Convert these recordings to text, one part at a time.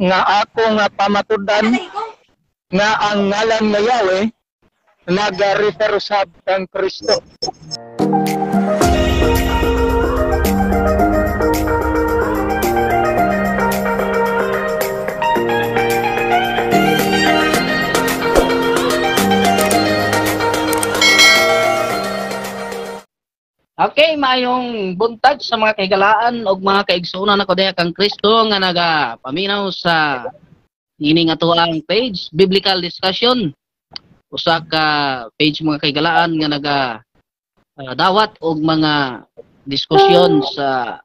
nga ako nga pamatudan nga ang ngalan nga Yahweh nagarefer sa kang Kristo. Okay, mayong buntag sa mga kaigalaan o mga kaigsunan ako diha kang Kristo nga nagapaminaw sa ini nga tuang page, Biblical Discussion. Usa ka page mga kaigalaan nga dawat og mga diskusyon sa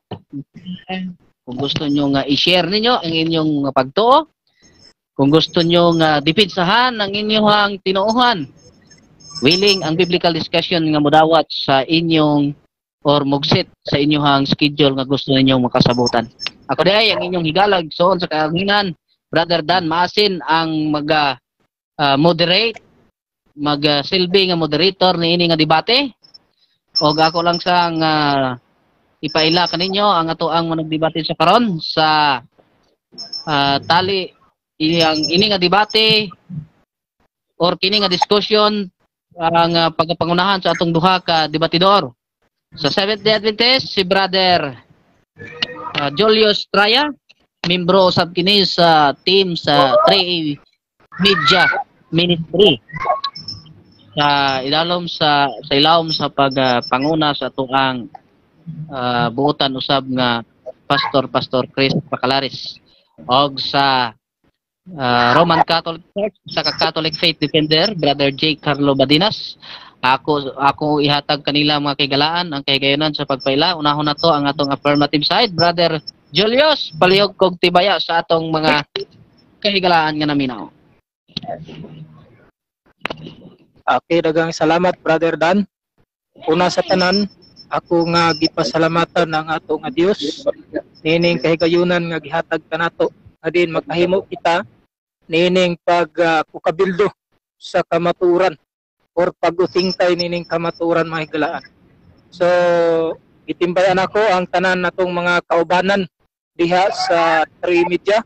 kung gusto nyo nga i-share ninyo ang inyong pagtuo, kung gusto nyo nga dipinsahan ang inyong tinuuhan, willing ang biblical discussion nga modawat sa inyong or mugsit sa inyong schedule nga gusto ninyong makasabutan. Ako diay ang inyong higalag soon sa kahanginan, Brother Dan Maasin ang moderate, silbi nga moderator ni ini nga debate. O ako lang sang ipaila kaninyo ang ato ang managdebate sa karon sa tali ini nga debate or kini nga discussion ang pagpangunahan sa atong duha ka debatidor. Sa Seventh-day Adventist, si Brother Julius Traya, membro usab kini sa team sa 3A Media Ministry. Sa ilawom sa pagpanguna sa tuang buotan usab nga Pastor Chris Pacalaris og sa Roman Catholic Church sa Catholic Faith Defender Brother J. Carlo Badinas. Ako ihatag kanila mga kaigalaan ang kaygayonan sa pagpaila. Unahon na to ang atong affirmative side, Brother Julius, palihog kog tibaya sa atong mga kahigalaan nga naminaw. Okay, dagang salamat Brother Dan. Una sa tanan, ako nga gipasalamatan ang ato nga Dios nining kahigayunan nga gihatag kanato adin makahimo kita nining pagkukabildo sa kamaturan or pag-utingtay nining kamaturan mga higalaan. So, itimbayan ako ang tanan natong mga kaubanan diha sa 3 Media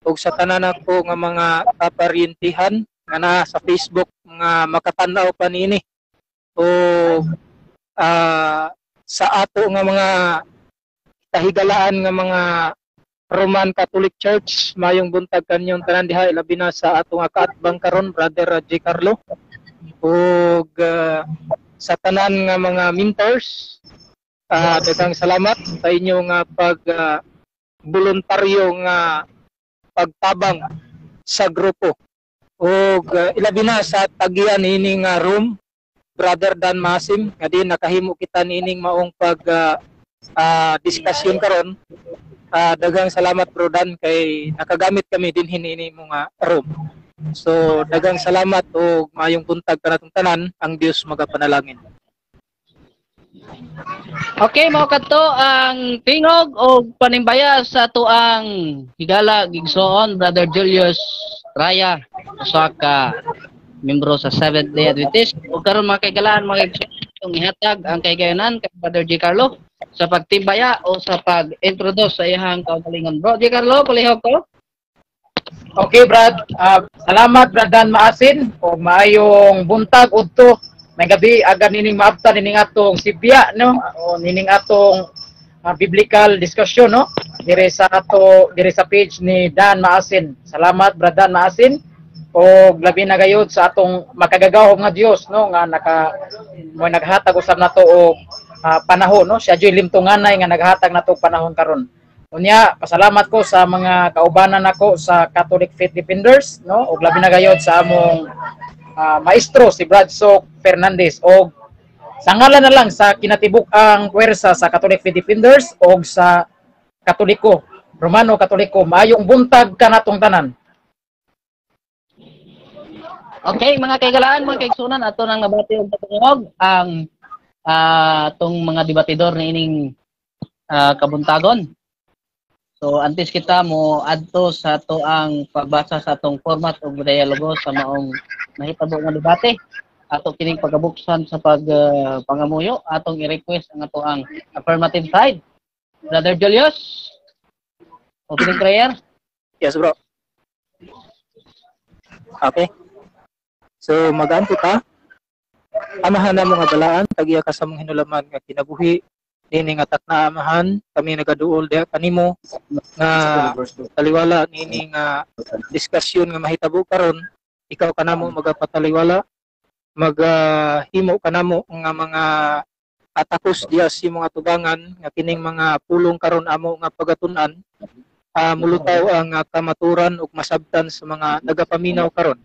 ug sa tanan ako nga mga kaparyentihan nga na sa Facebook nga makatanaw pa nini o sa ato nga mga kahigalaan nga mga Roman Catholic Church mayong buntag kanyong tanan diha ilabi na sa ato nga kaatbang karon Brother J. Carlo ug sa tanan nga mga mentors daghang salamat sa inyo nga voluntaryo nga pagtabang sa grupo ug ilabi na sa tagian ini nga room Brother Dan Masim nga din nakahimo kita nining maong discussion karon. Daghang salamat Bro Dan kay nakagamit kami din hinini mo nga room. So daghang salamat o mayong buntag kanatong tanan ang Dios magapanalangin. Okay, mao kadto ang tingog o panimbaya sa tuang higala gigsoon Brother Julius Raya usa ka membro sa Seventh-day Adventist ug karon mga kaigalaan mga kaigsoonon ihatag ang kaygayonan kay Brother J. Carlo sa pagtimbaya o sa pag-introduce sa iyang kaugalingon. Bro J. Carlo, palihog ko. Okay, Brad. Salamat, Brad Dan Maasin. O maayong buntag udto. May gabi aga nining maabtan nining atong sibya no o nining atong biblical discussion no dire sa page ni Dan Maasin. Salamat, Brad Dan Maasin. O labi na gayud sa atong makagagahom nga Dios no nga naghatag usab nato og panahon no siya joy limtunganay nga naghatag nato panahon karon. Unya, pasalamat ko sa mga kaubanan nako sa Catholic Faith Defenders, no? Og labi na gayod sa among maestro si Bradsock Fernandez og sa ngalan na lang sa kinatibuk-ang puwersa sa Catholic Faith Defenders og sa Katoliko, Romano Katoliko, maayong buntag kanatong tanan. Okay, mga kaigalaan, mga kaigsunan, ato nang nabati og patungog ang atong mga debatidor na ining kabuntagon. So antes kita mo adto sa ato ang pagbasa sa atong format og dialogo sa maong nahitabo nga debate. Ato kining pagabuksan sa pangamuyo atong i-request ang ato ang affirmative side. Brother Julius, opening prayer. Yes, bro. Okay. So, magaan po ta. Amahan na mga balaan, tagiya ka sa mong hinulaman nga kinabuhi. Nini nga tak na amahan, kami nagaduol diha kanimo nga taliwala nini nga diskusyon nga mahitabo karon, ikaw kanamo magapataliwala, maghimo kanamo nga mga atakos diha sa mga tubangan nga kining mga pulong karon amo nga pagatun-an, mulutaw ang kamaturan ug masabtan sa mga nagapaminaw karon.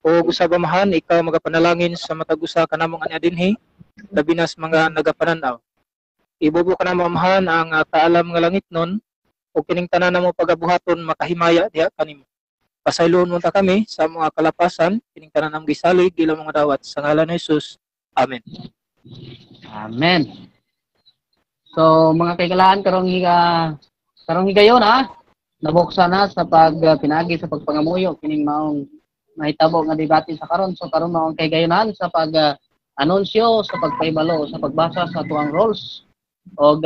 O usab amahan, ikaw magapanalangin sa matag usa kanamong anya dinhi, labi na sa mga nagapananaw. Ibubo ka na mamahan ang kaalam nga langit nun o kining tanan na mo pagabuhaton makahimaya diha kanimo. Pasayloon mo ta kami sa mga kalapasan, kining tanan ang gisalig dila mga dawat sa ngalan ni Jesus. Amen. Amen. So mga kaigalaan karong higayon nabuksan na sa pinagi sa pagpangamuyo kining maong mahitabo nga debate sa karon. So karon maong kaigayonan sa anunsyo sa pagpahibalo sa pagbasa sa tuang rules o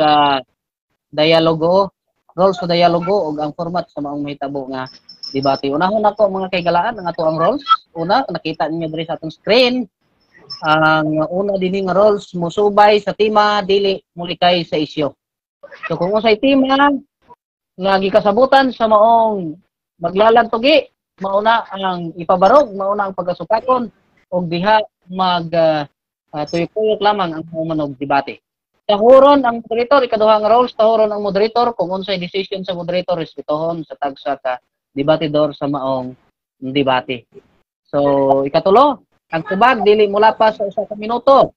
dialogo, rules sa dialogo o ang format sa maong mahitabo nga debate. Unahon ako mga kaigalaan ang ato ang rules. Una, nakita ninyo diri sa atong screen. Ang una dinhi nga rules musubay sa tema dili mulikay sa isyu. So kung usay tema nga gikasabutan sa maong maglalagtugi, mauna ang ipabarog, mauna ang pagkasukakon og diha tuyok-tuyok lamang ang manog debate. Tahuron ang moderator, ikaduhang roles, tahuron ang moderator kung unsay decision sa moderator respetuhon sa tagsa ka debatidor sa maong debate. So, ikatulo, ang tubag dili mulapas sa 1 minuto.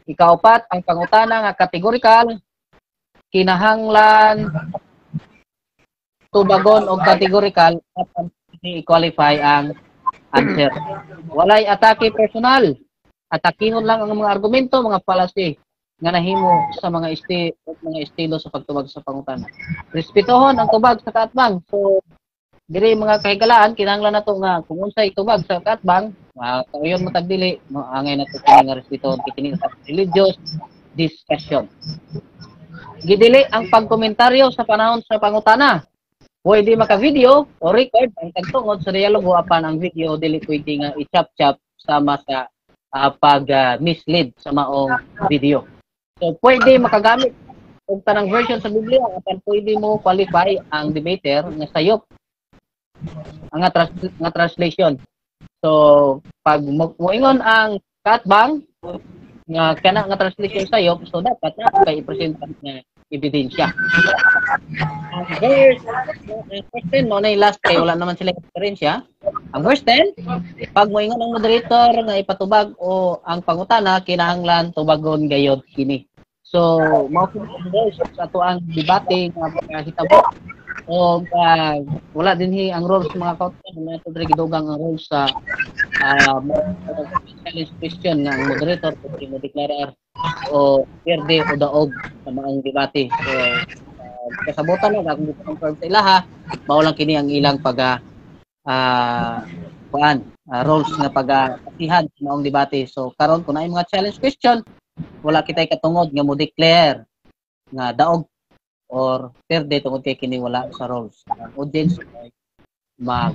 Ikaupat, ang pangutana nga kategorikal, kinahanglan, tubagon o kategorikal at i-qualify ang answer. Walay atake personal. Atakihon lang ang mga argumento, mga fallacy nga nahimo sa mga estilo sa pagtubag sa pangutana. Respetuhon ang tubag sa kaatbang. So, diri mga kahigalaan, kinahanglan nato nga kung unsay tubag sa kaatbang, kayon mo tagdili, angay nato kini nga respetuhon kini sa religious discussion. Gidili ang pagkomentaryo sa panahon sa pangutana. Pwede maka-video o record ang tagtungod sa dialogo apan ang video dili pwede nga i-chop-chop sama sa pag-mislead sa maong video. So, pwede makagamit og tanang version sa Biblia apan pwede mo qualify ang debater nga sayop ang nga translation. So, pag moingon ang katbang nga kana nga translation sayop, so dapat na kay i-present nga ebidensya. Ang verse 10 mo na last kay wala naman sila experience. Ang verse 10, pag moingon ang moderator nga ipatubag o ang pangutana kinahanglan tubagon gayod kini. So, mao sa ato ang debate nga hitabo o wala dinhi ang rules mga kautan na ito gidugang ang rules sa challenge question nga ang moderator pwede mo deklarar o perde o daog sa maong debate. So, kasabutan na kung confirm sa ilaha, mao lang kini ang ilang rules nga pagkasihan sa maong debate. So, karon kung naay mga challenge question, wala kitay katungod nga mo declare nga daog or perde tungod kay kini wala sa rules. Ang audience mag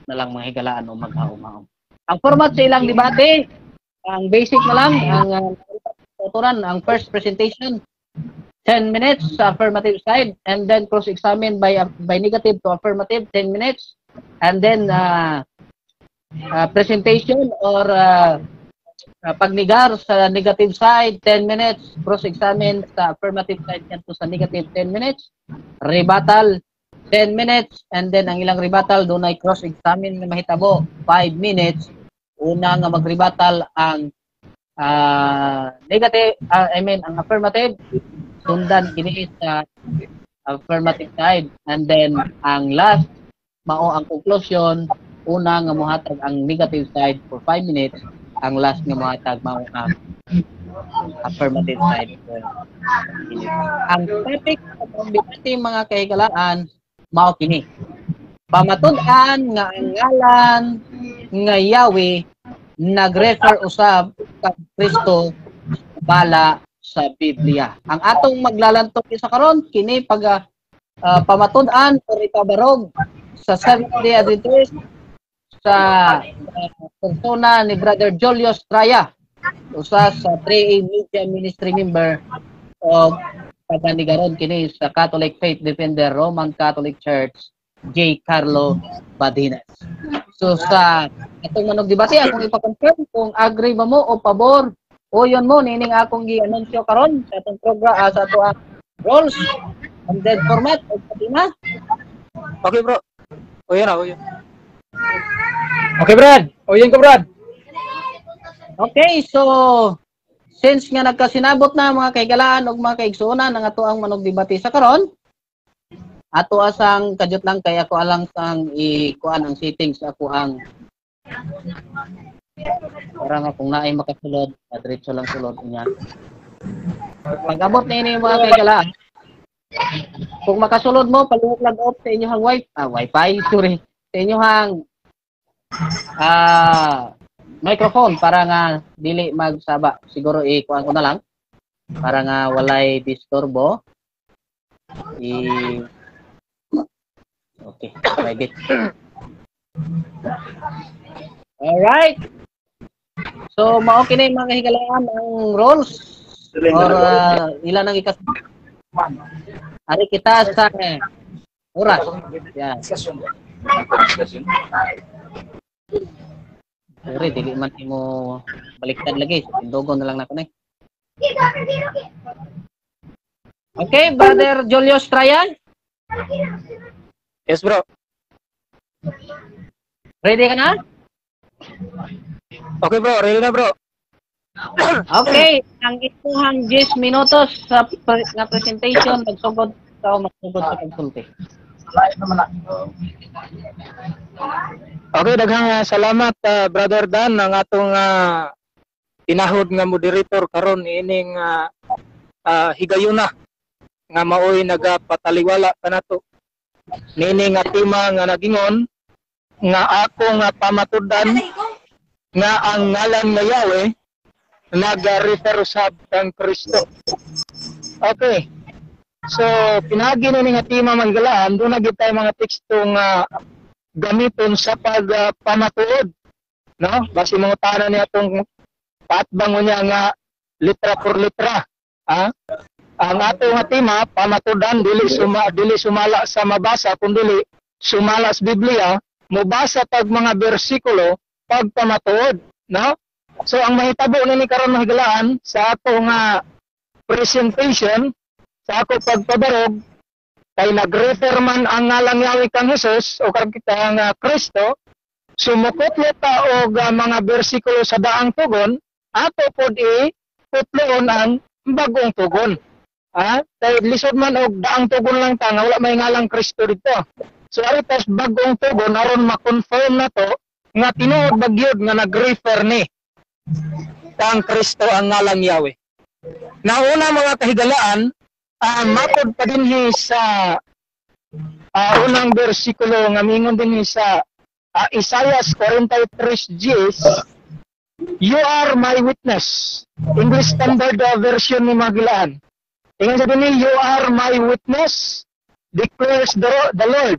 na lang mga higalaan o maghaom-haom. Ang format sa ilang debate, ang basic na lang, ang tuturan, ang first presentation, 10 minutes sa affirmative side, and then cross-examine by negative to affirmative, 10 minutes, and then presentation or pagnigar sa negative side, 10 minutes, cross-examine sa affirmative side to sa negative, 10 minutes, rebuttal, 10 minutes, and then ang ilang rebuttal doon ay cross-examine na mahitabo, 5 minutes. Una nga mag-rebuttal ang negative, ang affirmative, sundan kini sa affirmative side, and then ang last, mao ang conclusion, una nga mohatag ang negative side for 5 minutes, ang last nga mohatag mao ang affirmative side. Ang topic sa debate mga kahigalaan mao kini. Pamatud-an nga ang ngalan nga Yahweh nagrefer usab kay Kristo bala sa Biblia. Ang atong maglalantok sa karon kini pag pamatud-an o ipabarog sa Seventh-day Adventist sa persona ni Brother Julio Estrella, usa sa 3A Media Ministry member o paganigaron kini sa Catholic Faith Defender Roman Catholic Church, J. Carlo Badines. So sa atong manog debate akong ipa-confirm kung agree ba mo o pabor o yon mo nining akong gi-anunsyo karon sa atong program sa ato roles and dead format o patina. Okay, bro. O yan, o yan. Okay, Brad. O yun ko, Brad. Okay, so since nga nagkasinabot na mga kaigalaan o mga kaigsuonan ang ato ang manog debate sa karon, ato asang kadyot lang kay ako alang sang ikuan ang settings ako ang para nga kung naay makasulod, diretso lang sulod niya. Pag-abot na ini mga kaigalaan, kung makasulod mo, paluhok lang off sa inyong wifi, sorry, sa inyong microphone para nga dili magsaba. Siguro ikuan ko na lang para nga walay disturbo. Okay, private. Alright. So, mao kini mga higalaan ang roles or ilan ang ikas. Ari kita sa oras. Yan. Sorry, dili man mo baliktad lagi. Tindogon na lang nako ni. Okay, Brother Julio Estrella. Yes, bro. Ready ka na? Okay, bro. Ready na, bro. Okay, ang ituhang 10 minutos sa nga presentation nagsugod sa sa pagsulti. Okay, daghang salamat Brother Dan ng atong tinahod nga moderator karon ining higayuna nga maoy nagapataliwala kanato. Nini nga tema nga nagingon nga akong pamatud-an nga ang ngalan nga Yahweh nag-refer sa kang Kristo. Okay. So, pinagi na nga tema manggalaan, doon na tayo mga tekstong gamiton sa pagpamatuod. No? Basi mga tanan niya itong patbango niya nga litra por litra. Ang ato nga tema, pamatudan, dili sumala sa mabasa, kundi sumala sa Biblia, mubasa tag mga bersikulo, pagpamatuod. No? So, ang mahitabo na ni karon mahigalaan sa ato nga presentation, sa ako pagpabarog, kay nag-refer man ang ngalang Yahweh kang Jesus o kang Kristo, sumukot mo ta og mga bersikulo sa daang tugon, ato pod putloon ang bagong tugon. Kay lisod man og daang tugon lang ta nga wala may ngalang Kristo dito. So aritas bagong tugon aron ma-confirm na to nga tinuod bagyod nga nag-refer ni kang Kristo ang ngalang Yahweh. Nauna mga kahigalaan, mapod pa din sa unang bersikulo nga mingon din sa Isaiah 43:10, you are my witness. English Standard Version ni Magilaan. Tingnan sa din, you are my witness, declares the Lord,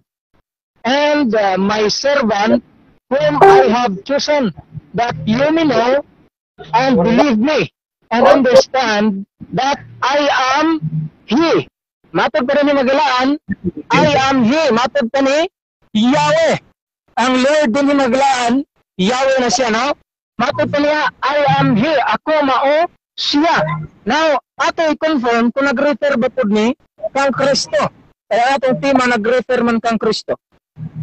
and my servant whom I have chosen, that you may know and believe me and understand that I am He. Matod pa rin ni Magalaan, I am He. Matod pa ni Yahweh. Ang Lord din ni Magalaan, Yahweh na siya, no? Matod pa niya, I am He. Ako mao siya. Now, ato i-confirm kung nag-refer ba po ni kang Kristo. Kaya atong tema nag-refer man kang Kristo.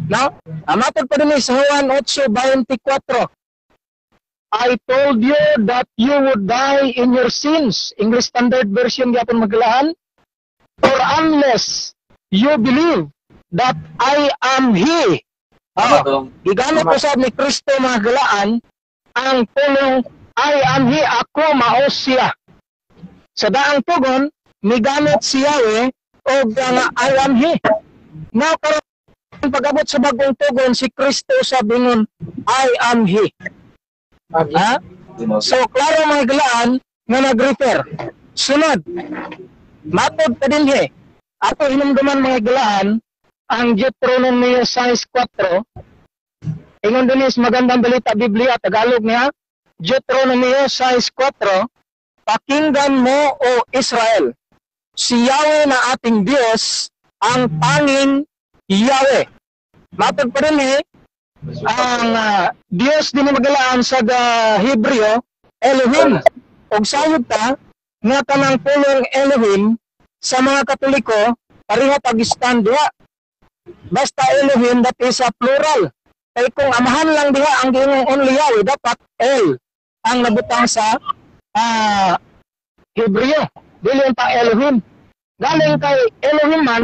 Now, matod pa rin ni sa Juan 8:24. I told you that you would die in your sins. English Standard Version yapon Magalaan. For unless you believe that I am He. Gigamit po sa ni Kristo mga galaan ang tulong I am He, ako mao siya. Sa daang tugon, migamit si Yahweh o I am He. Now, karon pag-abot sa bagong tugon, si Kristo sabingon, I am He. So, klaro mga galaan nga nag-refer. Sunod, matod pa din He. ato hinumduman mga gilaan ang Deuteronomio 6:4. Ingon din is magandang balita Biblia Tagalog niya. Deuteronomio 6:4. Pakinggan mo o Israel, si Yahweh na ating Diyos ang tanging Yahweh. Matod pa rin ang Diyos din magalaan sa Hebreo, Elohim. Og sayod ta nga kanang pulong Elohim sa mga Katoliko pareho pag-stand diha. Basta Elohim that is a plural. Kay kung amahan lang diha ang gingong only Yahweh, dapat El ang nabutang sa Hebreo. Dili pa Elohim. Galing kay Elohim man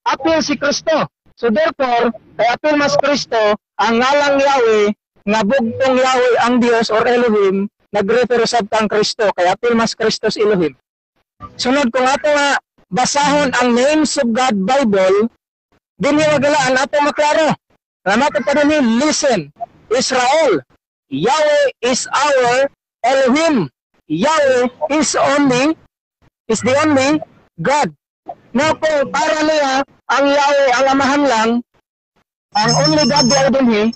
apil si Kristo. So therefore, kay apil mas Kristo ang ngalang Yahweh nga bugtong Yahweh ang Dios or Elohim nagrefer sa kang Kristo kay apil mas Kristos Elohim. Sunod kung ato nga basahon ang Names of God Bible, dinhi magalaan ato maklaro. Nato pa din listen, Israel, Yahweh is our Elohim. Yahweh is the only God. Now po, para niya ang Yahweh ang amahan lang, ang only God diya dinhi,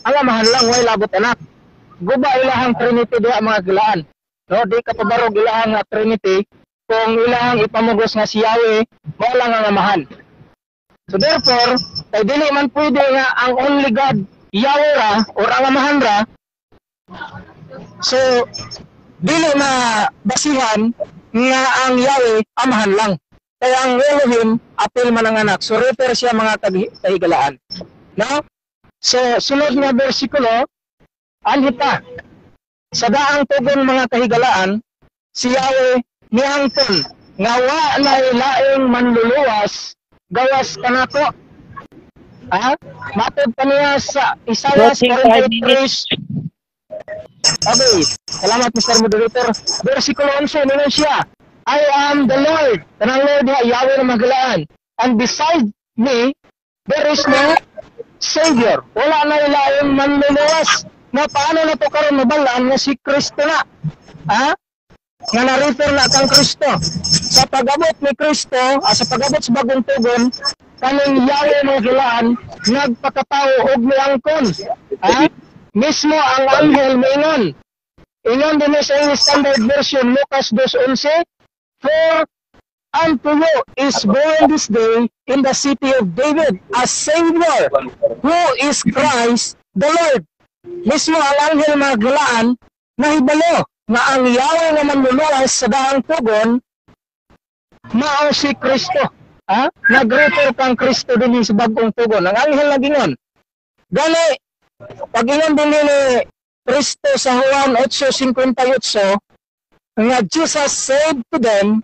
ang amahan lang way labot anak. Guba ilahang Trinity diha mga gilaan. No, di ka pabarog ilahang nga Trinity kung ilahang ipamugos nga si Yahweh, mao lang ang amahan. So therefore, kay dili man pwede nga ang only God Yahweh ra or ang amahan ra. So dili na basihan nga ang Yahweh amahan lang. Kaya ang Elohim apil man ang anak. So refer siya mga kahigalaan. No? So sunod nga bersikulo, anhita, sa daang tugon mga kahigalaan, si Yahweh niangton nga wa na laing manluluwas gawas kanako. Matod pa niya sa Isaiah 43. Okay, salamat Mr. Moderator. Versikulo 11, nila siya, I am the Lord, kanang Lord Yahweh na magalaan, and beside me, there is no Savior. Wala na ilaing manluluwas. Na paano na to karon mabalaan nga si Kristo na? Nga na-refer na kang Kristo. Sa pag-abot ni Kristo, sa pag-abot sa bagong tugon, kaning Yahweh mga gilaan, nagpakatao og miangkon. Mismo ang anghel moingon. Ingon din sa English Standard Version, Lucas 2:11, For unto you is born this day in the city of David a Savior, who is Christ the Lord. Mismo ang anghel mga gilaan, nahibalo nga ang Yahweh nga manluluwas sa daang tugon, mao si Kristo. Nag-refer kang Kristo din sa bagong tugon. Ang anghel na gingon. Gani, pag ingon din ni Kristo sa Juan 8:58, nga Jesus said to them,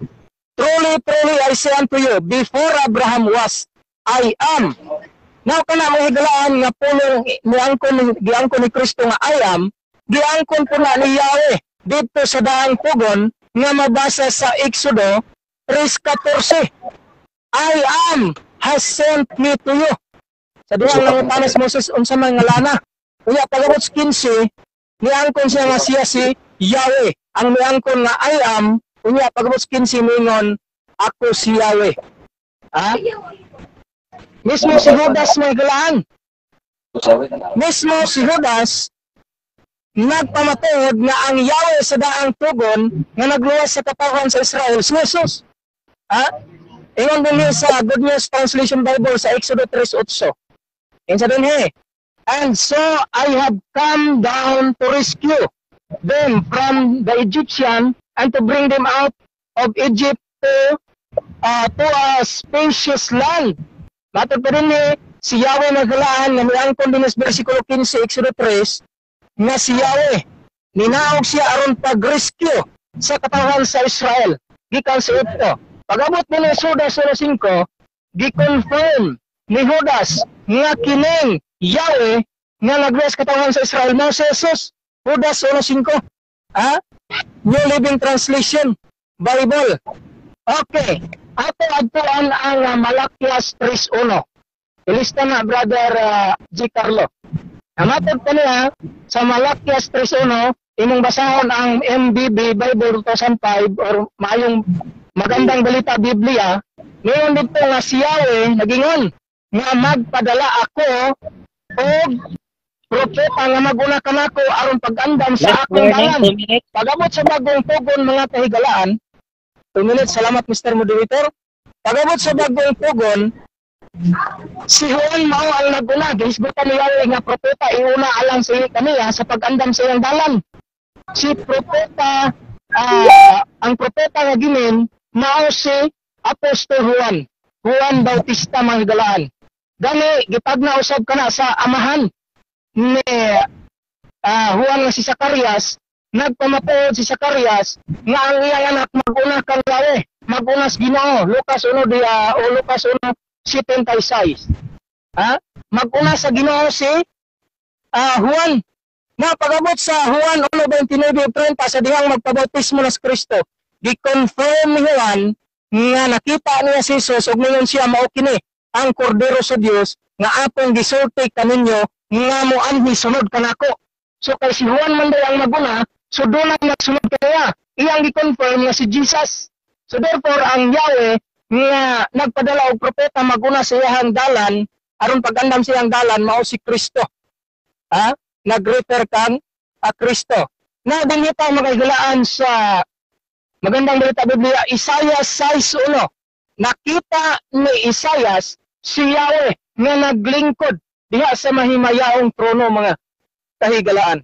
Truly, truly, I say unto you, before Abraham was, I am. Now, kana mga higalaan nga pulong giangkon ni Kristo nga I am, giangkon po na ni Yahweh dito sa daang tugon nga mabasa sa Exodo 3:14. I am has sent me to you. Sa duwang nangupanas Moses unsa man nga lana. Unya pagabot 15, niangkon siya nga siya si Yahweh. Ang niangkon nga I am, unya pagabot 15 mingon, ako si Yahweh. Mismo si Judas may galaan. Mismo si Judas nagpamatuod nga ang Yahweh sa daang tugon nga nagluwas sa katawhan sa Israel si Jesus. Ingon din sa Good News Translation Bible sa Exodo 3:8. Insa din and so I have come down to rescue them from the Egyptian and to bring them out of Egypt to a spacious land. Matod pa rin si Yahweh nagalaan nga miangkon din sa versikulo 15 Exodo 3 nga si Yahweh ninaog siya aron pag-rescue sa katawhan sa Israel gikan sa Egypto. Pag-abot ni Judas 5, gi-confirm ni Judas nga kining Yahweh nga nagluwas katawhan sa Israel mo si Jesus. Judas 5. New Living Translation Bible. Okay. Ato-atoan ang Malakias 3:1. Ilista na, Brother G. Carlo. Matod pa niya, sa Malakias 3:1, imong basahon ang MBB Bible 2005 or mayong magandang balita Biblia, Ngayon dito nga si Yahweh nagingon nga magpadala ako og propeta nga maguna kanako aron pag-andam sa Last akong warning, dalan. 2 minutes. Pagabot sa bagong pugon mga kahigalaan, 2 minutes, salamat Mr. Moderator. Pagabot sa bagong pugon, si Juan mao ang naguna, gihisgutan ni Yahweh nga propeta iuna alang sa kaniya sa pag-andam sa iyang dalan. Si propeta, ang propeta nga ginin, mao si Apostol Juan, Juan Bautista mga higalaan. Gani, gipagna usab kana sa amahan ni Juan nga si Zacarias, nagpamatuod si Zacarias nga ang iyang anak maguna kang Yahweh, maguna sa Ginoo, Lucas 1 o Lucas 1:76. Maguna sa Ginoo si Juan. Na pagabot sa Juan 1:29-30 sa dihang magpabautismo na sa Kristo, gi-confirm ni Juan nga nakita niya si Jesus ug ningon siya mao kini ang kordero sa Dios nga atong gisulti kaninyo nga moanhi sunod kanako. So kay si Juan man day ang maguna, so doon ang nagsunod kaniya. Iyang gi-confirm nga si Jesus. So therefore ang Yahweh nga nagpadala og propeta maguna sa iyang dalan aron pag-andam sa iyang dalan mao si Kristo. Nag-refer kang Kristo. Na din ito magagalaan sa magandang balita Biblia, Isaiah 6:1. Nakita ni Isaias si Yahweh nga naglingkod diha sa mahimayaong trono mga kahigalaan.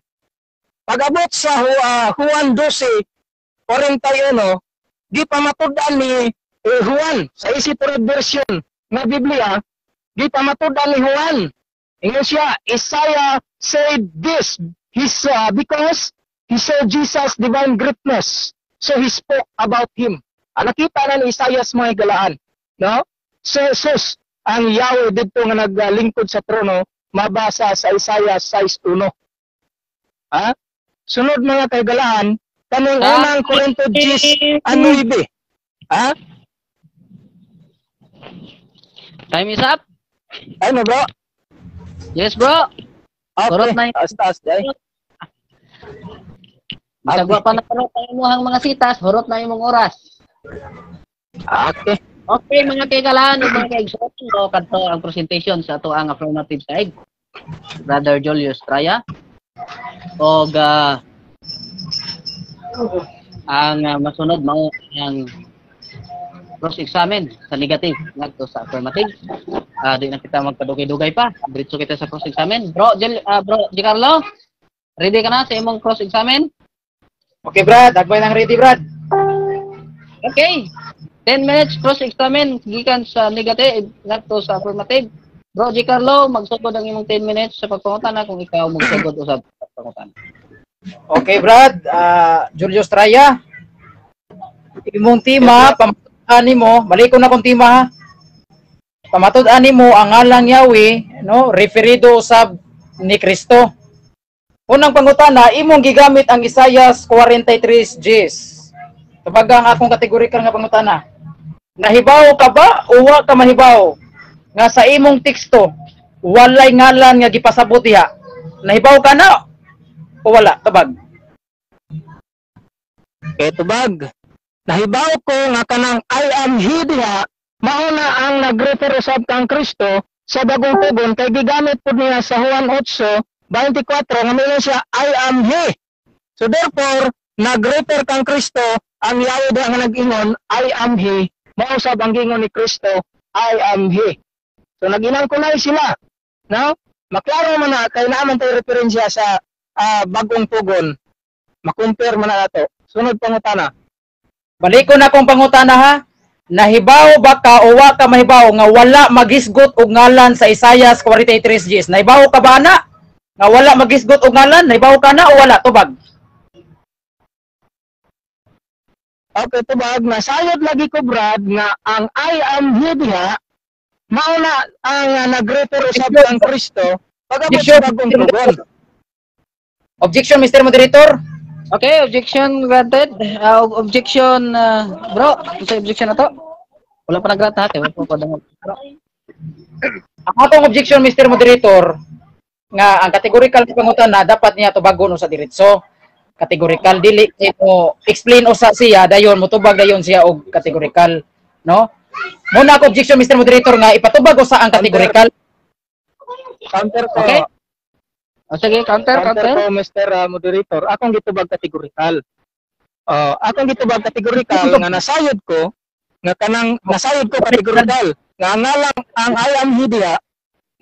Pag-abot sa Juan 12:41, di pamatudan ni Juan sa isipurad version nga Biblia, di pamatudan ni Juan. Ingon siya, Isaiah said this, because he saw Jesus' divine greatness. So he spoke about him. Nakita na ni Isaias mga higalaan. No? So Jesus, ang Yahweh dito nga naglingkod sa trono, mabasa sa Isaiah 6:1. Sunod mga kahigalaan, kanang unang Korinto 10:9. Time is up. Ano bro? Yes, bro. Surot na Okay, taas day. Sagwa pa na pero tayo mga sitas, hurot na imong oras. Okay. Okay, mga kaigalaan, mga kaigsoon, so kadto ang presentation sa ato ang affirmative side. Brother Julius Traya. Og ang masunod mao ang cross-examine sa negative ngadto sa affirmative. Di na kita magpadugay-dugay pa. Diretso kita sa cross-examine. Bro Giancarlo, ready ka na sa imong cross-examine? Okay, Brad. Agbay nang ready, Brad. Okay. 10 minutes cross-examine gikan sa negative ngadto sa affirmative. Bro Giancarlo, magsugod ang imong 10 minutes sa pagpangutana kung ikaw magsugod usab sa pagpangutana. Okay, Brad. Julius Traya. Imong tema, pamatud-ani mo, balik ko na kong tema ha. Pamatud-ani mo ang ngalang Yahweh, no, referido usab ni Kristo. Unang pangutana, imong gigamit ang Isaiah 43 Gs. Tabagang akong kategorikal nga pangutana. Nahibaw ka ba o wa ka mahibaw nga sa imong teksto walay ngalan nga gipasabot diha? Nahibaw ka na o wala? Tabag. Tubag. Nahibaw ko nga kanang I am he diha, mao na ang nagrefer usab kang Kristo sa bagong tugon kay gigamit pud niya sa Juan 8:24 nga meaning siya I am he. So therefore, nagrefer kang Kristo, ang Yahweh diha nga nag-ingon I am he, mao usab ang gingon ni Kristo I am he. So nag-inang kunay sila, no? Maklaro man na kay naman tay referensya sa bagong tugon. Makumpare man na nato. Sunod pangutana. Balik ko na kong pangutana ha. Nahibaw ba ka o wa ka mahibaw nga wala magisgot og ngalan sa Isaiah 43 Gs? Nahibaw ka ba na? Nga wala magisgot og ngalan? Nahibaw ka na o wala? Tubag. Okay, tubag. Nasayod lagi ko, Brad, nga ang I am he diha, mao na ang nagrefer usab kang Kristo pagabot sa bagong tugon. Objection, Mr. Moderator. Okay, objection granted. Objection, bro. Sa objection na to? Wala pa nag-grant ha. Wala pa dango. Ang atong objection, Mr. Moderator, nga ang categorical nga pangutana dapat niya tubagon sa diretso. Categorical dili mo explain usa siya dayon mo tubag dayon siya og categorical, no? Muna ako objection, Mr. Moderator, nga ipatubag ko sa ang categorical. Counter ko. Okay. O sige, counter. Ko, Mr. Moderator. Akong gitubag categorical. Akong gitubag categorical nga nasayod ko categorical nga ang ngalang ang I am he diha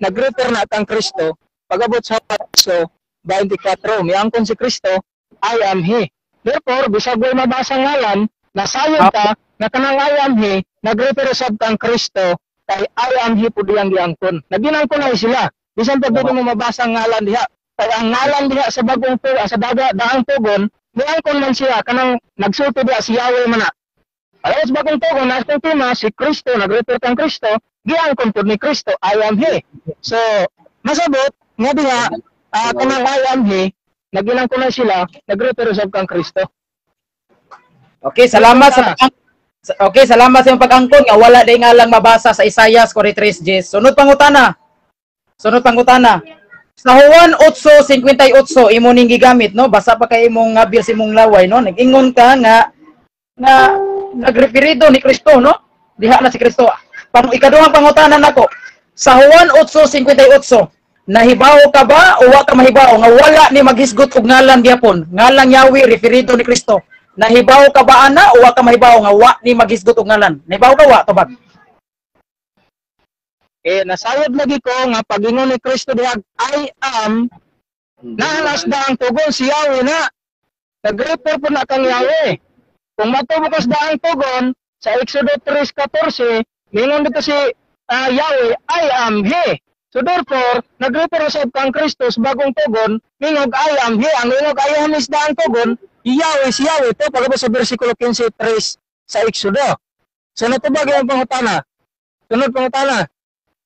nag-refer na kang Kristo pagabot sa verso 24 miangkon si Kristo I am he. Therefore bisag way mabasa ngalan nasayod ka nga kanang I am he nag-refer sa kang Kristo kay I am he pud diyang giangkon. Naginangkon na sila. Bisan pag mo mabasa ngalan diha kay ang ngalan diha sa bagong sa daang tugon miangkon man siya kanang nagsulti diha si Yahweh man na. Alas bagong tugon na itong tema si Kristo nag-refer kang Kristo giangkon pud ni Kristo I am he. So masabot nga diha kanang I am he naginangkon na sila nag-refer sa kang Kristo. Okay, salamat sa salamat sa iyong pag-angkon nga wala day nga lang mabasa sa Isaiah 43:10. Sunod pangutana. Sa Juan 8:58 imo ning gigamit no, basa pa kay imong ngabil sa imong laway no. Nag-ingon ka nga nagreferido ni Kristo no. Diha na si Kristo. Ikaduhang pangutanan nako. Sa Juan 8:58, nahibaw ka ba o wa ka mahibaw nga wala ni maghisgot og ngalan gyapon? Ngalan Yahweh referido ni Kristo. Nahibaw ka ba ana o wa ka mahibaw nga wa ni maghisgot og ngalan? Nahibaw ka wa tubag? Nasayod lagi ko nga pagingon ni Kristo diha I am nalas daang tugon si Yahweh na nag-refer po na kang Yahweh. Kung matubukas daang tugon sa Exodus 3:14 mingon dito si Yahweh I am he. So therefore nag-refer sa kang Kristo sa bagong tugon mingog I am he. Ang mingog I am is daang tugon Yahweh si Yahweh to pagabot sa bersikulo 15:3 sa Exodus. So natubag yung pangutana.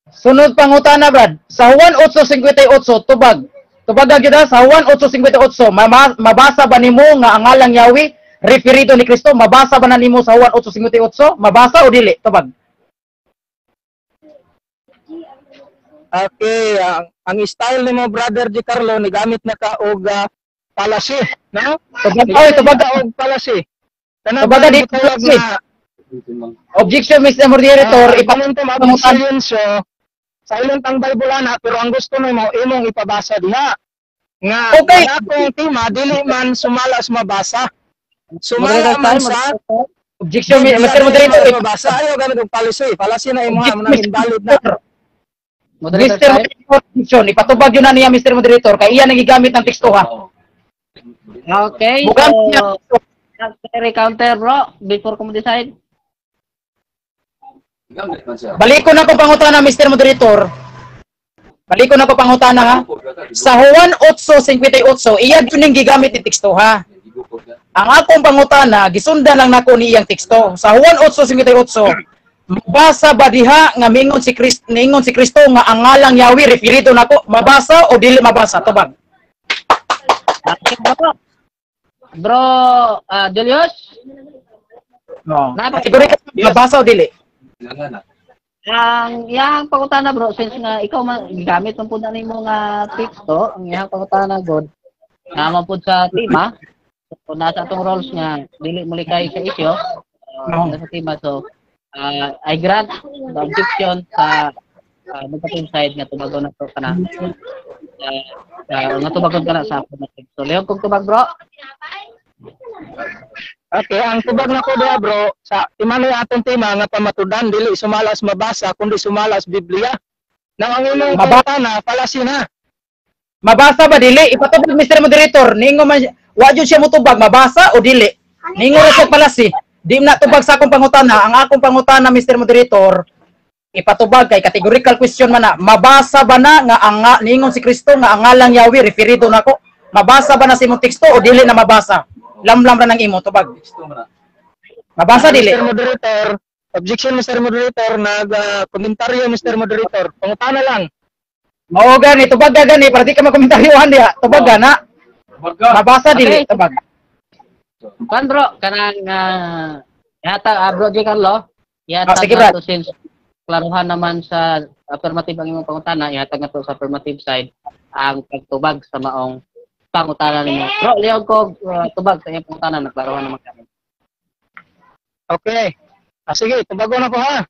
Sunod pangutana, Brad. Sa Juan 8:58 tubag. Tubag gyud sa Juan 8:58. Mabasa ba nimo nga ang ngalang Yahweh referido ni Kristo? Mabasa ba na nimo sa Juan 8:58? Mabasa o dili? Tubag. Okay, ang style nimo Brother G. Carlo ni gamit na ka og palasi, no? Tubag og palasi. Tubag di palasi. Objection, Mr. Moderator, ipanon to silent ang Bible ana pero ang gusto nimo imong ipabasa diha. Nga okay. Akong tema dili man sumalas mabasa. Sumala man sa objection, Mr. Moderator, mabasa ayo ganito palasi. Palasi na imo man invalid na. Mr. Moderator, ipatubag yun na niya, Mr. Moderator, kaya iyan ang gigamit ng teksto ha. Okay, counter bro, before ko mo decide. Balik ko na ko pangutana, Mr. Moderator. Balik ko na ko pangutana ha. Sa Juan 8:58, iyag yun ang gigamit ng teksto ha. Ang akong pangutana, gisundan lang nako ni iyang teksto. Sa Juan 8:58, mabasa ba diha nga mingon si Kristo nga ang ngalang Yahweh referido nako? Mabasa o dili mabasa? Tubag. Bro, Julius? No. Siguro mabasa o dili? Ang iyang pangutana bro, since nga ikaw gamit man pud ani mo nga teksto, ang iyang pangutana god naman pud sa tema. So nasa atong roles nga dili mo likay sa isyu. Nasa tema so I grant the objection sa negative side nga tubagon na to kana. Nga tubagon kana sa affirmative. So leon kog tubag bro. Okay, ang tubag na ko diha bro, sa imanoy atong tema nga pamatudan dili sumalas mabasa kundi sumalas Biblia. Nang ang imong pangutana palasi na. Mabasa ba dili? Ipatubag Mr. Moderator, ningo man wa jud siya motubag mabasa o dili? Ningo ra siya palasi. Di na tubag sa akong pangutana. Ang akong pangutana Mr. Moderator, ipatubag kay categorical question man na. Mabasa ba na nga ang ningon si Kristo nga ang ngalang Yahweh referido nako? Mabasa ba na si imong teksto o dili na mabasa? Lamlam ra nang imo tubag. Mabasa dili. Mr. Moderator, objection Mr. Moderator, komentaryo Mr. Moderator. Pangutana lang. Mao gani tubag gani para di ka makomentaryohan diha. Tubag gana. Mabasa dili tubag. Kan bro, kanang yata bro J. Carlo, yata sige, nga to since klaruhan naman sa affirmative ang imong pangutana, yata nga to sa affirmative side ang pagtubag sa maong pangutana nimo. Bro, liog ko tubag sa iyong pangutana, nagklaruhan naman kami. Okay. Sige, tubagon ako ha.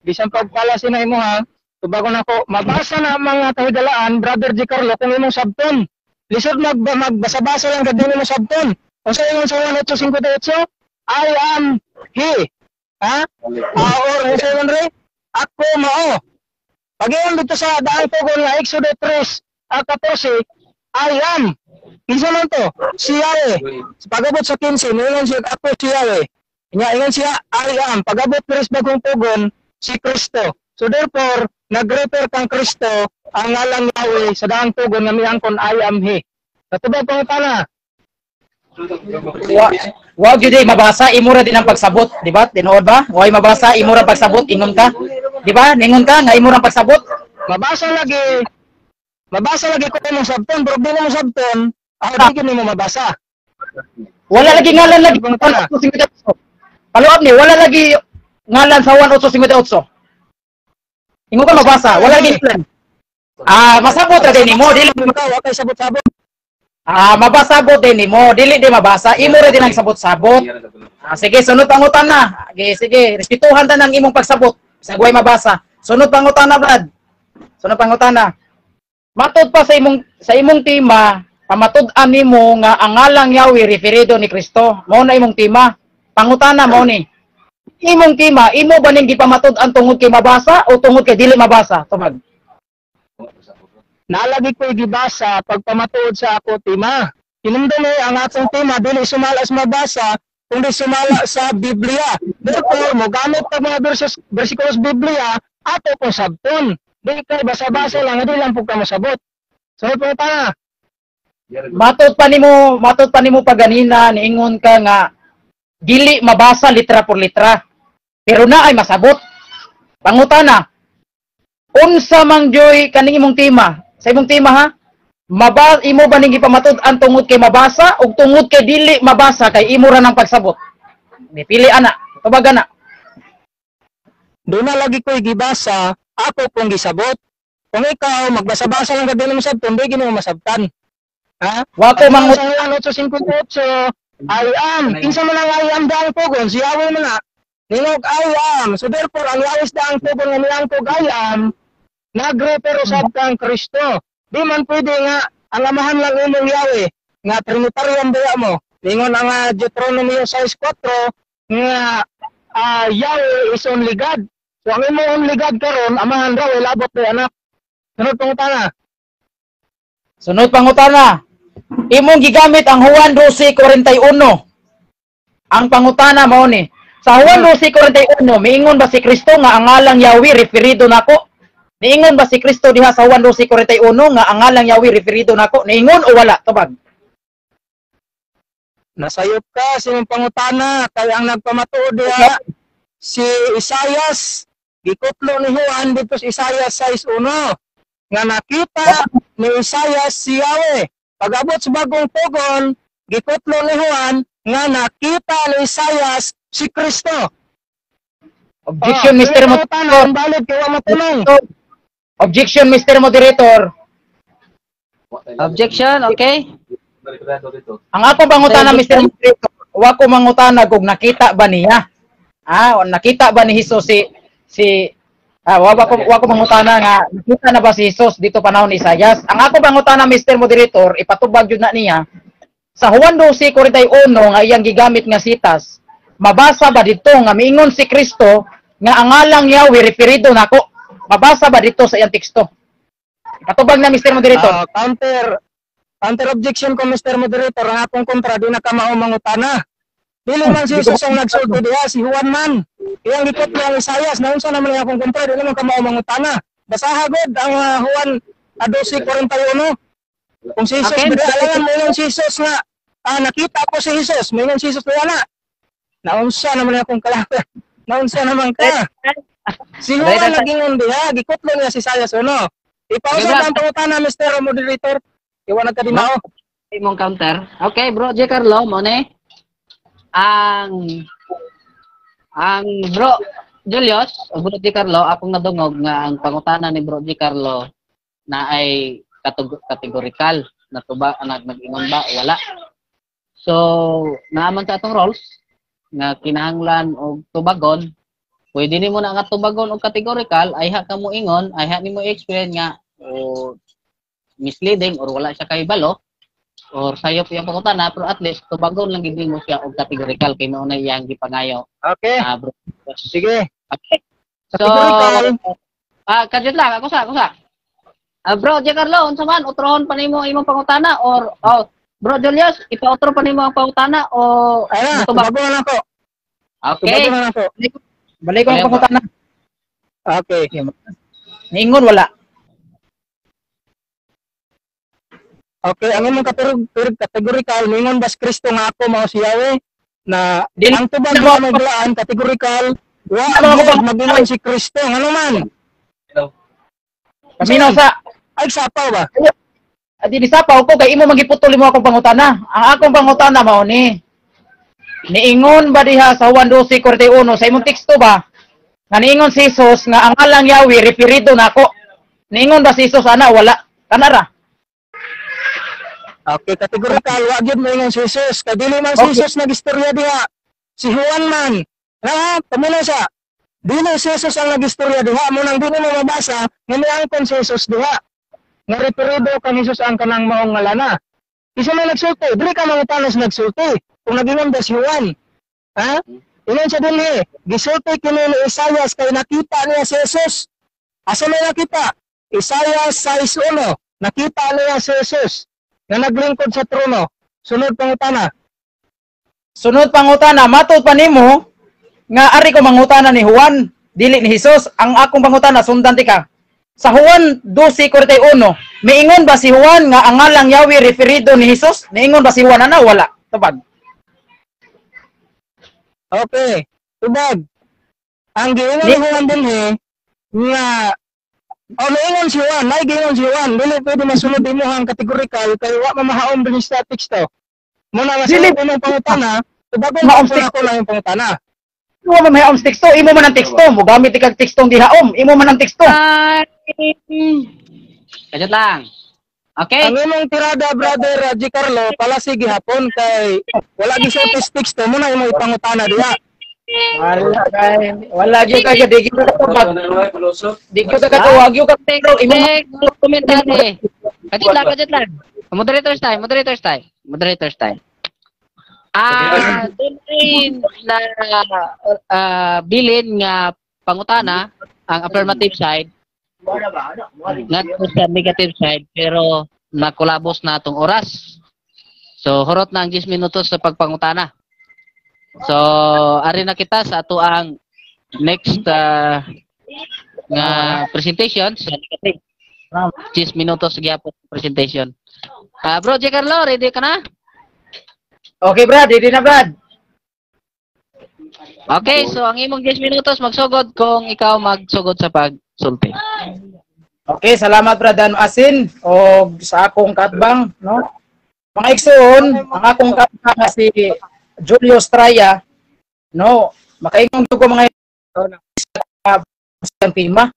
bisan pagpala sina imo ha. Tubagon ako, mabasa na ang mga kahigalaan, Brother G. Carlo, kung imong sabton. Lisod magbasa-basa lang kadto imong sabton. Kung sa ingon sa 1858, I am he. Ha? Or sa ingon re, ako mao. Pag-iyon dito sa daang tugon nga Exodus 3:14, I am. Kinsa man to? Si Yahweh. Pag-abot sa 15, ingon siya ako si Yahweh. Ingon siya I am. Pag-abot tres bagong tugon si Kristo. So therefore, nag-refer kang Kristo ang ngalang Yahweh sa daang tugon nga miangkon I am he. Katubag pangutana. Wa gyud mabasa imo ra din ang pagsabot, di ba? Tinuod ba? Way mabasa imo ra pagsabot ingon ka. Di ba? Ningon ka nga imo ra pagsabot. Mabasa lagi ko imong sabton, pero di mo sabton, di mo mabasa. Wala lagi ngalan lagi 1858. Paluab ni wala lagi ngalan sa 1858. Ingon ka mabasa, wala lagi plan. Masabot ra din nimo, dili wa kay sabot-sabot. Mabasabot din nimo, dili di mabasa, imo ra din ang sabot-sabot. Sige, sunod pangutan na. Sige, respetuhan ta nang imong pagsabot. Sagway mabasa. Sunod pangutan na, Brad. Sunod pangutan na. Matod pa sa imong tema, pamatud-an nimo nga ang ngalang Yahweh referido ni Kristo. Mao na imong tema. Pangutana mao ni. Imong tema, imo ba ning gipamatud-an tungod kay mabasa o tungod kay dili mabasa? Tubag. Nalagi ko gibasa pagpamatuod sa ako tema. Hinumdum ang atong tema dili sumala sa mabasa, kundi sumala sa Biblia. Therefore, mo gamit pa mga bersikulos Biblia ato po sabton. Di kay basa-basa lang, di lang po ka masabot. So, po ta. Matod pa nimo paganina niingon ka nga dili mabasa litra por litra. Pero na ay masabot. Pangutana. Unsa mang joy kaning imong tema? Sa imong tema ha? Imo ba ning gipamatud-an tungod kay mabasa o tungod kay dili mabasa kay imo ra nang pagsabot? Dipili ana, tubag ana. Doon na lagi ko gibasa, ako pong gisabot. Kung ikaw magbasa-basa lang kadto mo sabton, di gino masabtan. Ha? Wako mang 1858, I am. Kinsa man ang I am daang tugon, si Yahweh man na. Ningog I am. So therefore, ang Yahweh daang tugon nga niangkog I am, nagrefer usab kang Kristo. Di man pwede nga ang amahan lang imong Yahweh nga Trinitarian daya mo. Ningon ang Deuteronomy 6:4 nga Yahweh is only God. So ang imong only God karon amahan raw labot ni anak. Sunod pangutana. Sunod pangutana. Imong gigamit ang Juan 12:41. Ang pangutana mao ni. Sa Juan 12:41 miingon ba si Kristo nga ang ngalang Yahweh referido nako? Niingon ba si Kristo diha sa Juan 12:41 nga ang ngalang Yahweh referido nako? Niingon o wala? Tubag. Nasayop ka sa imong pangutana kay ang nagpamatuod diha si Isaias. Gikutlo ni Juan dito sa Isaias 6:1 nga nakita ni Isaias si Yahweh. Pag-abot sa bagong tugon, gikutlo ni Juan nga nakita ni Isaias si Kristo. Objection, Mr. Moderator. Balik kaya matulong. Objection, Mr. Moderator. Objection, okay? Ang ako pangutana, Mr. Moderator, wa ko mangutana kung nakita ba niya. Nakita ba ni Jesus wa ko mangutana nga nakita na ba si Jesus dito panahon ni Isaias. Ang ako pangutana, Mr. Moderator, ipatubag jud na niya sa Juan 12:41 nga iyang gigamit nga sitas. Mabasa ba dito nga miingon si Kristo nga ang ngalang Yahweh referido nako? Mabasa ba dito sa iyang teksto? Ipatubag na, Mr. Moderator. Counter objection ko, Mr. Moderator, ang akong kontra di na ka mangutana. Dili man si Jesus ang nagsulti diha, si Juan man. Iyang gikot niya ang Isaias, naunsa naman ang akong kontra, di naman ka mangutana. Basaha gud ang Juan 12:41. Kung si Jesus alangan mo yung si Jesus nga nakita ko si Jesus, mo yung si Jesus wala. Naunsa naman akong kalaban. Naunsa naman ka. Si Juan naging diha, gikutlo niya si Isaias no. Ipausa ang pangutana, Mr. Moderator. Iwan ka din ako. Imong counter. Okay, bro, J. Carlo, mo ni. Ang bro Julius, o bro J. Carlo, akong nadungog nga ang pangutana ni bro J. Carlo na ay kategorikal na tuba nag-ingon ba wala. So, naaman sa atong roles nga kinahanglan og tubagon pwede nimo na nga tubagon og categorical, ay ha ka mo ingon, ay ha nimo explain nga o misleading or wala siya kay balo or sayo po yung pangutana, pero at least tubagon lang gid mo siya og categorical kay mao na iyang gipangayo. Okay. Bro. Sige. Okay. So, Categorical. kadyo lang ako sa. Bro, Giancarlo, unsa man utrohon pa nimo imong pangutana or Bro Julius, ipa-utro pa nimo ang pangutana o Ayun, tubagon na ako. Okay. Tubagon na ako. Balik ko ang Ayan, pangutana. Okay. Ningon wala. Okay, ang imong categorical, ningon bas Kristo nga ako mao si Yahweh na ang tubag mo maglaan categorical, wa ako magingon si Kristo, ano man. Paminaw sa Ay sapaw ba? adi di sapaw ko kay imo magiputol mo akong pangutana. Ang akong pangutana mao ni niingon ba diha sa Juan 12:41 sa imong teksto ba? Nga niingon si Jesus nga ang alang Yahweh referido nako. Niingon ba si Jesus ana wala? Kanara. Okay, categorical, wa gyud mo ingon si Jesus, kay dili man si Jesus nagistorya diha. Si Juan man. Ha, paminaw siya. Dili si Jesus ang nagistorya diha, mo nang dili mo mabasa, nga niangkon si Jesus diha. Nga referido kan Jesus ang kanang maong ngalana. Isa may nagsulti, dili ka mangutanos nagsulti. Kung nagingon ba si Juan. Ha? Ingon siya dili, gisulti kini ni Isaias kay nakita niya si Jesus. Asa may nakita? Isaias 6:1. Nakita niya si Jesus na naglingkod sa trono. Sunod pangutana. Sunod pangutana matud pa nimo nga ari ko mangutana ni Juan dili ni Jesus. Ang akong pangutana sundan ti ka. Sa Juan 12:41, miingon ba si Juan nga ang ngalang Yahweh referido ni Jesus? Miingon ba si Juan ana wala? Tubag. Okay. Tubag. Ang giingon ni Juan din nga naingon si Juan, giingon si Juan, dili pwede masunod din mo ang categorical kay wa mamahaom din sa teksto. Muna nga Dili. sa imong pangutana, tubagon Mahaom ko ako lang yung pangutana. Imo man may teksto, imo man ang teksto, mo gamit ikag tekstong dihaom, imo man ang teksto. Kadyo lang. Okay. Ang imong tirada, brother Giancarlo, pala sige hapon kay wala gi sa teksto, muna imong ipangutana diha. Wala gyud kay di gyud ka tubag. Di gyud ka tuwag gyud ka pero imo Komentary. Kadyo lang. Moderators time. Doon rin na bilin nga pangutana ang affirmative side nga sa negative side pero nakulabos na atong oras. So horot na ang 10 minutos sa pagpangutana. So ari na kita sa ato ang next nga presentation sa negative. 10 minutos gyapon presentation. Bro Giancarlo, ready ka na? Okay, Brad, ready na, Brad. Okay, so ang imong 10 minutos magsugod kung ikaw magsugod sa pagsulti. Okay, salamat Brad Dan Asin o sa akong katbang, no? Mga igsoon, ang akong katbang nga si Julio Estrella, no? Makaingon ko mga siyang tema,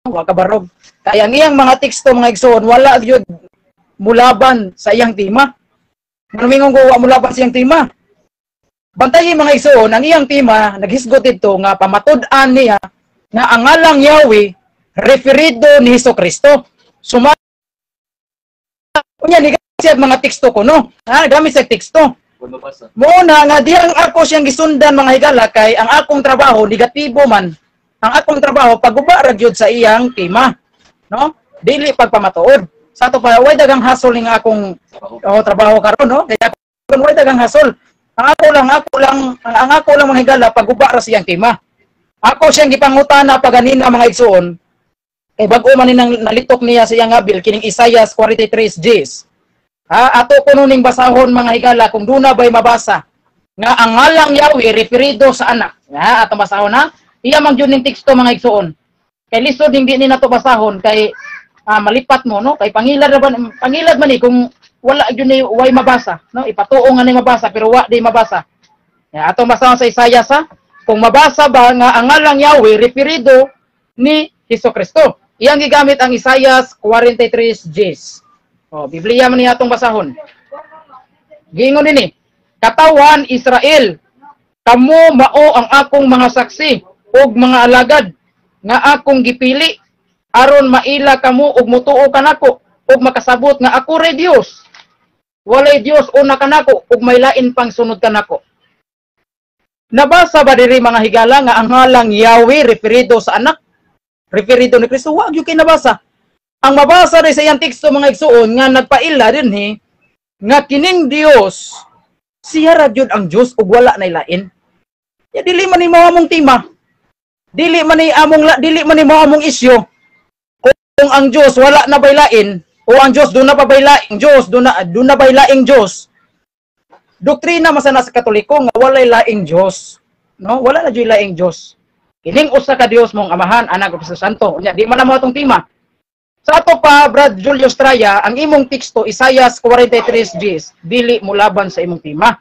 wa kabarog. Kaya ang iyang mga teksto mga igsoon wala gyud mulaban sa iyang tema. Manumingon ko wa mulaban sa iyang tema. Bantayin mga igsoon, ang iyang tema naghisgot ito nga pamatud-an niya nga ang ngalang Yahweh referido ni Jesucristo. Suma unya ni siya mga teksto ko no. Ha, gamit sa teksto. Muna nga diyang ako siyang gisundan mga higala kay ang akong trabaho negatibo man. Ang akong trabaho paguba ra gyud sa iyang tema, no? Dili pagpamatuod. Sa to pa way dagang hasol ning akong trabaho karon, no? Kaya kun way dagang hasol. Ang ako lang mga higala paguba ra sa iyang tema. Ako siyang gipangutana paganina mga igsoon. Kay bag-o man nang nalitok niya sa iyang abil kining Isaias 43:10. Ato ko ning basahon mga higala kung duna bay mabasa nga ang ngalang Yahweh referido sa anak. Ato basahon ha. Iya man jud ning teksto mga igsoon. Kay lisod hindi ni nato basahon kay malipat mo no kay pangilad man ni kung wala jud ni way mabasa no ipatuo nga ni mabasa pero wa di mabasa. Ato basahon sa Isaias ha. Kung mabasa ba nga ang ngalang Yahweh referido ni Jesucristo. Iyang gigamit ang Isaias 43:10. Biblia man niya atong basahon. Giingon nini, katawan Israel, kamo mao ang akong mga saksi og mga alagad nga akong gipili aron maila kamo og mutuo kanako ug makasabot nga ako re Dios. Walay Dios una kanako ug may lain pang sunod kanako. Nabasa ba diri mga higala nga ang ngalang Yahweh referido sa anak? Referido ni Kristo? Wa gyud kay nabasa. Ang mabasa rin sa iyang teksto mga igsuon nga nagpaila din nga kining Dios siya ra gyud ang Dios ug wala nay lain. Ya dili man ni mao among tema. Dili man ni mao among isyu. Kung ang Dios wala na baylain o ang Dios do na pa baylaing Dios, do na baylaing Dios. Doktrina masana sa Katoliko nga walay laing Dios, no? Wala na gyud laing Dios. Kining usa ka Dios mong Amahan, Anak ug Espiritu Santo. Unya di man na mo atong tema. Sa ato pa Brad Julio Estrella, ang imong teksto Isaias 43:10, dili mo laban sa imong tema.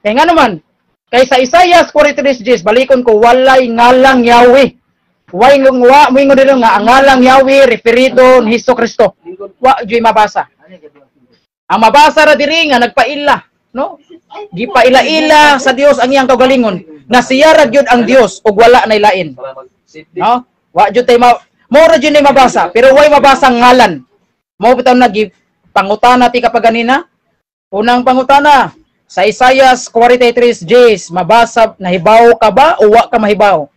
Kaya nga naman, kay sa Isaias 43:10, balikon ko walay ngalang Yahweh. Moingon nila nga ang ngalang Yahweh referido ni Hesukristo. Wa gyud mabasa. Ang mabasa ra diri nga nagpaila, no? Gipaila-ila sa Dios ang iyang kaugalingon. Na siya ra gyud ang Dios ug wala nay lain. No? Wa gyud tay mo ra gyud ni mabasa, pero way mabasa ngalan. Mao bitaw na pangutana ti kapaganina. Unang pangutana sa Isaias 43:10, mabasa nahibaw ka ba o wa ka mahibaw?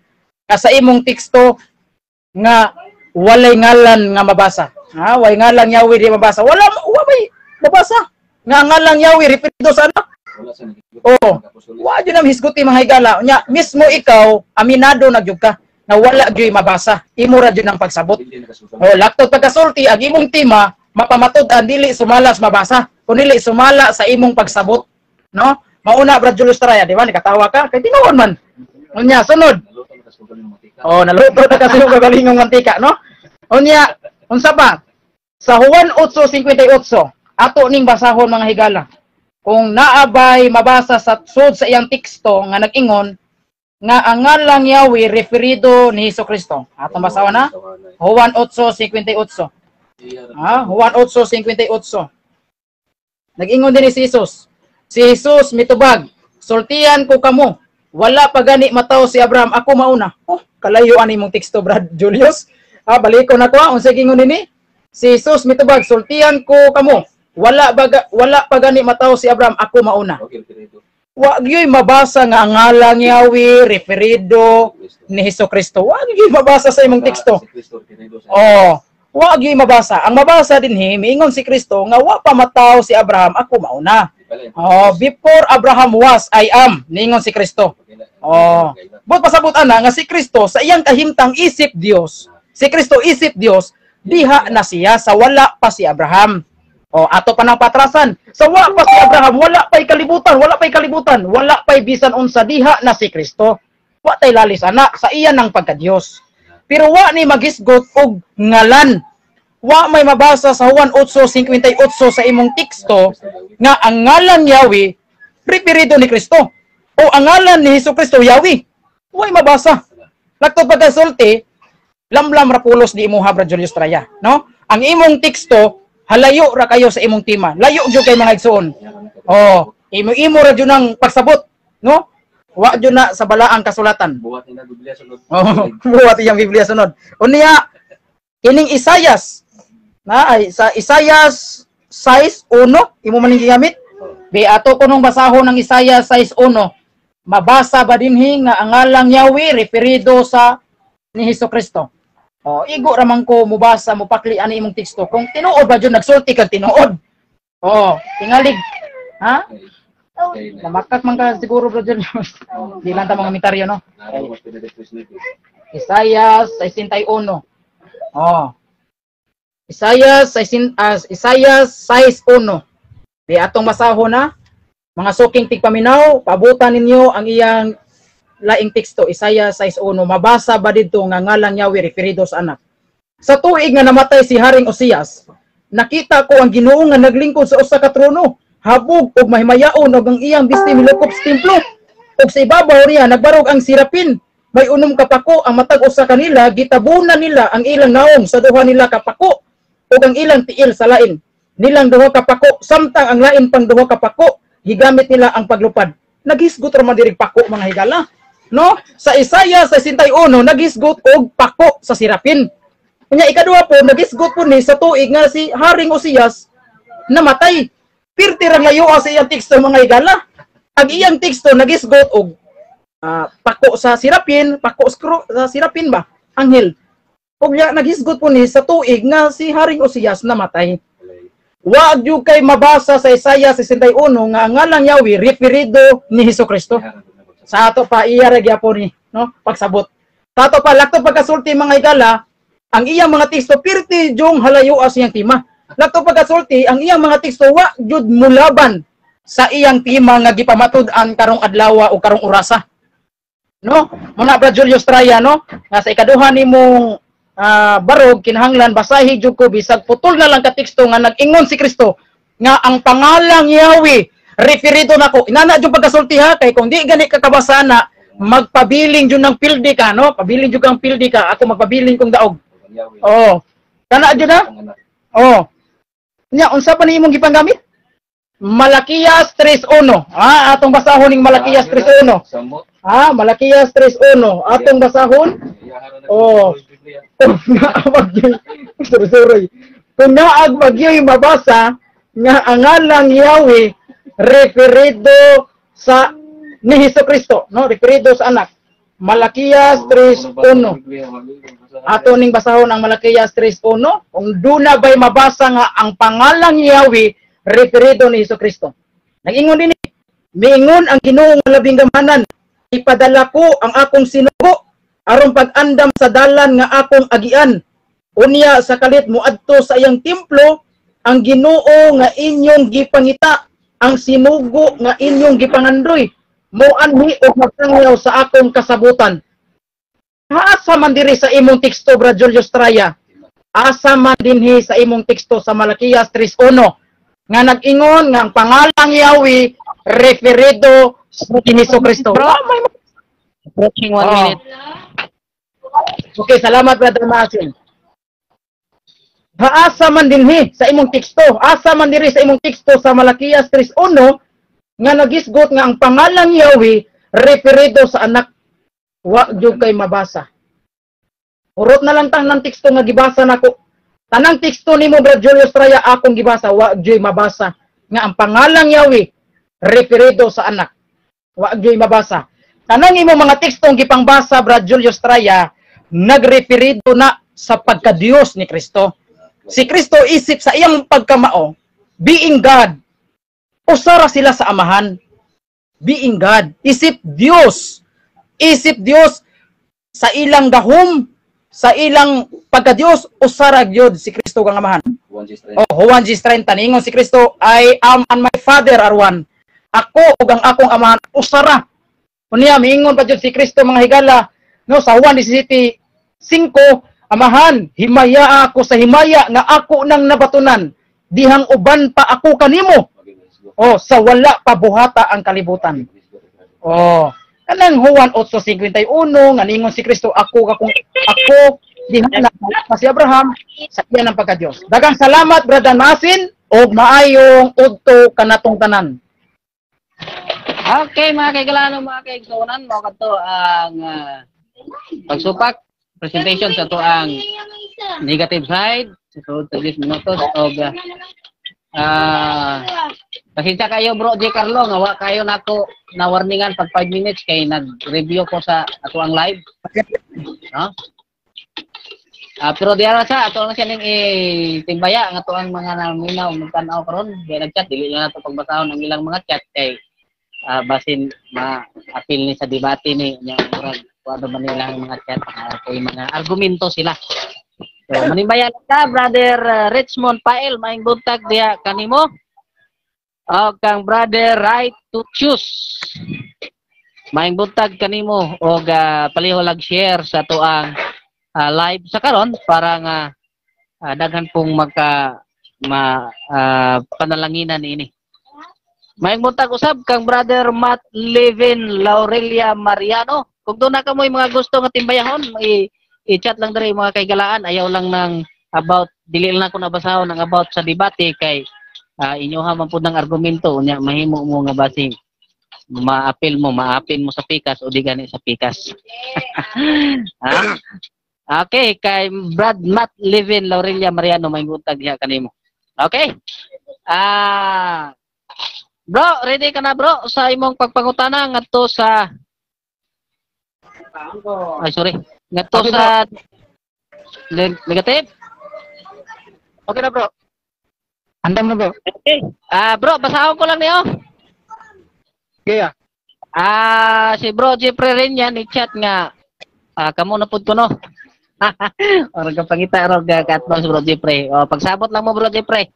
Sa imong teksto nga walay ngalan nga mabasa. Ha, way ngalang Yahweh di mabasa. Wala may mabasa. Nga ngalang Yahweh referido sa anak. Oh, wa gyud nam hisguti mga higala. Nya mismo ikaw aminado na gyud ka na wala gyud mabasa. Imo ra gyud ang pagsabot. Oh, laktot pagkasulti ang imong tema mapamatud-an dili sumalas mabasa. Kun dili sumala sa imong pagsabot, no? Mauna Brad Julio Estrella, di ba? Nakatawa ka kay tinuod man. Unya sunod. Oh, naluto na kasi yung gagalingong mantika, no? Unya, unsa pa? Sa Juan 8:58, ato ning basahon mga higala. Kung naabay mabasa sa sud sa iyang teksto nga nag-ingon nga ang ngalang Yahweh referido ni Hesukristo. Ato basawa na? Juan 8:58. Juan 8:58. Nag-ingon din si Jesus. Si Jesus mitubag, sultian ko kamo. Wala pa gani mataw si Abraham, ako mauna. Oh, kalayo ani mong teksto Brad Julius. Balikon ako unsa gingon nini? Si Jesus mitubag, sultian ko kamo. Wala pa gani mataw si Abraham, ako mauna. Wa gyud mabasa nga ang ngalang Yahweh referido ni Hesukristo. Wa gyud mabasa sa imong teksto. Oh, wa gyud mabasa. Ang mabasa dinhi miingon si Kristo nga wa pa mataw si Abraham, ako mauna. Oh, before Abraham was, I am, ningon si Kristo. Oh, but pasabot ana nga si Kristo sa iyang kahimtang isip Dios. Si Kristo isip Dios, diha na siya sa wala pa si Abraham. Oh, ato pa nang patrasan. Sa wala pa si Abraham, wala pa'y kalibutan, wala pa'y bisan unsa, diha na si Kristo. Wa tay lalis ana sa iya nang pagka-Dios. Pero wa ni magisgot og ngalan. Wa may mabasa sa Juan 8:58 sa imong teksto nga ang ngalan Yahweh referido ni Kristo o ang ngalan ni Hesukristo Yahweh. Wa may mabasa. Lakto pagkasulti, lamlam ra pulos di imo Brad Julio Estrella, no? Ang imong teksto halayo ra kayo sa imong tema. Layo jud kay mga igsoon. Oh, imo ra jud nang pagsabot, no? Wa jud na sa balaang kasulatan. Buhat ina Biblia sunod. Oh, buhat iyang Biblia sunod. Unya ining Isaias na ay sa Isaias 6:1 imo man gigamit. Be ato kunong basahon ng Isaias 6:1. Mabasa ba dinhi nga ang ngalang Yahweh referido sa ni Hesukristo. Oh, igo ra man ko mubasa mo pakli ani imong teksto. Kung tinuod ba jud nagsulti kag tinuod. Oh, tingalig. Ha? Namakat man ka siguro bro dyan. Di lang ta mga komentaryo, no? Isaias 61. Oh. Isaias 6:1. Di atong masahon na. Mga suking tigpaminaw, pabutan ninyo ang iyang laing teksto. Isaias 6:1. Mabasa ba dito nga ngalang Yahweh referido sa anak? Sa tuig nga namatay si Haring Osias, nakita ko ang Ginoo nga naglingkod sa usa ka trono. Habog og mahimayaon og ang iyang bisti milukop sa templo. Og sa ibabaw niya nagbarog ang sirapin. May unom kapako ang matag usa kanila, gitabunan nila ang ilang naong sa duha nila kapako ug ang ilang tiil sa lain. Nilang duha kapako samtang ang lain pang duha kapako gigamit nila ang paglupad. Naghisgot ra man diri pako mga higala. no? Sa Isaiah 61 nagisgot og pako sa sirapin. Kanya ikaduha po nagisgot po ni sa tuig nga si Haring Osias namatay. Pirti ra layo sa iyang teksto mga higala. Ang iyang teksto nagisgot og pako sa sirapin, sa sirapin ba? Anghel. Ug nagisgot po ni sa tuig nga si Haring Osias namatay. Wag jud kay mabasa sa Isaiah 61 nga ang ngalang Yahweh referido ni Hesukristo. Sa ato pa iya ra gyapon ni, no? Pagsabot. Sa ato pa lakto pagkasulti mga higala, ang iyang mga teksto pirti jung halayo as iyang tema. Lakto pagkasulti ang iyang mga teksto wa jud mulaban sa iyang tema nga gipamatud-an karong adlaw o karong orasa. No? Muna Brad Julius Traya, no? Nga sa ikaduha nimong barog kinahanglan basahi jud ko bisag putol na lang ka teksto nga nag-ingon si Kristo nga ang pangalang Yahweh referido nako. Inana jud pagkasulti ha kay kung di gani ka kabasa na magpabiling jud ng pildi ka, no? Pabiling jud kang pildi ka, ako magpabiling kong daog. Oh. Kana jud na? Oh. Nya unsa pa ni imong gipanggamit? Malakias 3:1. Atong basahon ning Malakias 3:1. Malakias 3:1. Atong basahon. Oh. Kung naag magyoy mabasa nga ang ngalang Yahweh referido sa ni Hesukristo, no? Referido sa anak. Malakias 3:1. Ato ning basahon ang Malakias 3:1. Kung duna bay mabasa nga ang pangalang Yahweh referido ni Hesukristo. Nag-ingon din miingon ang Ginoo nga labing gamanan, ipadala ko ang akong sinugo aron pag-andam sa dalan nga akong agian. Unya sa kalit moadto sa iyang templo ang Ginoo nga inyong gipangita, ang sinugo nga inyong gipangandoy. Moanhi og magtangyaw sa akong kasabutan. Asa man diri sa imong teksto Brad Julius Traya? Asa man dinhi sa imong teksto sa Malakias 3:1 nga nag-ingon nga ang pangalang Yahweh referido sa Hesukristo. Approaching 1 minute. Okay, salamat Brother Masin. Asa man dinhi sa imong teksto, asa man diri sa imong teksto sa Malakias 3:1 nga nagisgot nga ang pangalang Yahweh referido sa anak. Wa jud kay mabasa. Urot na lang tang ng teksto nga gibasa nako. Tanang teksto nimo Brad Julius Traya akong gibasa, wa jud mabasa nga ang pangalang Yahweh referido sa anak. Wa jud mabasa. Tanang imo mga tekstong gipangbasa Brad Julius Traya nagreferido na sa pagka-Dios ni Kristo. Si Kristo isip sa iyang pagkamao, being God. Usara sila sa amahan. Being God, isip Dios. Isip Dios sa ilang gahom, sa ilang pagka-Dios, usara gyud si Kristo kang amahan. Juan G. 30 ningon si Kristo, I am and my Father are one. Ako ug ang akong amahan usara. Unya miingon pa jud si Kristo mga higala, no, sa Juan 17:5, amahan, himaya ako sa himaya nga ako nang nabatunan, dihang uban pa ako kanimo. Sa wala pa buhata ang kalibutan. Kanang Juan 8:51 nga ningon si Kristo, ako dihang na si Abraham sa iya ng pagka-Dios. Daghang salamat Brother Masin og maayong udto kanatong tanan. Okay, mga kaigalano, mga kaigsunan, mo kadto ang pagsupak presentation sa to ang negative side so 30 minutos og pasensya kayo bro J. Carlo nga wa kayo nako na warningan pag 5 minutes kay nag-review ko sa ato ang live, no? Pero diara sa ato lang siya ning itimbaya nga to ang mga naminaw magtan-aw karon kay nag-chat dili na nato pagbasahon ang ilang mga chat kay basin ma-appeal ni sa debate ni nya murag kuano man nila ang mga chat kay mga argumento sila. So manimbayan ka Brother Richmond Pael maing buntag diha kanimo og kang Brother Right to Choose maing buntag kanimo og paliholag share sa tuang live sa karon para nga daghan pong panalanginan niini. Maing buntag usab kang Brother Matt Levin Laurelia Mariano. Kung doon na ka mo yung mga gusto nga timbayahon, i-chat lang diri mga kaigalaan. Ayaw lang ng about, dili lang ako nabasahon ng about sa debate kay inyoha man po ng argumento. Mahimo mo nga basing maapin mo sa pikas o di gani sa pikas. Ha? Okay, kay Brad Matt Levin Laurelia Mariano may buntag diha kanimo. Okay? Bro, ready ka na bro sa imong pagpangutana ngadto sa ngadto Okay, sa negative? Okay na bro. Andam na bro. Okay. Bro, basahon ko lang niyo. Okay Si Bro Jeffrey rin yan i-chat nga. Kamo na pud ko no. Orang kapangita ro gatno si Bro Jeffrey. Pagsabot lang mo Bro Jeffrey.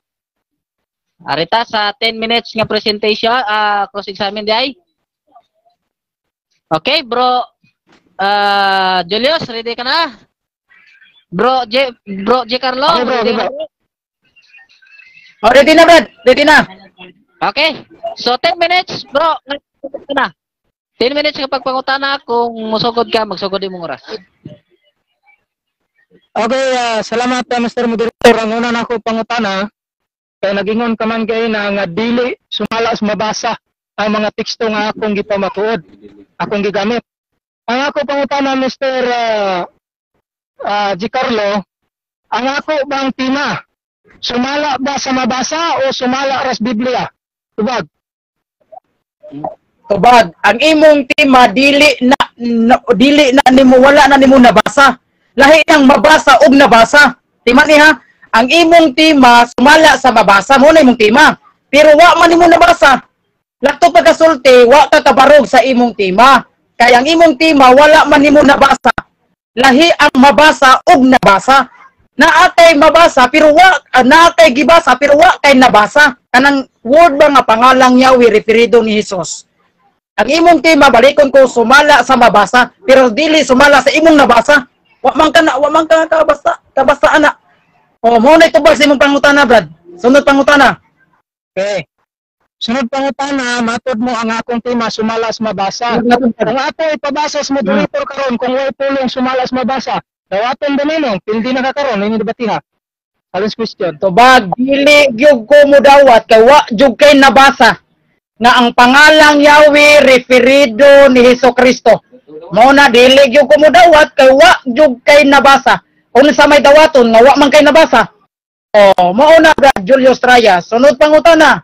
Arita sa 10 minutes nga presentation, cross examine di ay. Okay, Bro Julius, ready ka na? Bro J Carlo, Okay, bro, ready okay, ka bro. na? Ready na, Brad. Ready na. Okay. So 10 minutes, bro. Na. 10 minutes kapag pangutana kung musugod ka, magsugod imong oras. Okay, salamat Mr. Moderator. Ang una nako pangutana kay nagingon ka man kay na nga dili sumalas mabasa ang mga teksto nga akong gipamatuod, akong gigamit. Ang ako pangutana Mr. G. Carlo, ang ako bang tima sumala ba sa mabasa o sumala ras Biblia? Tubag. Tubag, ang imong tema dili na nimo wala na nimo nabasa. Lahi nang mabasa ug nabasa. Tima niha, ang imong tema sumala sa mabasa mo na imong tema. Pero wa man nimo nabasa. Lato pagkasulti, wa ka kabarog sa imong tema. Kaya ang imong tema wala man nimo nabasa. Lahi ang mabasa ug nabasa. Naatay mabasa pero wa naatay gibasa pero wa kay nabasa. Kanang word ba nga pangalang Yahweh referido ni Hesus. Ang imong tema balikon ko sumala sa mabasa pero dili sumala sa imong nabasa. Wa man ka kabasa ana. Mo na itubag sa imong pangutana, Brad. Sunod pangutana. Okay. Sunod pangutana, matod mo ang akong tema sumalas mabasa. Kung ato ipabasa sa moderator karon kung way pulong sumalas mabasa, dawaton ba ninong pildi na kakaron ini debatiha. Alas question. Tubag dili gyud ko mo dawat kay wa jud kay nabasa nga ang pangalang Yahweh referido ni Hesukristo. Mao na dili gyud ko mo dawat kay wa jud kay nabasa. Unsa may dawaton nga wa man kay nabasa. Mao na Brad Julius Traya. Sunod pangutana.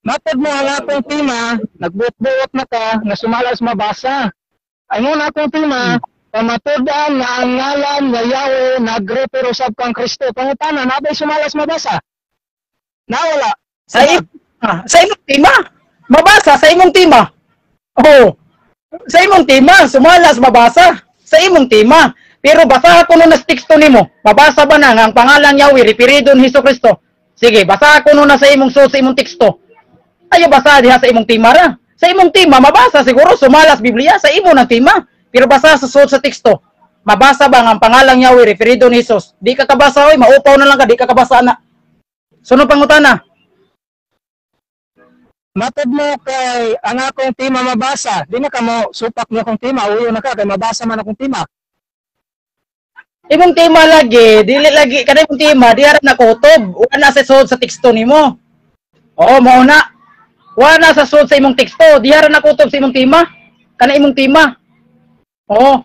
Matod mo ang akong tema, nagbuot-buot na ka nga sumalas mabasa. Ay mo na akong tema, pamatudan nga ang ngalan nga Yahweh nagrepero sab kang Kristo. Pangutana, nabay sumalas mabasa? Nawala. Sa imong tema. Mabasa sa imong tema. Sa imong tema, sumalas mabasa. Sa imong tema. Pero basa ko nun na teksto nimo. Mabasa ba na nga ang pangalan Yahweh referido ni Hesukristo? Sige, basa ko nun na sa imong sa imong teksto. Ayo basa diha sa imong tema ra. Sa imong tema mabasa siguro sumalas Biblia sa imo ng tema. Pero basa sa suot sa teksto. Mabasa ba nga ang pangalang Yahweh referido ni Hesus? Di ka kabasa oy, maupaw na lang ka, di ka kabasa na. Sunod pangutana. Matod mo kay ang akong tema mabasa. Di na ka mo supak mo akong tema. Uyo na ka kay mabasa man akong tema. Imong tema lagi, dili lagi kada imong tema, di harap na kutob. Wala sa suot sa teksto nimo. Mao na. Wala sa suot sa imong teksto, di harap na kutob sa imong tema. Kana imong tema. Mao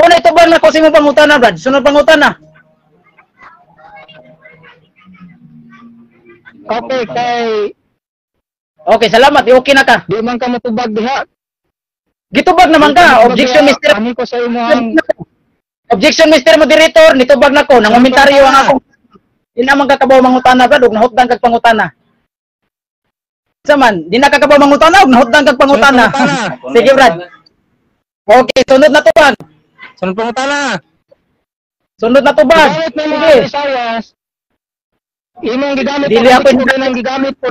na itubag na ko sa imong pangutana, Brad. Sunod pangutana. Okay, salamat. Okay na ka. Di man ka matubag diha. Gitubag naman ka. Objection, Mr. Ani ko sa imong Objection, Mr. Moderator. Nitubag na ko. Nangomentaryo ang akong. Di naman kakabaw mangutana, Brad. Huwag nahutdan kag pangutana. Saman, di na kakabaw mangutana. Huwag nahutdan kag pangutana. Sige, Brad. Okay, sunod na tubag. Sunod pangutana. Sunod na tubag. Gamit na mga Sige. Isayas. Imong gigamit Dili ako nang gigamit po.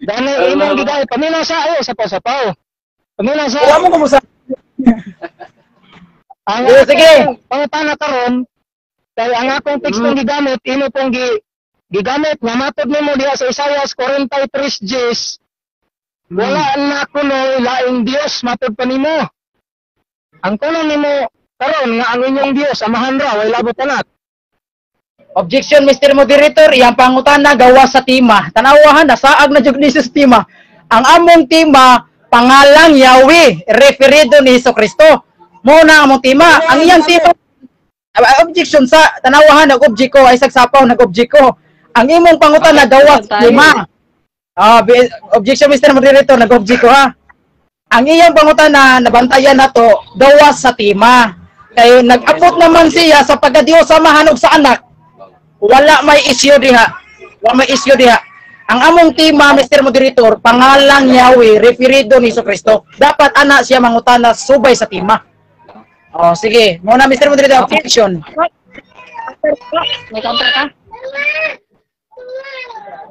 Dali imong gigamit paminaw sa ayo sa pasapaw. Paminaw sa. Wala mo kumusta. Ang Sige. pangutana karon kay ang akong tekstong gigamit imo pong gigamit nga matod nimo diha sa Isayas 43:10. Wala na kuno laing Dios matod pa nimo. Ang kuno nimo karon nga ang inyong Dios amahan ra way labot talat. Objection, Mr. Moderator. Iyang pangutana gawa sa tema. Tanawahan, nasaag na jud ni sa tema. ang among tema pangalang Yahweh referido ni Hesukristo. Mo na among tema. Ang iyang tema objection sa tanawahan nag-object ko ay sagsapaw nag-object ko. Ang imong pangutan na dawas tema. Objection Mr. Moderator nag-object ko ha. Ang iyang pangutan na nabantayan nato dawas sa tema. Kay nag-abot naman siya sa pagkadios samahan og sa anak. Wala may issue diha. Wala may issue diha. Ang among tema Mr. Moderator pangalang Yahweh referido ni Hesukristo. Dapat ana siya mangutana subay sa tema. Oh, sige. Muna, Mr. Moderator, objection. May counter ka?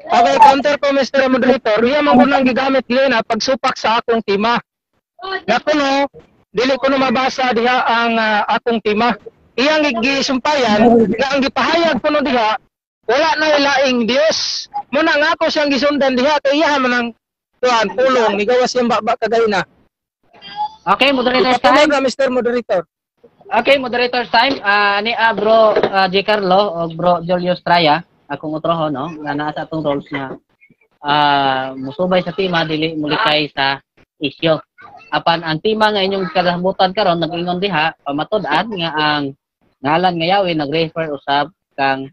Okay, counter ko, Mr. Moderator. Iya man ko nang gigamit na pagsupak sa akong tema. Nga kuno, dili ko na mabasa diha ang akong tema. Iyang gisumpayan, nga ang gipahayag kuno diha, wala na ilaing Dios. Muna nga ako siyang gisundan diha, kay iya man ang pulong, nigawas siyang baba kagayna. Okay, moderator's time. Mr. Moderator. Okay, moderator's time. Ni bro J. Carlo o bro Julius Traya, akong utrohon, no? Nga naa sa atong roles na musubay sa tema, dili mulikay sa isyo. Apan ang tema nga inyong kalabutan karon nag-ingon diha, pamatud-an nga ang ngalan nga Yahweh nag-refer usab kang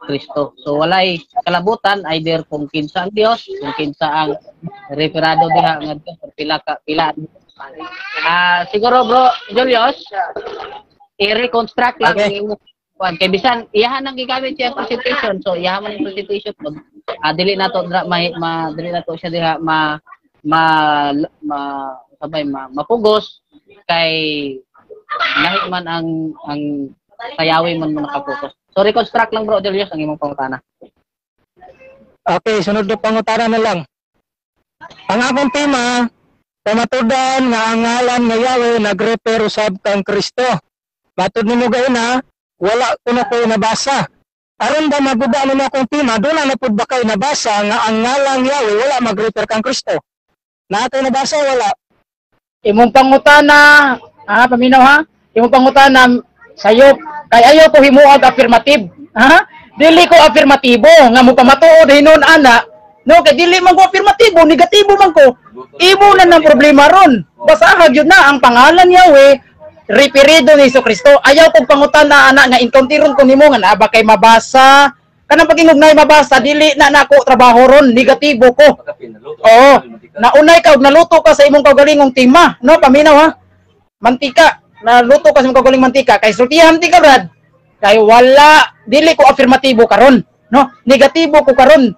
Kristo. So walay kalabutan either kung kinsa ang Dios, kung kinsa ang referado diha nga Dios pila. Siguro bro Julius, i-reconstruct lang Okay. yung kuan kay bisan iyahan nang gigamit siya presentation. So iyahan man yung presentation mo. Dili na to dili na to siya diha mapugos kay lahi man ang sayawi man mo nakapokus. So reconstruct lang bro Julius ang imong pangutana. Okay, sunod na pangutana na lang. Ang akong tema, pamatudan nga ang ngalan nga Yahweh nagrefer usab kang Kristo. Matud nimo gayna, wala ko na ko'y nabasa. Aron ba maguba nimo akong tema, doon na pud ba kay nabasa nga ang ngalan Yahweh wala magrefer kang Kristo. Nato nabasa wala. Imong pangutana, paminaw ha? Imong pangutana sayo kay ayo ko himuag affirmative. Ha? Dili ko affirmatibo nga mo pamatuod hinon ana. No, kay dili man ko affirmatibo, negatibo man ko. Imo na ng problema ron. Basahag yun na ang pangalan Yahweh referido ni Hesukristo. Ayaw kong pangutana ana nga encounteron ko nimo nga naa ba kay mabasa. Kanang pag-ingog na mabasa dili na nako trabaho ron, negatibo ko. Oo. Naunay ka naluto ka sa imong kaugalingong tema, no? Paminaw ha. Mantika, naluto ka sa imong kaugalingong mantika kay sultihan ti ka brad. Kay wala dili ko affirmatibo karon, no? Negatibo ko karon.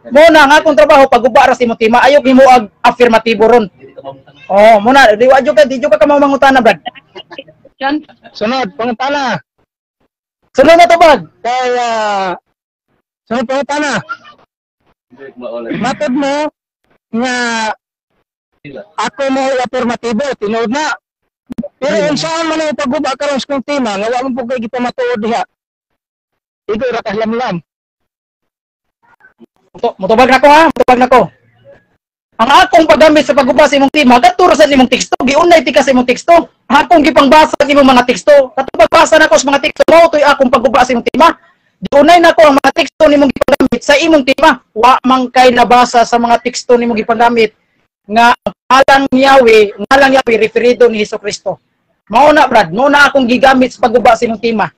Muna nga akong trabaho paguba ra sa imong tema, ayo himuag affirmatibo ron. Oh, muna di ka mamangutana brad. Yan. Sunod pangutana. Sunod na to brad. Kay sunod pangutana. Matud mo nga ako mo affirmatibo, tinuod na. Pero unsaan man ang paguba karon sa kong tema nga wa mo pud kay gipamatuod diha. Igo ra kahlamlam. Mutubag na ko ha, mutubag na ko. Ang akong paggamit sa pagbasa sa imong tema, katuro sa imong teksto, giunay ti ka sa imong teksto. Akong gipangbasa sa imong mga teksto. Katong pagbasa nako sa mga teksto mo, toy akong pagbasa sa imong tema. Giunay nako ang mga teksto nimong gipangamit sa imong tema. Wa man kay nabasa sa mga teksto nimong gipangamit nga ngalang Yahweh referido ni Hesukristo. Mao na brad, mao na akong gigamit sa pagbasa sa imong tema.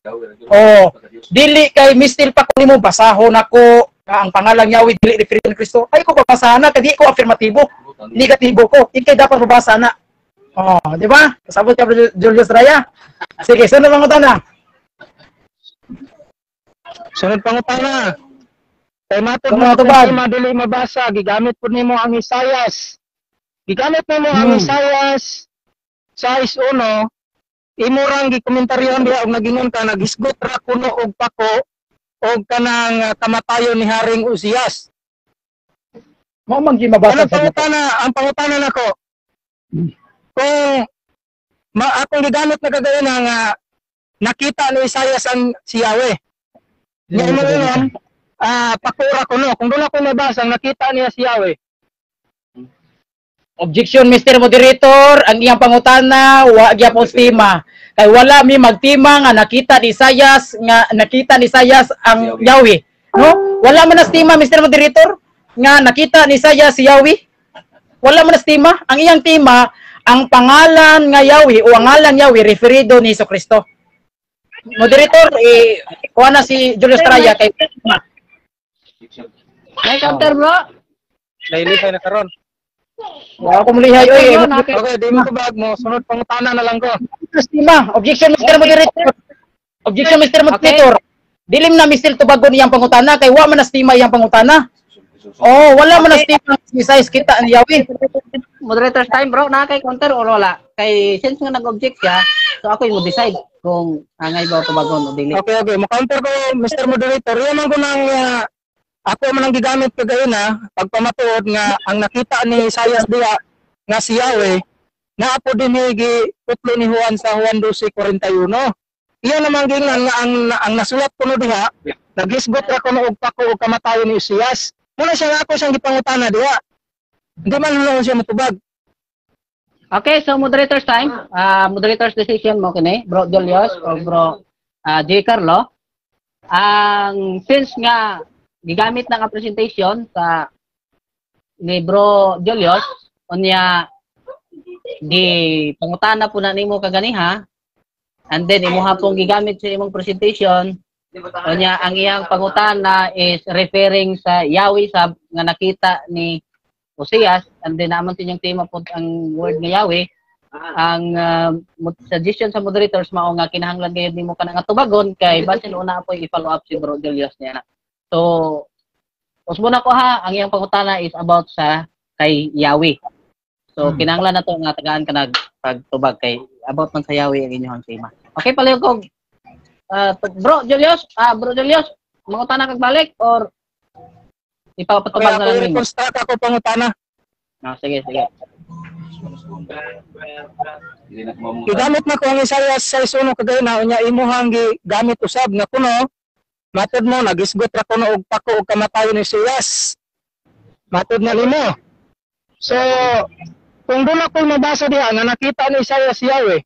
Oh, dili kay mistil pa ko nimo basahon ako ang pangalang Yahweh dili referido ni Kristo. Ay ko babasahan na kadi ko affirmatibo. Negatibo ko. Ikay dapat babasa na. Oh, di ba? Kasabot ka Julius Raya. Sige, sunod pangutana. Sunod pangutana. Kay matud Sunod mo tubag. kung madili mabasa, gigamit pud nimo ang Isayas. Gigamit nimo ang Isayas 6:1. Imo rang gikomentaryon diha og nagingon ka naghisgot ra kuno og pako og kanang kamatayon ni Haring Uzias. Mao man gi mabasa Ano sa ang pangutana nako? Kung akong gigamit na kagayon nga nakita ni Isayas ang si Yahweh. Nga mo yun, pakura ko no. Kung doon ako nabasa, nakita niya si Yahweh. Objection, Mr. Moderator, ang iyang pangutana wa gyapon tema. Kay wala mi magtima nga nakita ni Isayas ang Yahweh. No? Wala man as tema, Mr. Moderator, nga nakita ni Isayas si Yahweh. Wala man as tema. Ang iyang tema, ang pangalan nga Yahweh o ang ngalan Yahweh referido ni Jesucristo. Moderator, kuha na si Julius Traya kay May counter, bro. Nailifay na karon. Wala ko mulihay oy. Okay, di mo tubag mo. Sunod pangutana na lang ko. Tema. Objection Mr. Moderator. Objection Mr. Moderator. Dilim na Mr. Tubagon iyang pangutana kay wa man as tema iyang pangutana. Oh, wala man as tema si size kita ni Yahweh. Moderator's time, bro. Na kay counter o wala? Kay since nga nag-object siya, so ako yung decide kung angay ba o tubagon o dili. Okay. Mo-counter ko, Mr. Moderator. Yan man ko nang ako man ang gigamit kagayon pagpamatuod nga ang nakita ni Isaias diha nga si Yahweh na apo din gitutlo ni Juan sa Juan 12:41. Iyan naman gingan nga ang nasulat kuno diha naghisgot ra kuno og pako og kamatayon ni Isaias. Muna siya nga ako siyang gipangutana diha. Hindi man lang siya matubag. Okay, so moderator's time. Moderator's decision mo kini, Bro Julius o Bro J. Carlo. Ang since nga gigamit na nga presentation sa ni Bro Julius, unya di pangutana po na nimo kaganiha, and then imuha pong gigamit sa imong presentation, unya ang iyang pangutana is referring sa Yahweh sa nga nakita ni Oseas, and then naman sa inyong tema po ang word nga Yahweh. Ang suggestion sa moderators mao nga kinahanglan gayud nimo kana nga tubagon kay basin una po i-follow up si Bro Julius niya na. So, usbo na ko ha, ang iyang pangutana is about sa kay Yahweh. So, kinahanglan na to nga tagaan ka pagtubag kay about man sa Yahweh ang inyong tema. Okay, palayo ko. Bro Julius, mangutana kag balik or ipapatubag na lang nimo? Okay, ako pangutana. Sige. Gigamit na ko ang Isaias 6:1 kagayon na unya imuhang gigamit usab nga kuno matod mo nagisgot ra kuno og pako og kamatayon ni Isaias. Matod na nimo. So kung doon ako mabasa diha nga nakita ni Isaias si Yahweh.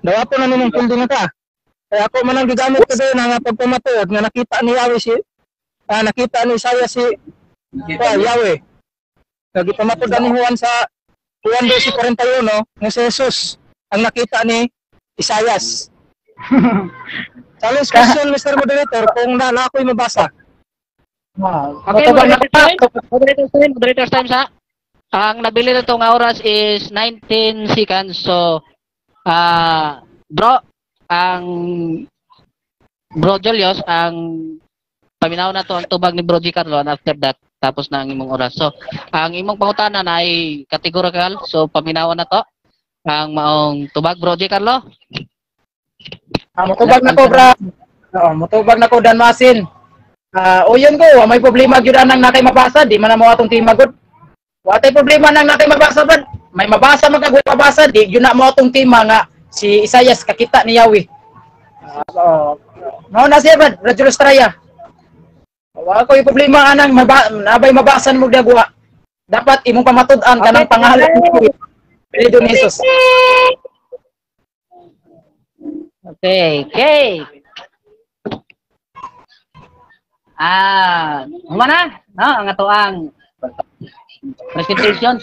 Dawa po na nimong kundi na ka. Kaya ako man ang gigamit kagayon nga pagpamatuod nga nakita ni Yahweh nakita ni Isaias si Yahweh. Nagipamatod ni Juan sa Juan 12:41 nga si Jesus ang nakita ni Isaias. Challenge question, Mr. Moderator, kung na ako'y mabasa. Okay, moderator's time sa. Ang nabili na itong oras is 19 seconds. So, Bro Julius, ang paminaw na to ang tubag ni Bro G. Carlo, and after that, tapos na ang imong oras. So, ang imong pangutana na ay categorical. So, paminawan na to. Ang maong tubag, Bro J. Carlo. Mutubag na ko, bro. Mutubag na ko, Dan Masin. Yun ko, may problema gyud nang nakay mabasa, di man na mo atong tema gud. Wa tay problema nang nakay mabasa bad. May mabasa man kag mabasa, di gyud na mo atong tema nga si Isaias kakita ni Yahweh. Mao na siya bad, Julius Traya. Wa ko problema anang nabay mabasan mo dagwa. Dapat imong pamatud-an kanang pangalan ni Jesus. Okay. Humana, no, ang atoang presentation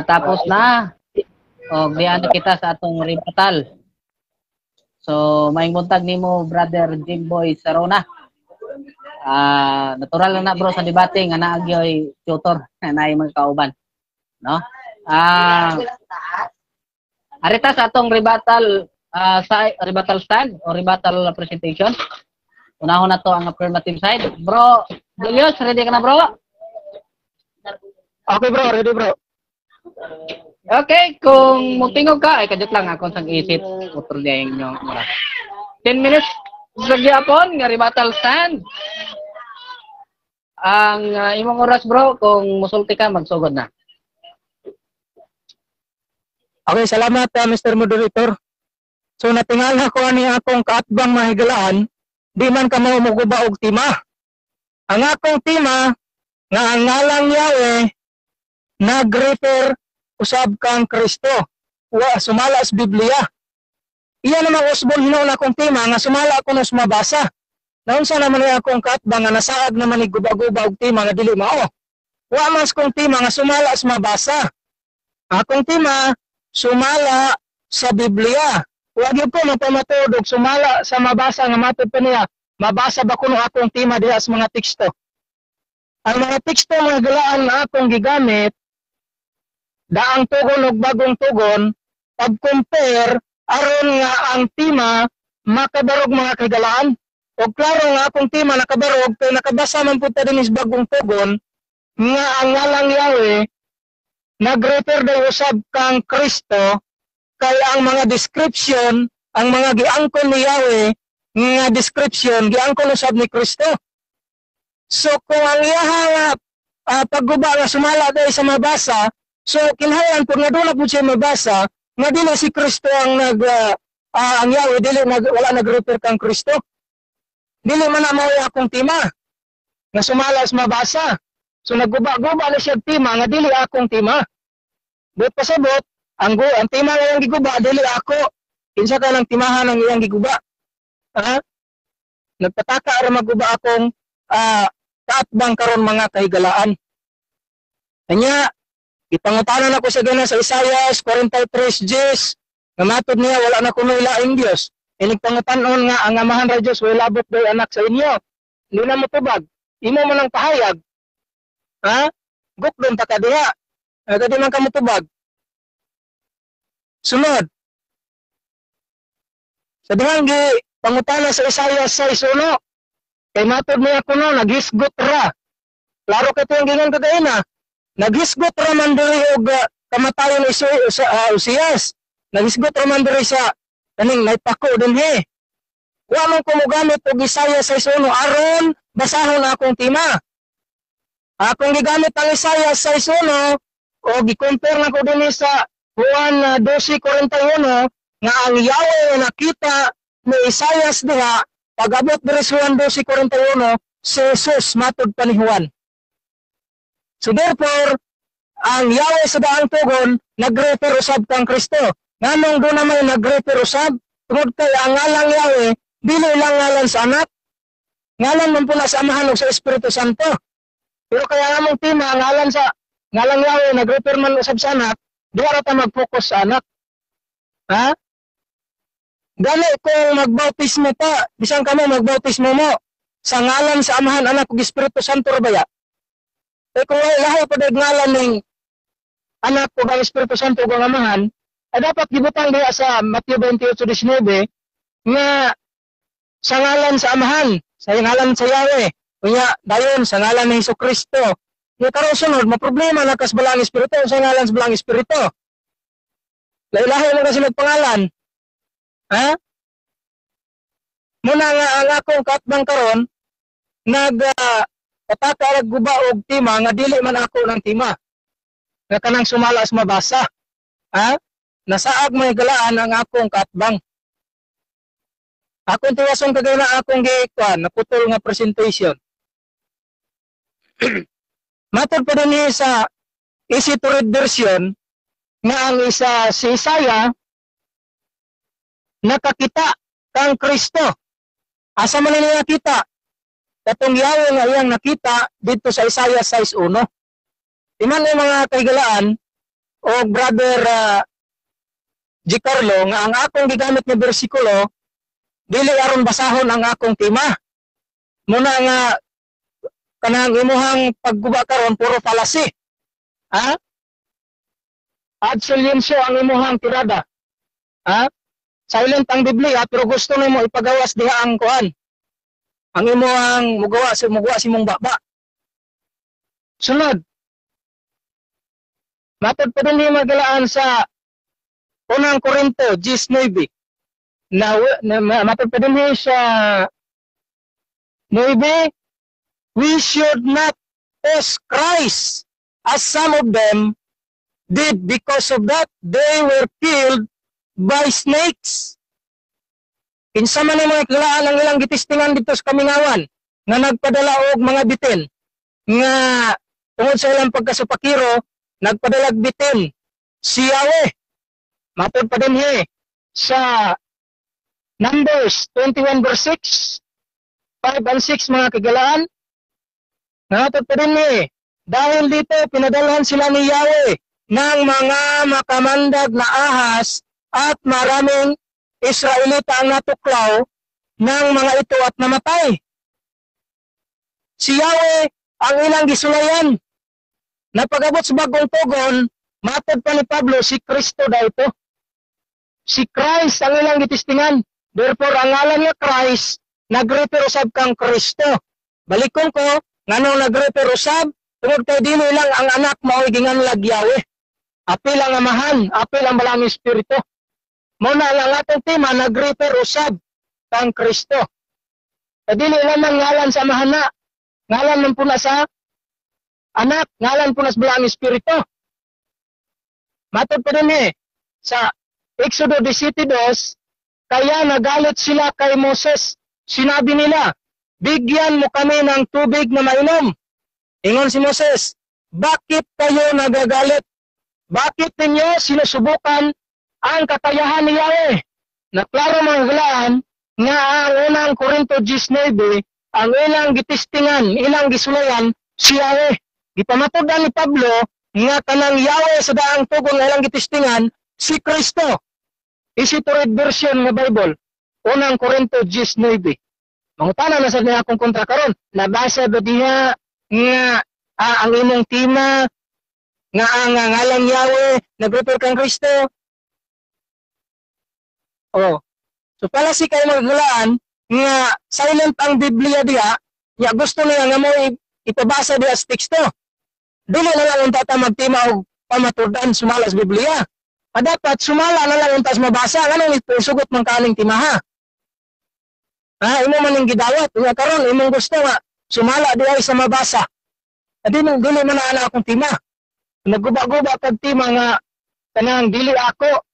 tapos na. O diyan kita sa atong rebuttal. So, maing buntag nimo Brother Jimboy Sarona. Natural lang na bro sa debate nga naagyoy tutor na mga kauban, no? Arita sa atong rebuttal stand o rebuttal presentation. Unahon na to ang affirmative side. Bro Julius, ready ka na bro? Okay bro, ready bro. Okay, kung mutingog ka, ay kadyak lang ako sang isip. Utol niya yung inyong oras. 10 minutes sa gyapon nga rebuttal stand. Ang imong oras bro, kung musulti ka, magsugod na. Okay, salamat Mr. Moderator. So natingala ko ani akong kaatbang mahigalaan, di man ka mo muguba og tema. Ang akong tema nga ang ngalang Yahweh nag-refer usab kang Kristo. Wa sumala sa Biblia. Iya naman usbon hinuon akong tema nga sumala ako nos mabasa. Naunsa naman akong kaatbang nga nasaad naman ni guba-guba og tema nga dili mao. Wa mas kong tema nga sumala sa mabasa. Akong tema sumala sa Biblia. Wa gyud ko magpamatod og sumala sa mabasa nga matod pa niya. Mabasa ba kuno akong tema diha sa mga teksto? Ang mga teksto nga galaan na akong gigamit daang tugon ug bagong tugon pag-compare aron nga ang tema makabarog mga kagalaan. O klaro nga akong tema nakabarog kay nakabasa man pud ta dinhi sa bagong tugon nga ang ngalang Yahweh nag-refer daw usab kang Kristo kay ang mga description, ang mga giangkon ni Yahweh nga description giangkon usab ni Kristo. So kung ang iyaha pagguba nga sumala dahil sa mabasa, so kinahanglan pud nga doon pud siya mabasa nga dili si Kristo ang ang Yahweh dili wala nag-refer kang Kristo. Dili man na mao akong tema nga sumala sa mabasa. So nagguba-guba na siya tema nga dili akong tema. But pasabot ang tema nga iyang giguba dili ako. Kinsa ka lang timahan ang iyang giguba. Ha? Nagpataka ara magguba akong kaatbang karon mga kahigalaan. Kanya ipangutanan ako sa gana sa Isaias 43:10 nga matod niya wala na kuno ilaing Dios. Inigpangutan-on nga ang amahan ra Dios way labot day anak sa inyo. Hindi na mo tubag. Imo man ang pahayag. Ha? Guklon ta ka diha. Kadi man ka mo tubag. Sunod. Sa dihang gi pangutana sa Isaiah 6:1. Kay matod niya kuno naghisgot ra. Klaro ka to ang gingon kagaina. Naghisgot ra man diri og kamatayon ni Uzias. Naghisgot ra man diri sa kaning naipako dinhi. Wa man ko mogamit og Isaiah 6:1 aron basahon akong tema. Akong gigamit ang Isaiah 6:1 o gi-compare na ko dinhi sa Juan 12:41 nga ang Yahweh nakita ni Isaiah diha pag-abot diri sa Juan 12:41 si Jesus matod pa ni Juan. So therefore, ang Yahweh sa daang tugon nag-refer usab kang Kristo. Nganong doon naman nag-refer usab tungod kay ang ngalang Yahweh dili lang ngalan sa anak. Ngalan man po na sa Amahan ug sa Espiritu Santo. Pero kaya namang tema ang ngalang Yahweh nag-refer man usab sa anak, di ra ta mag-focus sa anak. Ha? Dali kung magbautismo ta, bisan kamo magbautismo mo sa ngalan sa Amahan, Anak ug Espiritu Santo ra baya. Eh kung lahi pa dag ngalan ning Anak ug ang Espiritu Santo ug ang Amahan, ay dapat gibutang diha sa Mateo 28:19 nga sa ngalan sa Amahan, sa ngalan sa Yahweh, kunya dayon sa ngalan ni Hesukristo. Nga karon sunod, maproblema na kas balang espiritu sa ngalan sa balang espiritu. Lahi-lahi mo kasi nagpangalan. Ha? Muna nga ang akong katbang karon pataka guba og tema nga dili man ako ng tema. Nga kanang sumala sa mabasa. Ha? Nasaag may galaan ang akong katbang. Akong tiwason kagay na akong giikuan, naputol nga presentation. Matod pa din sa easy to read version nga ang isa si Isaiah nakakita kang Kristo. Asa man niya nakita? Katong Yahweh nga iyang nakita dito sa Isaiah 6:1. Timan yung mga kaigalaan o brother Gicarlo nga ang akong gigamit nga bersikulo dili aron basahon ang akong tema. Muna nga kanang imuhang pagguba karon puro fallacy. Ha? Absolution ang imuhang tirada. Ha? Silent ang Biblia pero gusto nimo ipagawas diha ang kuan. Ang imuhang mugawa si mong baba. Sunod. Matod pa din magalaan sa unang Korinto 10:9. Matod pa din sa 9, we should not test Christ as some of them did, because of that they were killed by snakes. Kinsa man ang mga kilaan ang ilang gitistingan dito sa Kamingawan nga nagpadala og mga bitin nga tungod sa ilang pagkasupakiro nagpadala og bitin si Yahweh. Matod pa din sa Numbers 21:6, 5 and 6 mga kagalaan. Matod pa din Dahil dito, pinadalhan sila ni Yahweh ng mga makamandag na ahas at maraming Israelita ang natuklaw ng mga ito at namatay. Si Yahweh ang ilang gisulayan. Napagabot sa bagong tugon, matod pa ni Pablo, si Kristo daw ito. Si Christ ang ilang gitistingan. Therefore, ang ngalan nga Christ, nag-refer usab kang Kristo. Balikon ko, nganong nag-refer usab, tungod kay dili lang ang anak mao ginganlag Yahweh. Apil ang amahan, apil ang balang espiritu. Muna lang atong tema, nag-refer usab kang Kristo. Sa dili lamang ngalan sa mahana, ngalan man puna sa anak, ngalan puna sa balang espiritu. Matod pa din sa Exodo 12, kaya nagalit sila kay Moses. Sinabi nila, bigyan mo kami ng tubig na mainom. Ingon si Moses, bakit kayo nagagalit? Bakit ninyo sinusubukan ang kakayahan ni Yahweh? Naklaro mga galaan nga ang unang Korinto 19, ang ilang gitistingan, ilang gisulayan, si Yahweh. Gipamatudan ni Pablo nga kanang Yahweh sa daang tugon nga ilang gitistingan, si Kristo. Isi to read version nga Bible, unang Korinto 19. Mangutana na sa niya akong kontra karon. Nabasa ba diha nga ang imong tema nga ang ngalang Yahweh nag-refer kang Kristo? Oh. So pala si kayo maghulaan nga silent ang Biblia diha, nga gusto niya nga mo ipabasa diha sa teksto. Dili na lang unta ta magtima og pamatudan sumalas Biblia. Dapat sumala na lang untas mabasa, ano sugot man kaning timaha. Imo man ning gidawat, nga karon imong gusto nga sumala diay sa mabasa. Dili man ana akong tima. Nagguba-guba kag tima nga kanang dili ako.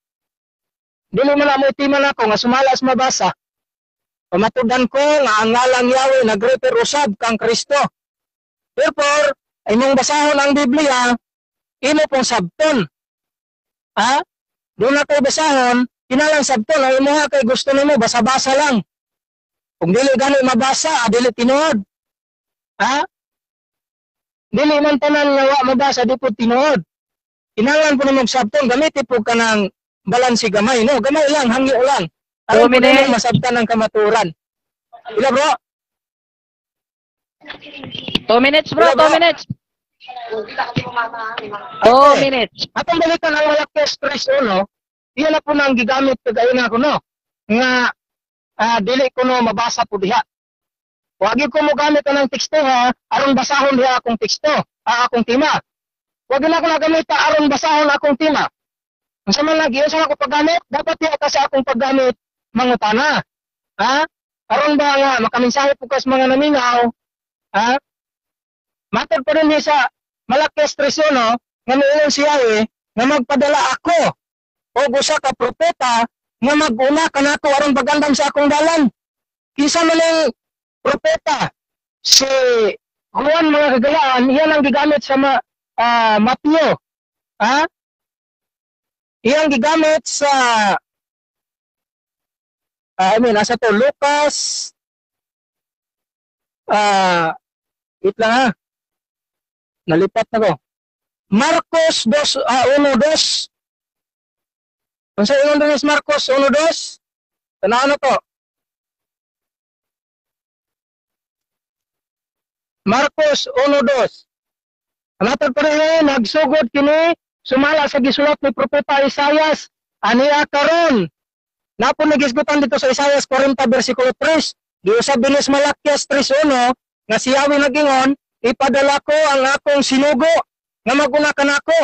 Dili man mo tima nako nga sumala sa mabasa. Pamatudan ko nga ang ngalang Yahweh nag-refer usab kang Kristo. Therefore, imong basahon ang Biblia, imo pong sabton. Doon na kayo basahon, kinalang sabton, ang imo kay gusto nimo basa-basa lang. Kung dili gani mabasa, dili tinuod. Dili man tanan nga wa mabasa, di po tinuod. Kinalang po nimo sabton, gamitin po ka ng balansi gamay, no? Gamay lang, hangyo lang. Aron po nimo masabtan ng kamaturan. Ila bro? 2 minutes bro, 2 minutes. 2 minutes. Atong balikan ang malaki stress uno, iyan na po nang gigamit kagayon na ko no. Nga dili ko no mabasa po diha. Wagi ko mo gamit ang teksto ha, aron basahon diha akong teksto, akong tema. Wagi na ko nagamit aron basahon akong tema. Unsa man lagi sa ako paggamit, dapat diha ka sa akong paggamit mangutana. Aron ba nga makamensahe po kas mga naminaw, matod pa rin sa malaki stress no, nga niingon si Yahweh nga magpadala ako o usa ka propeta nga mag-una kanako aron pagandam sa akong dalan. Kinsa man ang propeta? Si Juan mga kagalaan, iyan ang gigamit sa Mateo. Iyan gigamit sa nasa to Lucas. Wait lang nalipat na ko. Marcos 1:2. Kung sa ingon din is Marcos 1:2. Tanaw na to. Marcos 1:2. Anatod pa rin nagsugod kini sumala sa gisulat ni Propeta Isaias. Aniya karon. Napo nagisgutan dito sa Isaias 40 versikulo 3. Giusab binis Malakias 3:1 nga si Yahweh nagingon, ipadala ko ang akong sinugo nga maguna kanako.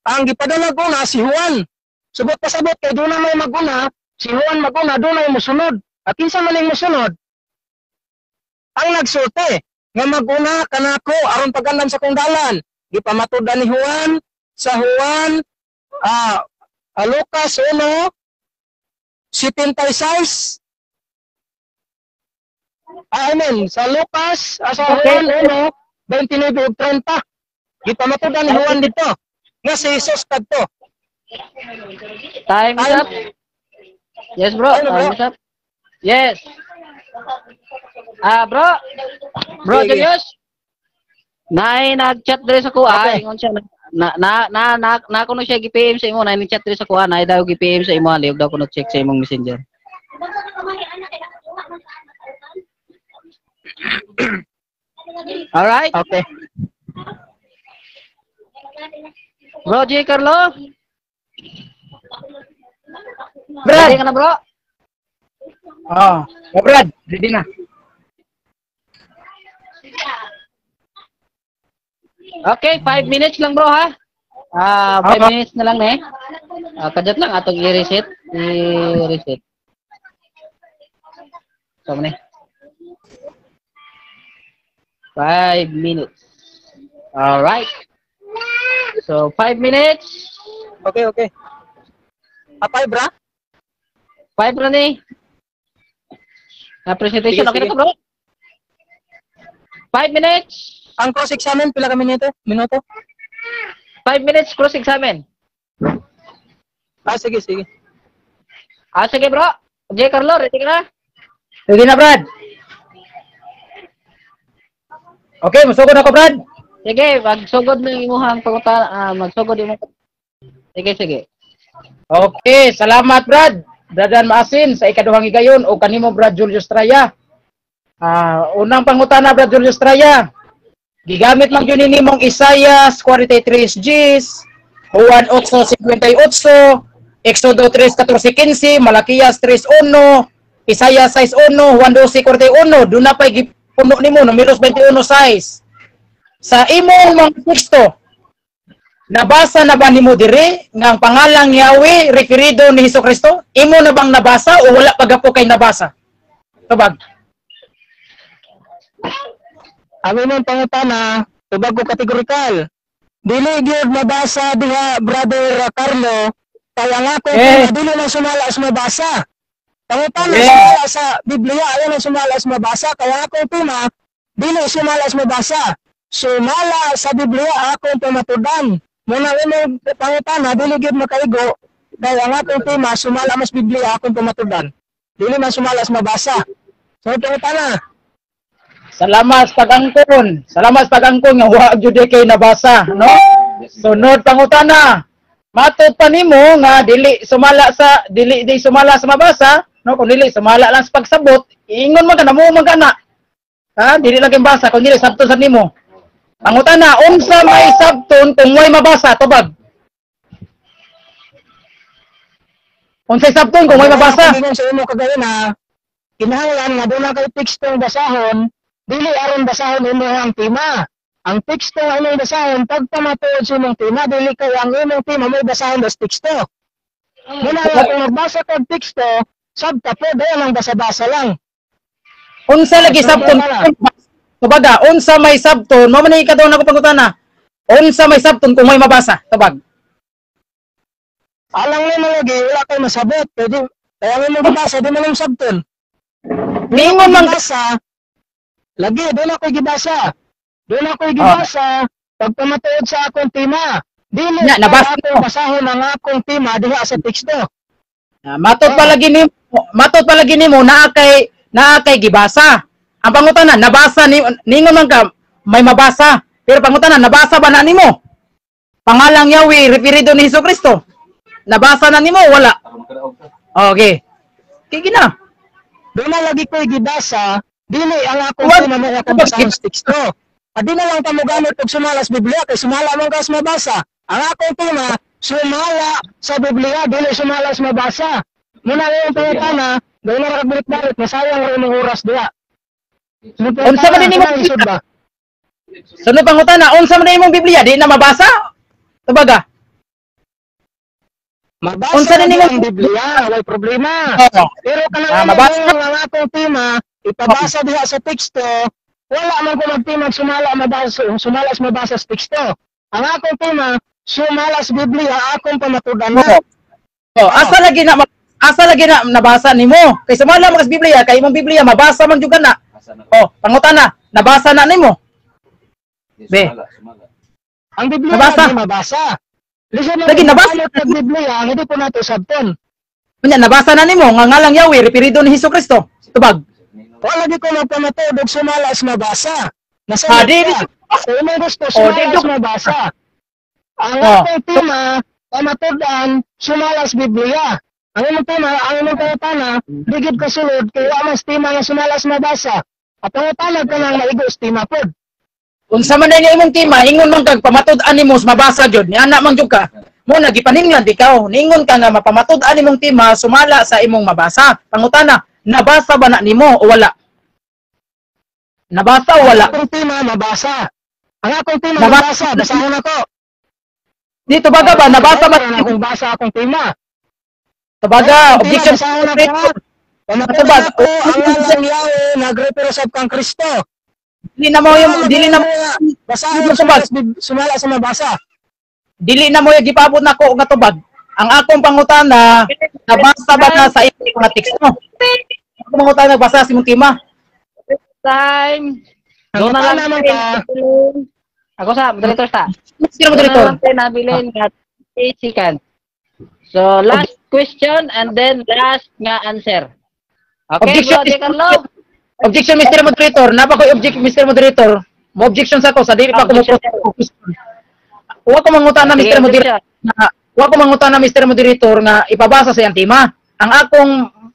Ang gipadala ko na si Juan. Subot pasabot kay doon na may maguna, si Juan maguna, doon na musunod. At kinsa man ang musunod? Ang nagsulti nga maguna kanako aron pagandam sa kong dalan. Gipamatudan ni Juan sa Juan Lucas 1:76. Amen. Sa Lucas, sa Juan 1:29-30. Gipamatudan ni Juan dito. Nga si Jesus kadto. Time is up. Yes bro, time is up. Yes. Bro. Bro, Sige. Julius. nag-chat diri sa kuha, Okay. ingon siya na kuno siya gi-PM sa imo, na ni-chat diri sa kuha, na daw gi-PM sa imo, liog daw kuno check sa imong messenger. Alright, Okay. bro J. Carlo, Brad. ready ka na bro? Oh, Brad, ready na. Okay, 5 minutes lang bro ha. 5 Okay. minutes na lang eh. Kadyat lang atong i-reset. I-reset. So, ni. 5 minutes. Alright. So, 5 minutes. Okay, okay. Apay, bra? 5 na ni. Presentation, Sige, okay na sige. to bro? 5 minutes. Ang cross-examine, pila ka minuto? 5 minutes cross-examine. Sige, sige. Sige bro. J. Carlo, ready ka na? Ready na, Brad? Okay, masugod ako, Brad. Sige, magsugod ng imuhang pangutan. Magsugod yung Sige, sige. Okay, salamat, Brad. Bradan Maasin sa ikaduhang higayon o kanimo, Brad Julius Traya. Unang pangutana, Brad Julius Traya. Gigamit man yun nimong Isaias 43:10, Juan 8:58, Exodo 3:14-15, Malakias 3:1, Isaias 6:1, Juan 12:41. Doon na pa'y gipuno nimo, numeros 21:6. Sa imong mga teksto, nabasa na ba nimo diri nga ang pangalang Yahweh referido ni Hesukristo? Imo na bang nabasa o wala pa gapo kay nabasa? Tubag. Amin ang pangutana, tubag ko kategorikal. Dili gyud mabasa diha, Brother Carlo, kaya nga ko dili na sumala sa mabasa. Pangutana sumala sa Biblia, ayaw na sumala sa mabasa, kaya ako pima, dili sumala sa mabasa. Sumala sa Biblia akong pamatudan. Muna imong pangutana, dili gyud makaigo, kaya nga ko pima, sumala mas Biblia akong pamatudan. Dili man sumala sa mabasa. So pangutana, Salamat sa pagangkon. Salamat sa pagangkon nga wa gyud kay nabasa, no? Sunod pangutana. Matud pa nimo nga dili sumala sa mabasa, no? Kung dili sumala lang sa pagsabot, ingon man kana mo man kana. Ha, dili lang kay basa kung dili sabton sa nimo. Pangutana, unsa may sabton kung way mabasa, tubag? Unsay sabton kung way mabasa? Kung sa imo kagayon na kinahanglan nga doon na kay tekstong basahon, dili aron basahon imo ang tema. Ang teksto nga imong basahon, pagpamatuod sa imong tema, dili kay ang imong tema may basahon sa teksto. Muna nga kung magbasa kag teksto, sabta po, dahil lang basa-basa lang. Unsa lagi sabton? Tubaga, unsa may sabton? Mao man ikadaw na ko pangutana. Unsa may sabton kung may mabasa? Tubag. Alang nimo lagi, wala kay masabot. Pwede, kaya nga mo gibasa, di man yung sabton. Ningon man Gibasa, lagi, doon ako'y gibasa. Doon ako'y gibasa, pagpamatuod sa akong tema. Dili Nya, nabasa kaya mo. akong basahon ang akong tema diha sa teksto. matot palagi nimo naa kay gibasa. Ang pangutana nabasa ni ningon man ka may mabasa. Pero pangutana nabasa ba na nimo? Pangalang Yahweh referido ni Hesukristo. Nabasa na nimo wala? Okay. Kaya na. Doon na lagi ko'y gibasa, dili ang akong tema may akong basahon sa teksto. Adi na lang kamo gamit og sumala sa Biblia, kay sumala man ka sa mabasa. Ang akong tema, sumala sa Biblia, dili sumala sa mabasa. Muna yung pangutana, doon na nakagbalit-balit, masayang rin ang oras diha. Unsa man nimo? ba? Sunod pangutana, unsa man imong Biblia di na mabasa? Tubaga. Mabasa Unsa na din ang nimo? Biblia, way problema. Oo. Pero kanang mabasa. ang akong tema, ipabasa diha sa teksto, wala man ko magtima sumala sa mabasa sa teksto. Ang akong tema, sumala sa Biblia, akong pamatudan na. Oh, asa lagi na nabasa nimo? Kay sumala mo sa Biblia, kay imong Biblia mabasa man jud na. Oh, pangutana, nabasa na nimo? Be. Ang Biblia Nabasa. lagi mabasa. Listen Lagi nabasa. Ang Biblia, ang hindi po nato sabton. Unya nabasa na nimo nga ngalang Yahweh referido ni Hesukristo. Tubag. Wala di ko magpamatuod og sumala sa mabasa. Nasunod di ka. Sa imong gusto, Oh, di sumalas mabasa. Ang Oh. atong tema, pamatudan, sumalas Biblia. Ang imong tema, ang imong pangutana, digid ka sulod, kaya mas tema nga sumalas mabasa. At pangutana ka nang maigos tema pod. Unsa man na imong tema, ingon man kag pamatud-an nimo mabasa jud. Ni ana man jud ka. Mo nagipaninglan ikaw. Ningon ka nga mapamatud-an nimong tema sumala sa imong mabasa. Pangutana, nabasa ba na nimo o wala? Nabasa o wala? Ang akong tema, mabasa. Ang akong tema, Nabasa. mabasa. Basahon ako. Dito baga ba nabasa ba Ang akong basa akong tema. Tabaga, objection Basahon ako. operator. Pamatudan ako, ang ngalang Yahweh, nagrepresent kang Kristo. Dili na mo yung Basahin mo sumala sa mabasa. dili na mo yung gipabot nako nga tubag. Ang akong pangutana, nabasa ba na sa imong mga teksto? Ako pangutana basa sa imong tema. Time. Ang Doon na lang naman tayo ka. nabilin. Ako sa, moderator sa. Sino mo Doon na dito? lang tayo nabilin at 8 seconds. So, last question and then last nga answer. Okay, Objection, bro, Ate Carlo? Objection, Mr. Moderator. Napa ko object, Mr. Moderator. Mo objection sa ko sa dili pa ko mo Objection. Wa ko mangutana Sige, Mr. Moderator. Wa ko mangutana Mr. Moderator nga ipabasa sa iyang tema. Ang akong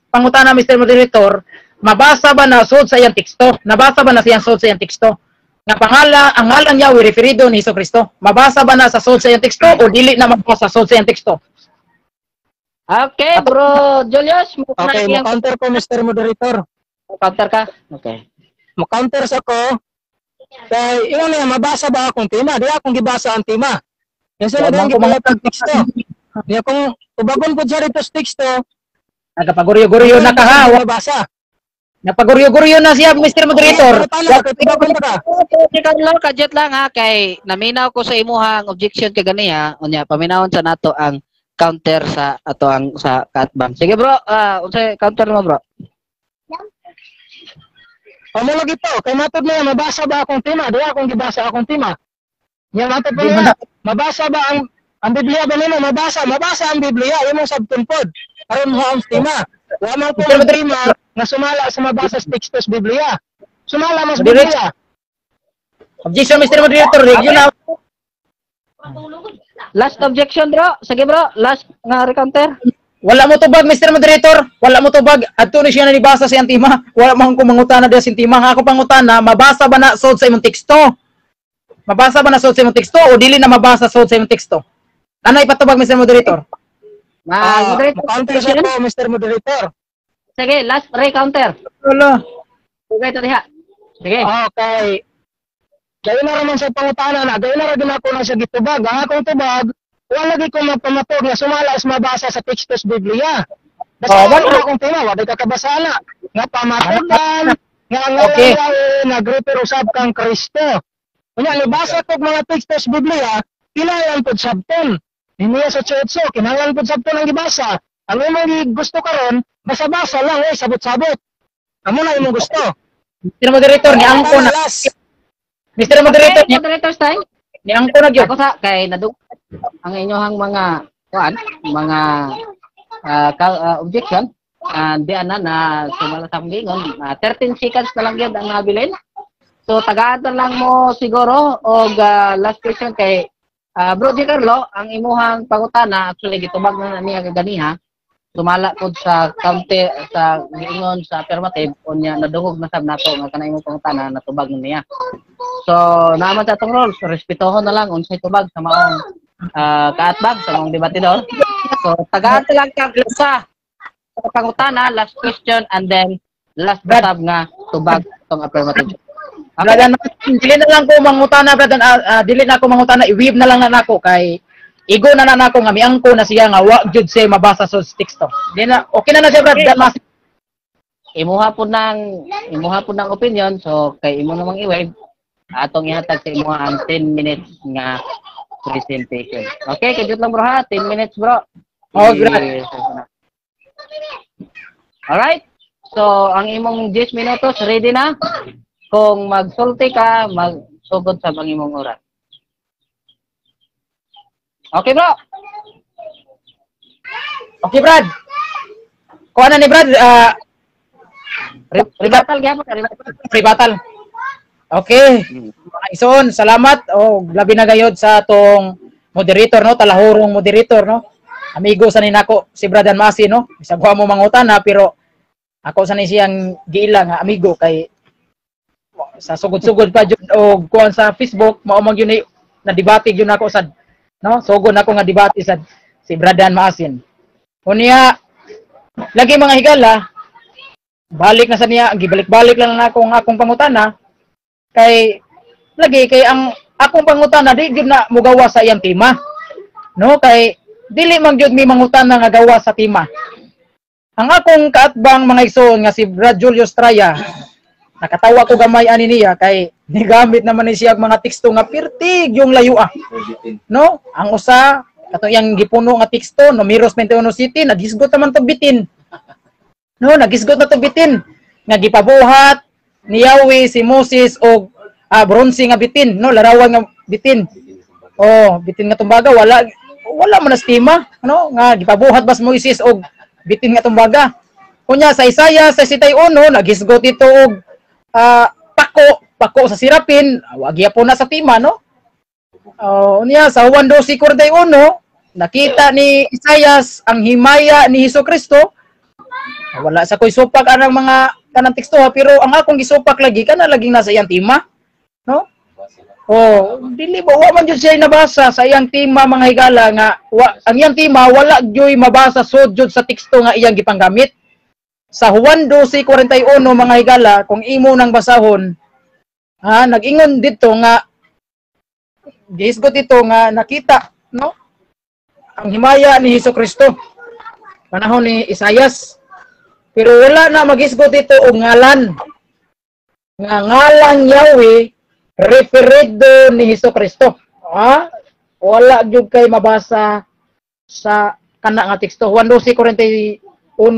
pangutana Mr. Moderator, mabasa ba na sud sa iyang teksto? Nabasa ba na siyang sud sa iyang teksto? Nga pangalan, ang ngalan niya referido ni Jesucristo. Mabasa ba na sa sud sa iyang teksto o dili na mabasa sa sud sa iyang teksto? Okay, bro, Julius. Okay, mo-counter ko, Mr. Moderator. Counter ka? Okay. Mo-counter sa ko. Kaya, yun nga, mabasa ba akong tema? Di akong gibasa ang tema. Yung sunod ang gipalit ang teksto. Di akong, tubagon po dyan ito sa teksto, Nagpaguryo-guryo na ka ha. mabasa. Nagpaguryo-guryo na siya Mr. Moderator. Tubagon ka. Ate Carlo, kadjet lang ha, kay naminaw ko sa imuhang objection kay gani ha. Unya, paminawon sa nato ang counter sa ato ang sa katbang. Sige bro, unsay counter mo bro? Pamulog ito, kay matod na yan, mabasa ba akong tema? Di akong gibasa akong tema. Yan matod pa Di niya, man mabasa ba ang Biblia ba nila? Mabasa ang Biblia, yung mga sabtunpod. Aron mo ang tema. Wala po ang tema na sumala sa mabasa sa teksto sa Biblia. Sumala mas Biblia. Objection Mr. Moderator. Review na. Last objection bro. Sige bro, last nga recounter. Wala mo tubag Mr. Moderator. Wala mo tubag. Adto ni siya na nibasa sa iyang tema. Wala man ko mangutana diya sa tema. Nga ako pangutana, mabasa ba na sod sa imong teksto? Mabasa ba na sod sa imong teksto o dili na mabasa sod sa imong teksto? Ano ipatubag Mr. Moderator? Moderator. Counter sa ko, Mr. Moderator. Sige, last recounter. Wala. Sige to diha. Sige. Okay. Gayun na raman sa pangutana na, gayun na rin ako na siya gitubag. Ang akong tubag, wala lagi ko magpamatog na sumala is mabasa sa teksto sa Biblia. Basta wala akong tema, wala ka kabasala. Nga pamatugan, nga ang Okay. nag-refer usab kang Kristo. Kanya, nibasa ko mga teksto sa Biblia, kinahanglan po sabton. Hindi sa church, kinahanglan po sabton ang gibasa. Ang imong gusto karon, basa-basa lang, sabot-sabot. Amo na imong gusto. Mr. Moderator, niang ko na. Last. Mr. Moderator, Okay, moderator time. niang ko na gyud. Ako sa kay nadug ang inyong mga mga objection di ana na sumala sa gingon 13 seconds na lang gyud ang nabilin. So tagaan lang mo siguro og last question kay Bro Di Carlo, ang imuhang pangutana actually gitubag na niya ganiha. Sumala pod sa counter sa giingon sa affirmative unya nadungog na sab nato nga kanang imong pangutana natubag na niya. So naman sa atong rules, respetuhon na lang unsay tubag sa maong kaatbag sa maong debatidor. So tagaan lang kang isa sa pangutana, last question and then last basab nga tubag tong affirmative. Brad, dili na lang ko mangutana, brad. Dili na ako mangutana, i-weave na lang na ako kay igo na nako nga miangko na siya nga wa jud say mabasa sa teksto. Di na okay na siya, brad. Mas Imuha po ng opinion, so kay imo namang i-wave atong ihatag sa imo ang 10 minutes nga presentation. Okay, kajut lang bro ha, 10 minutes bro. Oh, brad. Alright, so ang imong 10 minutos ready na. Kung magsulti ka, magsugod sa imong oras. Okay bro. Okay, brad. Kuha na ni brad, Rebattal gyapon ka, rebattal. free battle. Okay. Mga igsoon, salamat. Labi na gayod sa atong moderator, no? Talahurong moderator, no? Amigo sa ninako si Bradan Masi, no? Bisag mo mangutan na, pero ako sa siyang giila nga amigo kay sa sugod-sugod pa jud o kuan sa Facebook mao man gyud na debate gyud nako sad, no? Sugod nako nga debate sad si Bradan Maasin. Unya lagi mga higala, balik na sa niya, gibalik-balik lang nako ang akong pangutana kay lagi kay ang akong pangutana di gyud na mugawa sa iyang tema, no? Kay dili man gyud mi mangutana nga gawa sa tema. Ang akong kaatbang mga igsoon nga si Brad Julius Traya, nakatawa ko gamay ani niya kay nigamit naman ni siya mga teksto nga pirtig yung layua. No? Ang usa kato yang gipuno nga teksto Números 21 City nagisgot naman to bitin. No, nagisgot na to bitin nga gipabuhat ni Yahweh si Moses og bronze nga bitin, no, larawan nga bitin. Bitin nga tumbaga wala man estima, no, nga gipabuhat bas Moises og bitin nga tumbaga. Kunya sa Isaiah 61 nagisgot ito og pako sa sirapin, wag po na sa tima, no? Unya sa Juan 12:41 nakita ni Isaias ang himaya ni Hesukristo. Wala sa koy supak anang mga kanang teksto pero ang akong gisupak lagi kana laging nasa iyang tima, no? Dili ba wa man jud siya nabasa sa iyang tima mga higala nga ang iyang tima wala joy mabasa sudjud sa teksto nga iyang gipanggamit. Sa Juan 12:41 mga higala kung imo nang basahon, nag-ingon dito nga gihisgot ito nga nakita, no? Ang himaya ni Hesukristo panahon ni Isaias. Pero wala na magisgot ito og ngalan. Nga ngalang Yahweh referido ni Hesukristo. Wala jud kay mabasa sa kana nga teksto. Juan 12:41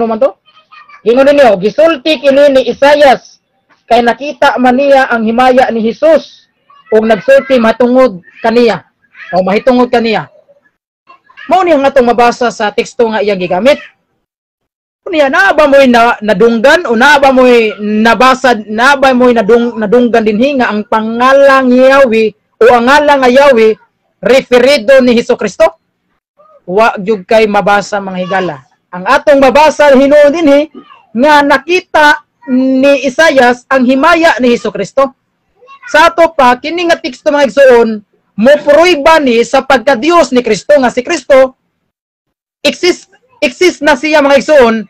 man to. Ingon ninyo, gisulti kini ni Isaias kay nakita man niya ang himaya ni Hesus ug nagsulti matungod kaniya o mahitungod kaniya. Mao ni nga atong mabasa sa teksto nga iyang gigamit. Kunya naa ba mo'y nadunggan o naa ba mo'y nabasa, naa ba mo'y nadunggan dinhi nga ang pangalang Yahweh o ang ngalang nga Yahweh referido ni Hesukristo? Wa jud kay mabasa mga higala. Ang atong mabasa hinuon dinhi nga nakita ni Isaias ang himaya ni Hesukristo. Sa ato pa kini nga teksto mga igsoon mo pruiba ni sa pagka-Dios ni Kristo nga si Kristo exist na siya mga igsoon,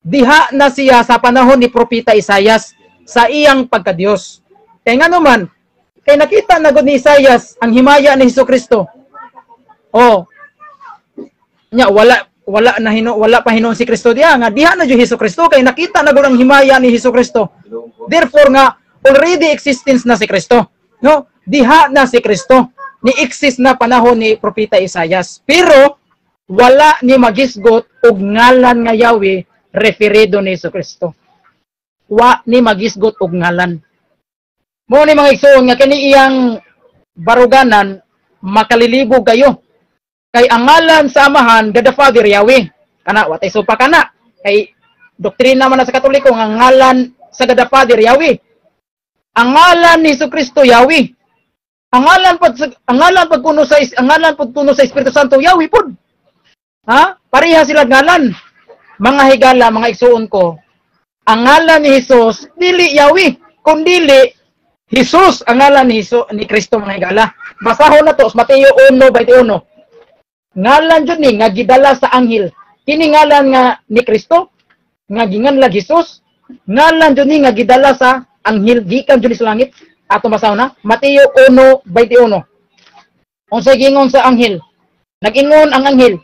diha na siya sa panahon ni Propeta Isaias sa iyang pagka-Dios. Kaya nga naman, kay nakita na ni Isaias ang himaya ni Hesukristo. Wala pa hinuon si Kristo diha nga diha na jud Hesukristo kay nakita na gud ang himaya ni Hesukristo. Therefore nga already existence na si Kristo. No? Diha na si Kristo. Ni-exist na panahon ni Propeta Isaias. Pero wala ni magisgot og ngalan nga Yahweh referido ni Hesukristo. Wa ni magisgot og ngalan. Mo ni mga igsoon nga kini iyang baruganan makalilibog kayo. Kay ang ngalan sa Amahan God the Father Yahweh. Kana watay supa kana. Kay doktrina man sa Katoliko nga ngalan sa God the Father Yahweh. Ang ngalan ni Hesukristo Yahweh. Ang ngalan pag kuno sa Espiritu Santo Yahweh pod. Pareha sila ngalan. Mga higala, mga igsoon ko. Ang ngalan ni Hesus dili Yahweh, kundi Hesus ang ngalan ni Kristo mga higala. Basahon na to sa Mateo 1:21. Ngalan jud ni nga gidala sa anghel. Kini ngalan nga ni Kristo nga ginganlag Hesus. Ngalan jud ni nga gidala sa anghel gikan jud sa langit. Ato basahon na Mateo 1:21. Unsay gingon sa anghel? Nag-ingon ang anghel.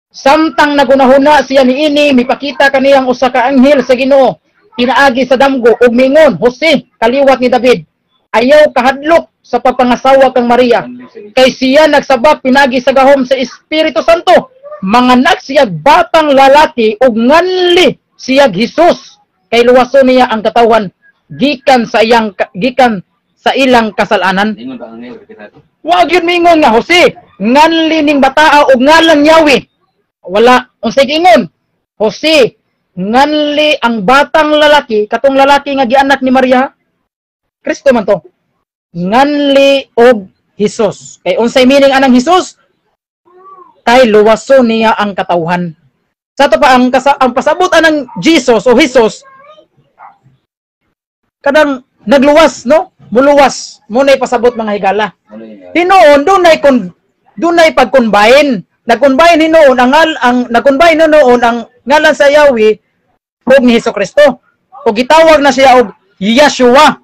Samtang nagunahuna siya niini mipakita kaniyang usa ka anghel sa Ginoo pinaagi sa damgo ug mingon, Jose, kaliwat ni David, ayaw kahadlok sa pagpangasawa kang Maria. Kay siya nagsabak pinagi sa gahom sa Espiritu Santo. Manganak siya batang lalaki ug nganli siya Hesus. Kay luwason niya ang katawan gikan sa ilang kasalanan. Wa gyud mingon nga Jose, nganli ning bataa ug ngalan Yahweh. Wala unsay gingon. Jose, nganli ang batang lalaki, katong lalaki nga gianak ni Maria, Kristo man to. Nganli og Hesus. Kay unsay meaning anang Hesus? Kay luwaso niya ang katawhan. Sa to pa ang pasabot anang Jesus o Hesus kadang nagluwas, no? Muluwas. Munay pasabot mga higala. Hinoon dunay pag-combine. Nag-combine hinoon nag-combine noon ang ngalan sa Yahweh ug ni Hesukristo. O gitawag na siya og Yeshua.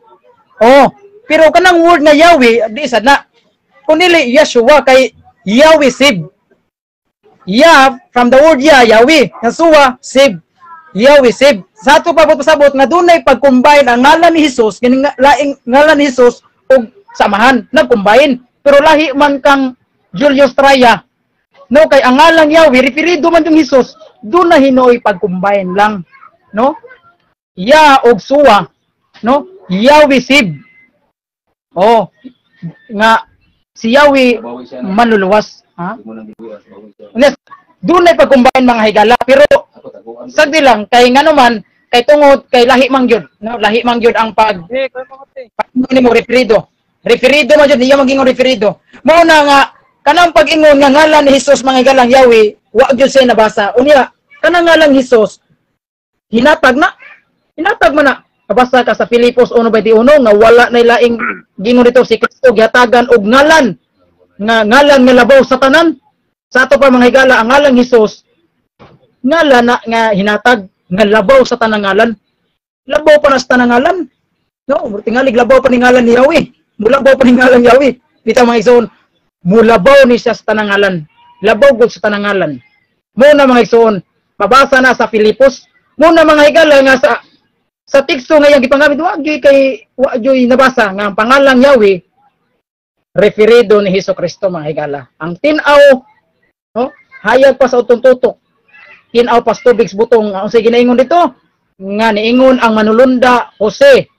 Oh, pero kanang word na Yahweh di sad na. Kung dili Yeshua kay Yahweh sib. Ya from the word Yahweh, Yeshua sib. Yahweh sib. Sa ato pa pasabot nga dunay pag-combine ang ngalan ni Hesus kining laing ngalan ni Hesus ug samahan, nag-combine. Pero lahi man kang Julius Traya. No, kay ang ngalan Yahweh referido man yung Hesus, do na hinoy pag-combine lang, no? Ya og suwa, no? Yahweh sib. Oh, nga si Yahweh manluluwas, ha? Yes, doon ay pag-combine mga higala, pero sagdi lang kay ngano man kay tungod kay lahi man gyud, no? Lahi man gyud ang pag mo referido. Referido man gyud niya maging referido. Mao na nga kanang pag-ingon nga ngalan ni Hesus mga higala Yahweh, wa gyud say nabasa. Unya kanang ngalan Hesus hinatag man na. Kabasa ka sa Filipos 1:21 nga wala na laing gingon dito si Kristo gihatagan og ngalan nga labaw sa tanan. Sa ato pa mga higala ang ngalan Hesus ngalan na nga hinatag nga labaw sa tanang ngalan. Labaw pa na sa tanang ngalan. No, tingalig labaw pa ni ngalan ni Yahweh. Mulabaw pa ni ngalan Yahweh. Bitaw mga igsoon, mulabaw ni siya sa tanang ngalan. Labaw gud sa tanang ngalan. Muna mga igsoon, mabasa na sa Filipos. Muna mga higala nga sa teksto nga yang gipangamit wa joy nabasa nga ang pangalang Yahweh referido ni Hesukristo mga higala. Ang tinaw, no, hayag pa sa utong tutok. Tinaw pas tubig sa butong unsay ginaingon dito nga niingon ang manulunda Jose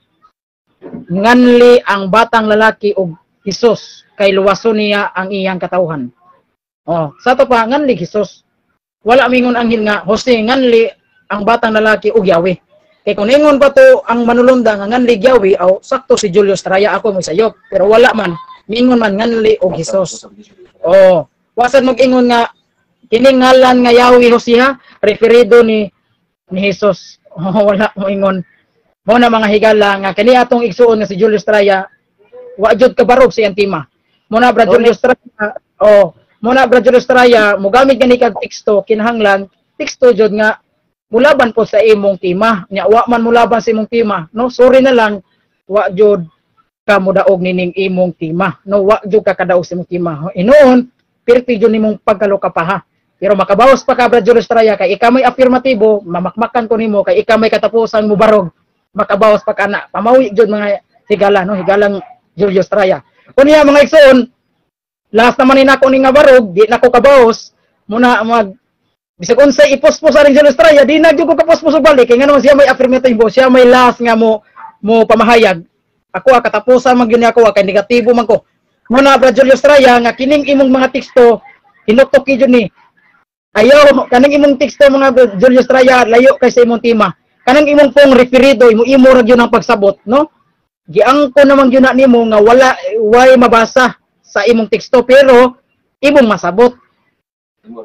nganli ang batang lalaki og Hesus kay luwaso niya ang iyang katawhan. Oh, sa to pa nganli Hesus. Wala mingon anghel nga Jose nganli ang batang lalaki og Yahweh. Kay kung ingon pa to ang manulunda nga nganli Yahweh aw sakto si Julius Traya ako mo sayop pero wala man mingon man nganli og Hesus. Oh, wasad mag-ingon nga kining ngalan nga Yahweh Hosiha referido ni Hesus. Oh, wala mo ingon. Mo na mga higala nga kani atong igsuon nga si Julius Traya wa jud kabarog si Antima. Mo na bra Julius Traya. Oh, mo na bra Julius Traya mogamit gani kag teksto kinahanglan teksto jud nga mulaban po sa imong tima. Nya wa man mulaban sa imong tima. No, sorry na lang wa jud ka modaog nining imong tima. No, wa jud ka kadaog sa imong tima. Inoon pirti jud nimong pagkaloka pa ha. Pero makabawas pa ka, Brad Julius Traya, kay ikaw may afirmatibo, mamakmakan ko nimo kay ikaw may katapusan mo barog, makabawas pa ka na. Pamawi jud mga higala, no? Higalang Julius Traya. Kunya mga igsoon, last naman ni nako ni nga barog, di nako kabawas, muna bisag unsay ipospos sa ring Julius Traya, di na jud ko kapospos balik, kay ngano siya may afirmatibo, siya may last nga mo pamahayag. Ako katapusan man gyud ako, kay negatibo man ko. Muna Brad Julius Traya, nga kining imong mga teksto, hinuktok jud ni ayaw, kanang imong teksto mga Julius Traya, layo kay sa imong tima. Kanang imong pong referido, imo ra gyud ang pagsabot, no? Giangko naman gyud na nimo nga way mabasa sa imong teksto pero imong masabot.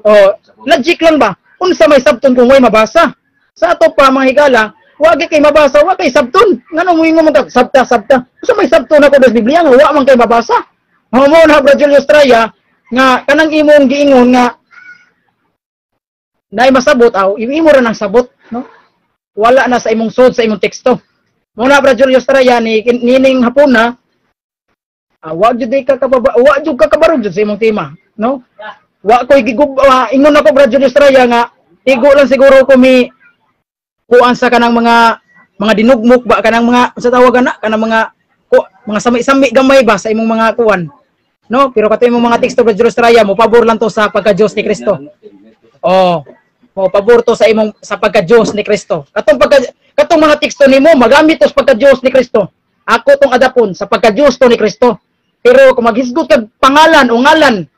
Oh, logic lang ba? Unsa may sabton kung way mabasa? Sa ato pa mga higala, wa kay mabasa, wa kay sabton. Ngano mo ingon mag sabta. Unsa may sabton ako sa Biblia nga wa man kay mabasa? Mo na Brad Julius Traya nga kanang imong giingon nga nay masabot aw imo ra nang sabot, no? Wala na sa imong sud sa imong teksto. Muna Brad Julius Traya nining hapon na wa jud ka kabarog jud sa imong tema, no? Wa koy ingon ako Brad Julius Traya nga igo lang siguro ko mi kuan sa kanang mga dinugmok ba kanang mga sa tawagan na kanang mga sami-sami gamay ba sa imong mga kuan, no? Pero kato imong mga teksto Brad Julius Traya mo pabor lang to sa pagka-Dios ni Kristo. Oh, pabor to sa imong sa pagka-Dios ni Kristo. Katong mga teksto nimo magamit to sa pagka-Dios ni Kristo. Ako tong adapon sa pagka-Dios to ni Kristo. Pero kung maghisgot kag pangalan o ngalan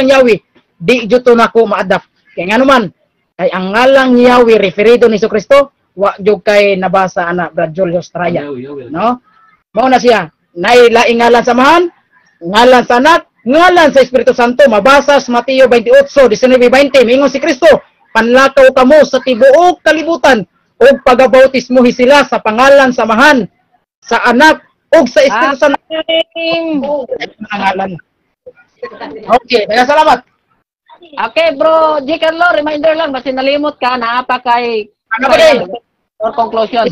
Yahweh, di jud to nako ma-adapt. Kay ngano man, kay ang ngalang Yahweh referido ni Kristo, wa jud kay nabasa ana Brad Julius Traya, no? Mao na siya. Nay laing ngalan sa Amahan, ngalan sa Anak, ngalan sa Espiritu Santo. Mabasa sa Mateo 28:19-20. Mingon si Kristo, panlakaw kamo sa tibuok kalibutan ug pagabautismuhi sila sa pangalan sa Amahan, sa Anak ug sa Espiritu Santo. Ngalan. Okay, kaya salamat. Okay, bro. G. Carlo, reminder lang. Basta nalimot ka, naapa kay or conclusion.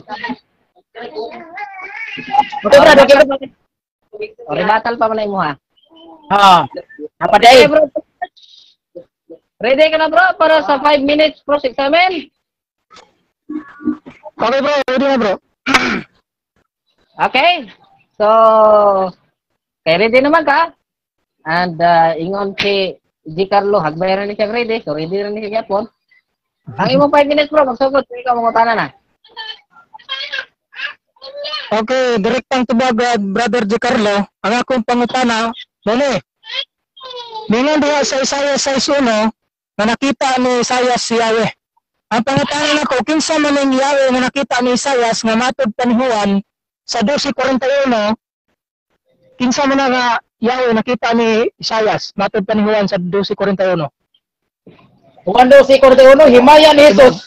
Okay, brad. Okay, brad. O, rebatal pa man mo ha. Apa Okay, day? bro. Ready ka na, bro, para sa 5 minutes cross-examine? Okay bro, ready na bro. Okay. So, kay ready naman ka? And ingon si G. Carlo, hagbayaran ni siya ready. So, ready rin ni siya po. Ang imong 5 minutes, bro, magsugod. Sige ka, mangutana na. Okay, direktang tubag Brother G. Carlo, ang akong pangutana, muli. Mingon diha sa Isaiah 6:1 na nakita ni Isaiah si Yahweh. Ang pangutana nako, kinsa man ning Yahweh nga nakita ni Isaiah nga matud panihuan sa 12:41, kinsa man nga Yahweh nakita ni Isaiah matud panihuan sa 12:41? Juan 12:41, himaya ni Jesus.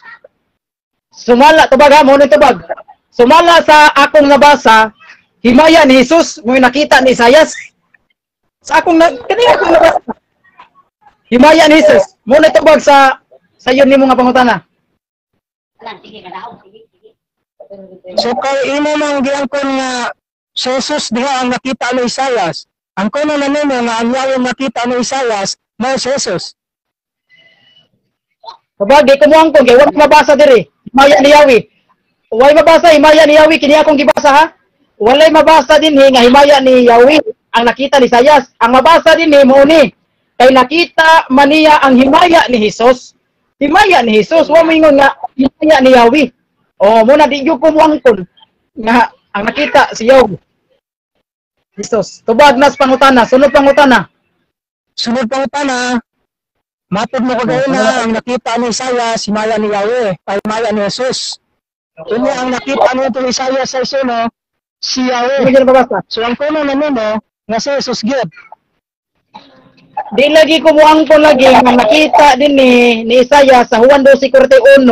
Sumala tubag ha, mo ni tubag. Sumala sa akong nabasa, himaya ni Jesus mo nakita ni Isaias. Sa akong kanina akong nabasa. Himaya ni Jesus. Mo ni tubag sa yun nimo nga pangutana. So kay imo man giangkon nga si Jesus diha ang nakita ni Isaias. Ang kuno na nimo nga ang Yahweh nakita ni Isaias, mao si Jesus. Tubag di ko mo angkon kay wala mabasa diri. Himaya ni Yahweh. Way mabasa himaya ni Yahweh kini akong gibasa ha. Walay mabasa din nga himaya ni Yahweh ang nakita ni Isaias. Ang mabasa din mo ni kay nakita man niya ang himaya ni Jesus. Himaya ni Jesus, wa mingon nga himaya ni Yahweh. O muna di gyud ko muangkon nga ang nakita si Yahweh. Jesus. Tubag nas pangutana, sunod pangutana. Sunod pangutana, matod mo ko na ang nakita ni Isaias, himaya ni Yahweh, ay himaya ni Jesus. Ini ang nakita nito ni Isaias sa isono, si Yahweh. Hindi mabasa. So ang kuno na nimo nga si Jesus gyud. Di lagi ko muangkon lagi nga nakita din ni Isaias sa Juan 12:41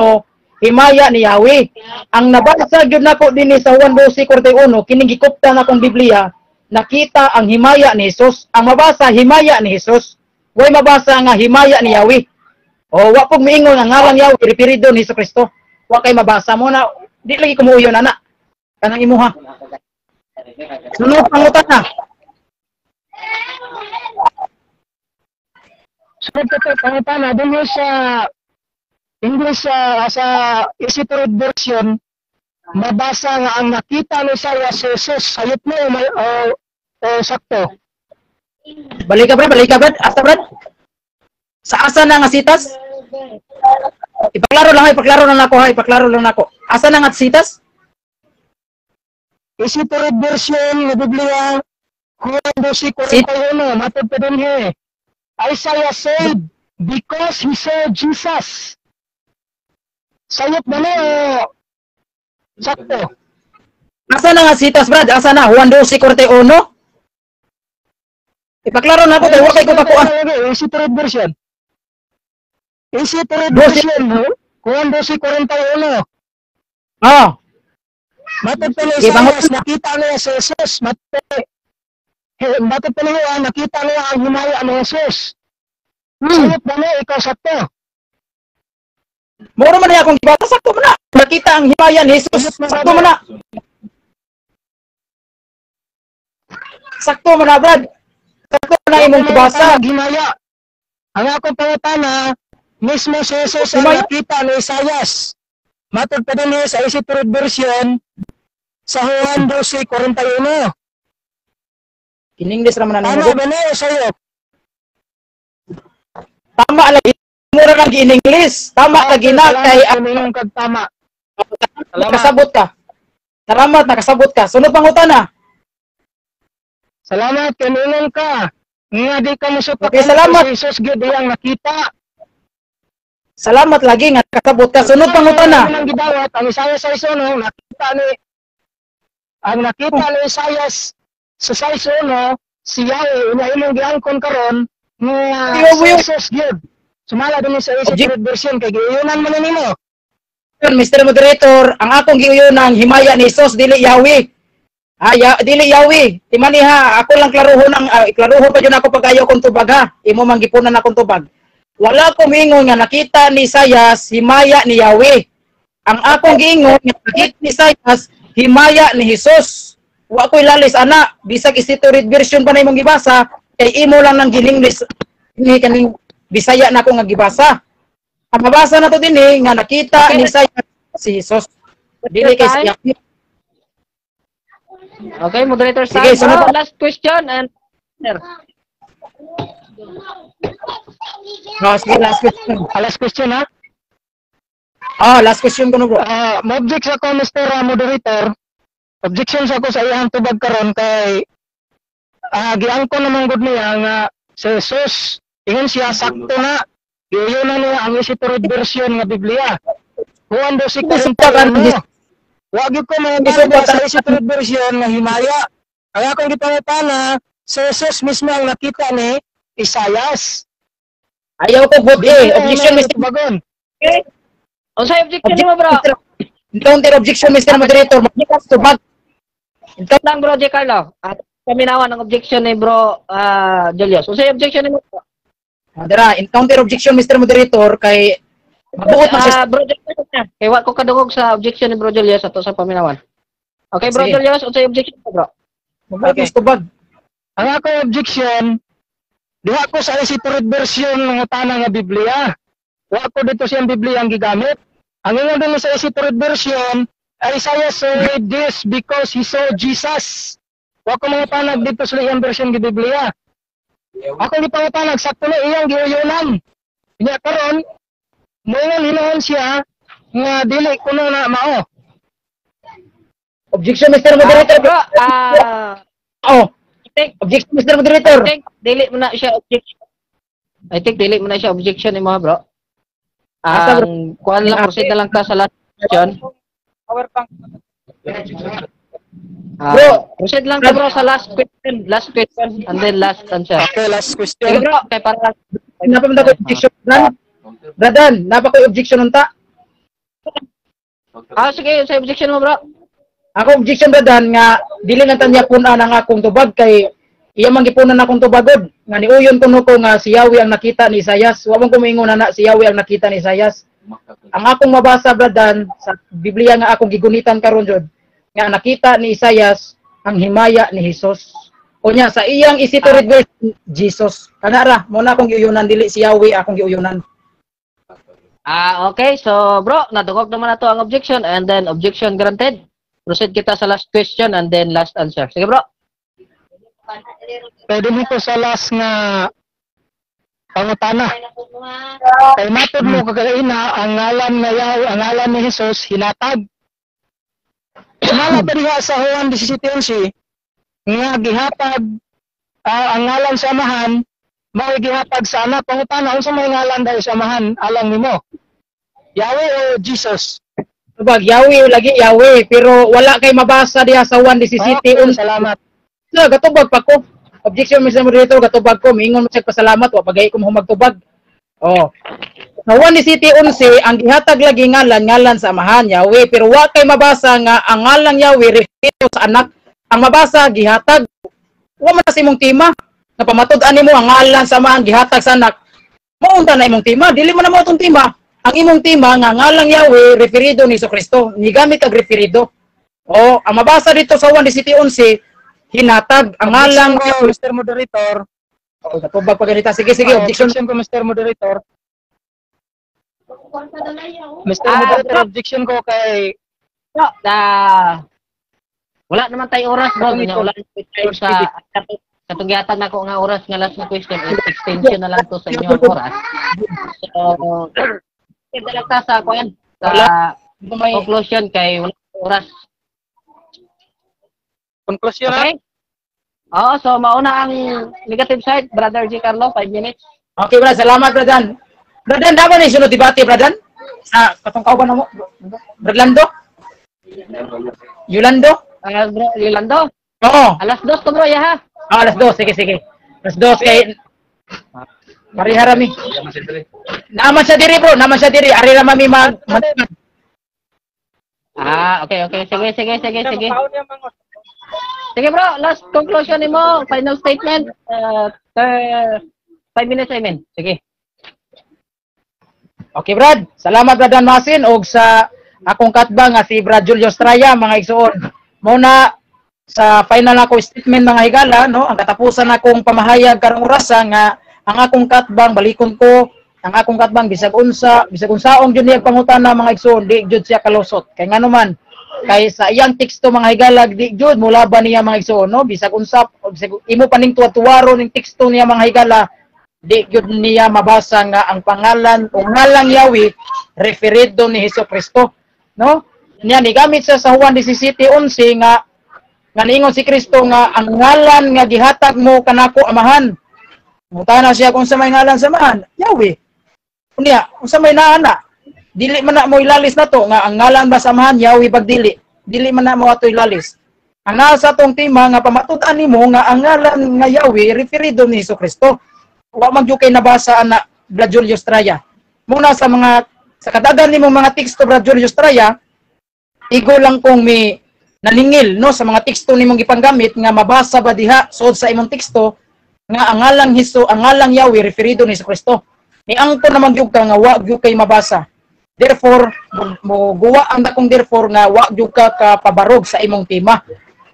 himaya ni Yahweh. Ang nabasa gyud nako din sa Juan 12:41 kining gikupta na akong Biblia, nakita ang himaya ni Jesus. Ang mabasa himaya ni Jesus. Way mabasa nga himaya ni Yahweh. O wa pug miingon ang ngalan Yahweh referido ni Kristo. Wa kay mabasa mo na di lagi kumuyo na kanang imuha. Sunod pangutana. Sunod ko pangutana dinho sa English sa Easy to Read version, mabasa nga ang nakita ni Isaias si Jesus. Sayop mo o sakto. Balik ka brad. Asa brad? Sa asa na nga sitas? Ipaklaro lang nako. Asa na nga sitas? Easy to Read version ng Biblia, Juan 12:41, matod pa din Isaiah said, because he saw Jesus. Sayop na o sakto. Asa na nga sitas brad? Asa na? Juan 12:41? Ipaklaro na ko kay wa kay ko pakuan. Easy to Read version. Easy to Read version, Juan 12:41. Matod pa ni Isaias, nakita niya si Jesus. Matod pa niya, nakita niya ang himaya ni Jesus. Sayop na niya, ikaw sakto. Moro man niya akong gibasa, sakto man na. Nakita ang himaya ni Jesus. Sakto man na. Sakto man na, brad. Sakto man na imong gibasa. Himaya. Ang akong pangutana, mismo si Jesus ang nakita ni Isaias. Matod pa din niya sa Easy to Read version sa Juan 12:41. Kiningles raman na Ano ba niya sa'yo? Tama lagi. Mura lagi in English. Tama lagi na kay ang kagtama. nakasabot ka. Salamat, nakasabot ka. Sunod pangutana. Salamat, kanunong ka. Nga di ka musupak. Okay, salamat. Si Jesus gyud ang nakita. Salamat lagi nga nakasabot ka. Sunod pangutana. Ang gidawat ang Isaiah 6:1 nakita ni ang nakita ni Isaias sa 6:1 si Yahweh ina imong giangkon karon nga Jesus gyud. Sumala din sa Spirit version kay giuyonan man nimo. Mr. Moderator, ang akong giuyonan himaya ni Jesus dili Yahweh. Dili Yahweh. Timaniha, ako lang klaruhon pa jud ako pagayo kong tubag ha. Imo man gipunan akong tubag. Wala ko mingon nga nakita ni Isaias himaya ni Yahweh. Ang akong giingon nga nakita ni Isaias himaya ni Jesus. Wa ko'y lalis ana, bisag Spirit version pa na imong gibasa, kay imo lang nang gininglis ni kaning Bisaya na ako nga gibasa. Ang mabasa na to dinhi nga nakita ni Isaias si Jesus. Dili kay siya. Okay, moderator Sige, Sam, last question and sir. Sige, last question. Last question ha. Last question ko no bro. Mo-object sa ko Mr. Moderator. Objection sa ko sa iyang tubag karon kay giangkon naman gud niya nga si Jesus ingon siya sakto na giuyonan niya ang Spirit version nga Biblia. Juan 12:41. Wa gyud ko mga sa Spirit version nga himaya. Ang akong gipangutana si Jesus mismo ang nakita ni Isaias. Ayaw ko bot objection Mr. Bagon. Okay. Unsay objection mo bro? Counter objection Mr. Moderator. Magnikas tubag. Ito lang bro J. Carlo. At paminawan ang objection ni bro Julius. Unsay objection mo bro? Dara, counter objection Mr. Moderator kay mabuot man siya. Bro Julius na. Kay wa ko kadungog sa objection ni bro Julius ato sa paminawan. Okay bro Sige. Julius, unsay objection mo bro? Mabuot Okay. tubag. Ang akong objection, diha ko sa Spirit version ng tanang nga Biblia. Wa ko dito siyang Biblia ang gigamit. Ang ingon din sa Spirit version, Isaiah saw this because he saw Jesus. Wa ko mga panag dito sa iyang version ng Biblia. Ako di pangapanag sakto na iyang giuyonan. Nya karon moingon hinuon siya nga dili kuno na mao. Objection Mr. Moderator. Bro, Objection Mr. Moderator. I think dili mo na siya objection. I think dili mo na siya objection ni mo bro. Asa, bro? Ang kuan lang proceed na lang ta sa last question. Bro, proceed lang ta bro sa last question and then last answer. Okay, last Sige question. bro, kay para napamda ko objection Bradan, napa ko objection unta. sige, sa objection mo bro. Ako objection Bradan nga dili nga tanya punan ang akong tubag kay iya man gipunan akong tubagod nga niuyon ko nuko nga si Yahweh ang nakita ni Isaias. Wa man ko moingon na si Yahweh ang nakita ni Isaias. Ang akong mabasa Bradan sa Biblia nga akong gigunitan karon jud nga nakita ni Isaias ang himaya ni Jesus. Unya sa iyang Spirit version Jesus. Kana ra mo na akong giuyonan dili si Yahweh akong giuyonan. Okay, so bro, nadungog naman na to ang objection and then objection granted. Proceed kita sa last question and then last answer. Sige bro. Pwede mo ko sa last nga pangutana. Kay matod mo kagaina ang ngalan nga Yahweh, ang ngalan ni Jesus hinatag. Sumala ba diha sa Juan 17:11 nga gihatag ang ngalan sa amahan mao gihatag sa anak. Pangutana unsa may ngalan dahil sa amahan alang nimo? Yahweh o Jesus? Tubag Yahweh lagi Yahweh pero wala kay mabasa diha sa 1:17. Okay, salamat. So, gatubag pa ko. Objection Mr. Moderator, gatubag ko. Mingon mo siya pasalamat, wa pagay ko humagtubag. Oh. Sa 1:11, ang gihatag lagi ngalan sa amahan Yahweh, pero wa kay mabasa nga ang ngalan Yahweh refero sa anak. Ang mabasa gihatag wa man sa imong tima. Nga pamatud-an nimo ang ngalan sa amahan gihatag sa anak. Maunta na imong tima, dili man na mo itong tima. Ang imong tima nga ngalan Yahweh referido ni Jesucristo, ni gamit kag referido. Oh, ang mabasa dito sa 1:11 hinatag ang ngalan ko, Mr. Moderator. Oh, gatubag pa ganita. Sige, objection. Objection ko, Mr. Moderator. Mr. Ah, Moderator, bro. objection ko kay Bro, wala naman tayo oras bro. Wala tayo sa katong gihatag nako nga oras nga last na question extension na lang to sa inyong oras. So, kita lang ta sa kuan sa conclusion kay wala oras. conclusion na. Okay? Oo, so mauna ang negative side, Brother G. Carlo, 5 minutes. Okay, brad. Salamat, bradan. Bradan, dapat na isunod debate, bradan? Sa katong kauban mo? Bradlando? Yolando? Bro, Yolando. Oo. Alas 2 to bro, ya ha. Alas 2, sige. Alas 2 kay Mariharami. Naman siya diri bro, naman siya diri. Ari ra mami Okay. Sige. Sige bro, last conclusion nimo, final statement. 5 minutes, I mean. Sige. Okay, Brad. Salamat, Brad Dan Masin, og sa akong katbang nga si Brad Julio Estrella, mga igsoon. Muna, sa final ako statement, mga higala, no, ang katapusan akong pamahayag karong orasa nga ang akong katbang, balikon ko, ang akong katbang, bisag unsaong dyan niya pangutana, mga igsoon, di jud siya kalusot. Kaya nga naman, kay sa iyang teksto, mga higala, di jud, mula ba niya, mga igsoon, no, bisag unsap, imo pa ning tuwaro ning teksto niya, mga higala, di gyud niya mabasa nga ang pangalan o ngalang Yahweh referido ni Hesukristo, no? Niya ni gamit sa Juan 17:11 nga niingon si Kristo nga ang ngalan nga gihatag mo kanako amahan. Mutana siya kung sa may ngalan samahan, Yahweh. Unya, unsa may naana? Dili man na mo ilalis nato nga ang ngalan ba samahan Yahweh pagdili. Dili man na mo ato ilalis. Ang nasa tong tema nga pamatud-an nimo nga ang ngalan nga Yahweh referido ni Hesukristo. Wa man gyud kay nabasa ana Brad Julio Estrella. Muna sa kadagan nimo mga teksto Brad Julio Estrella, igo lang kong mi nalingil no sa mga teksto nimong gipanggamit nga mabasa ba diha sud sa imong teksto nga ang ngalang Yahweh referido ni Kristo. Ni angko naman gyud ka nga wa gyud kay mabasa. Therefore mo guwa ang dakong therefore nga wa gyud ka pabarog sa imong tema.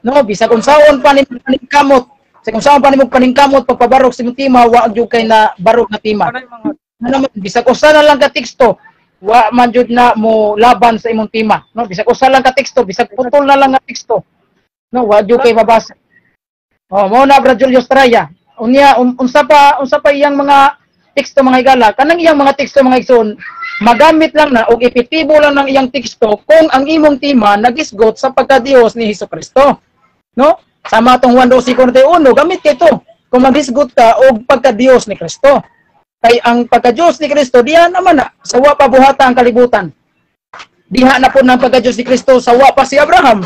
No, bisag unsaon pa nimo kamot sa kung saan pa nimo paningkamot pagpabarog sa tema, wa gyud kay na barog na tema. Ano bisag usa na lang ka teksto, wa man jud na mo laban sa imong tema, no? Bisag usa lang ka teksto, bisag putol na lang nga teksto. No, wa gyud kay mabasa. Oh, mo na Brad Julio Estrella. Unya unsa pa iyang mga teksto mga higala, kanang iyang mga teksto mga igsoon, magamit lang na og epektibo lang ng iyang teksto kung ang imong tema nagisgot sa pagka-Dios ni Hesukristo. No? Sama itong Juan 12:41, gamit ito kung magisgot ka o pagka-Diyos ni Kristo. Kay ang pagka-Diyos ni Kristo, diha naman na, sa wa pa buhata ang kalibutan. Diha na po ng pagka-Diyos ni Kristo, sa wa pa si Abraham.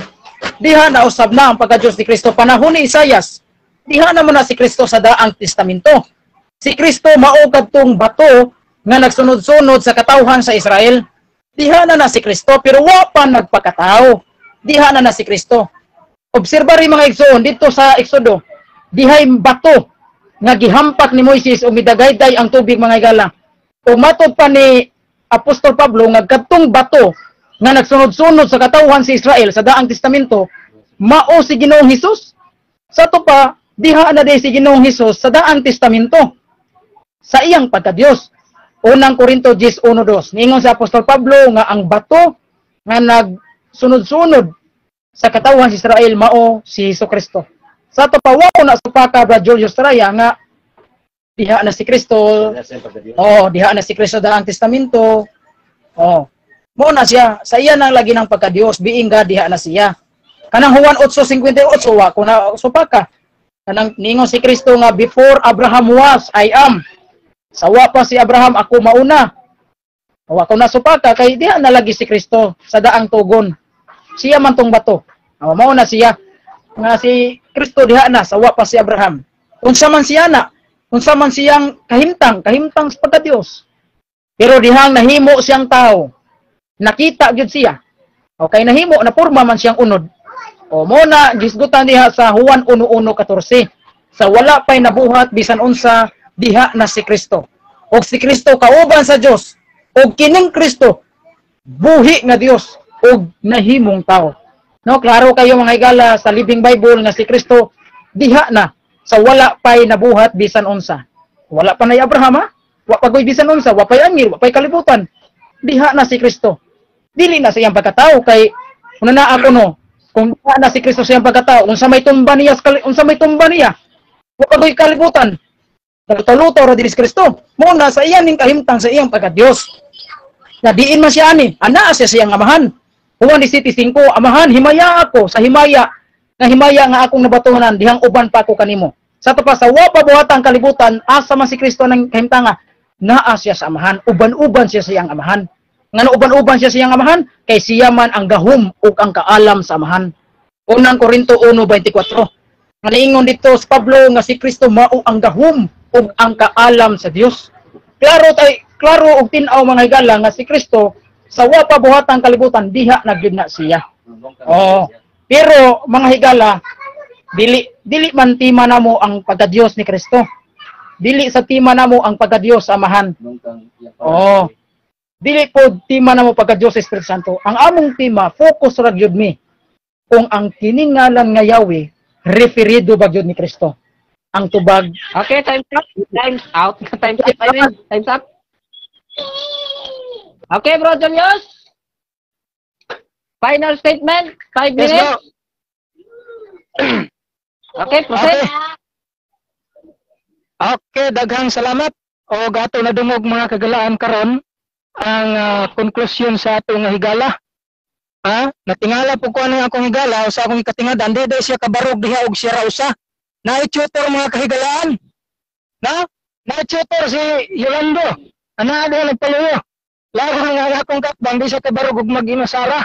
Diha na usab na ang pagka-Diyos ni Kristo, panahon ni Isaias. Diha naman na si Kristo sa daang testamento. Si Kristo mao kadtong bato nga nagsunod-sunod sa katawhan sa Israel. Diha na si Kristo, pero wa pa nagpakatao. Diha na si Kristo. Obserba rin mga igsoon dito sa Exodo, dihay bato nga gihampak ni Moises o midagayday ang tubig mga higala. O matod pa ni Apostol Pablo nga kadtong bato nga nagsunod-sunod sa katawhan si Israel sa daang testamento, mao si Ginoong Hesus. Sa to pa, diha na day si Ginoong Hesus sa daang testamento sa iyang pagka-Dios. Unang Korinto 10:1-2. Niingon sa Apostol Pablo nga ang bato nga nagsunod-sunod sa katawhan si Israel mao si Hesukristo. Sa to pa wa na supaka Brad Julio Estrella nga diha na si Kristo. Diha na si Kristo daang testamento. Mo na siya sa iya nang lagi ng pagka-Dios, being God diha na siya. Kanang Juan 8:58 wa ko na supaka. Kanang ningon si Kristo nga before Abraham was, I am. Sa wa pa si Abraham ako mauna. Wa ko na supaka kay diha na lagi si Kristo sa daang tugon. Siya man tong bato. Mao na siya nga si Kristo diha na sa wa pa si Abraham. Unsa man siya na, unsa man siyang kahimtang sa pagka-Dios. Pero dihang nahimo siyang tao. Nakita gyud siya. Okay, nahimo na porma man siyang unod. Mo na gisgutan diha sa Juan 1:14. Sa wala pay nabuhat bisan unsa diha na si Kristo. Og si Kristo kauban sa Dios. Og kining Kristo buhi nga Dios og nahimong tao. No, klaro kayo mga higala sa Living Bible nga si Kristo diha na sa wala pay nabuhat bisan unsa. Wala pa na Abraham ha? Wa pa goy bisan unsa, wa pay angel, wa pay kalibutan. Diha na si Kristo. Dili na sa iyang pagkatao kay una na ako no, kung diha na si Kristo sa iyang pagkatao, unsa may tumba niya, wa pa goy kalibutan. Luto ra diri si Kristo. Mo na sa iyang ning kahimtang sa iyang pagka-Dios. Na diin man siya ani, ana siya siyang amahan. Juan 17:5, amahan, himaya ako sa himaya nga akong nabatuhanan, dihang uban pa ako kanimo. Sa to pa sa wa pa buhatang kalibutan, asa man si Kristo nang kahimtanga, naa siya sa amahan, uban-uban siya sa iyang amahan. Ngano uban-uban siya sa iyang amahan? Kay siya man ang gahom ug ang kaalam sa amahan. Unang Korinto 1:24. Nalingon dito sa Pablo nga si Kristo mao ang gahom ug ang kaalam sa Dios. Klaro og tin-aw mga higala nga si Kristo sa wa pa buhatang kalibutan diha na gyud na siya. Oh. Pero mga higala, dili man tima namo ang pagka-Dios ni Kristo. Dili sa tima namo ang pagka-Dios Amahan. Oh. Dili po tima namo pagka-Dios Espiritu Santo. Ang among tima focus ra gyud mi kung ang kiningalan nga Yahweh referido ba gyud ni Kristo. Ang tubag. Okay, time's up. Time's out. Time's up. I mean, time's up. Okay, Bro Julius. Final statement. 5 Yes, minutes. Okay, proceed. Okay, daghang salamat. O gato na dumog mga kagalaan karon ang konklusyon sa atong higala. Natingala po ko ano akong higala o sa akong ikatingadan, di siya kabarog diha og siya rausa. Na-tutor mga kahigalaan. Na-tutor si Yolando. Ana do nagpaluyo. Laro nga akong katbang di siya kabarog og mag-inasara.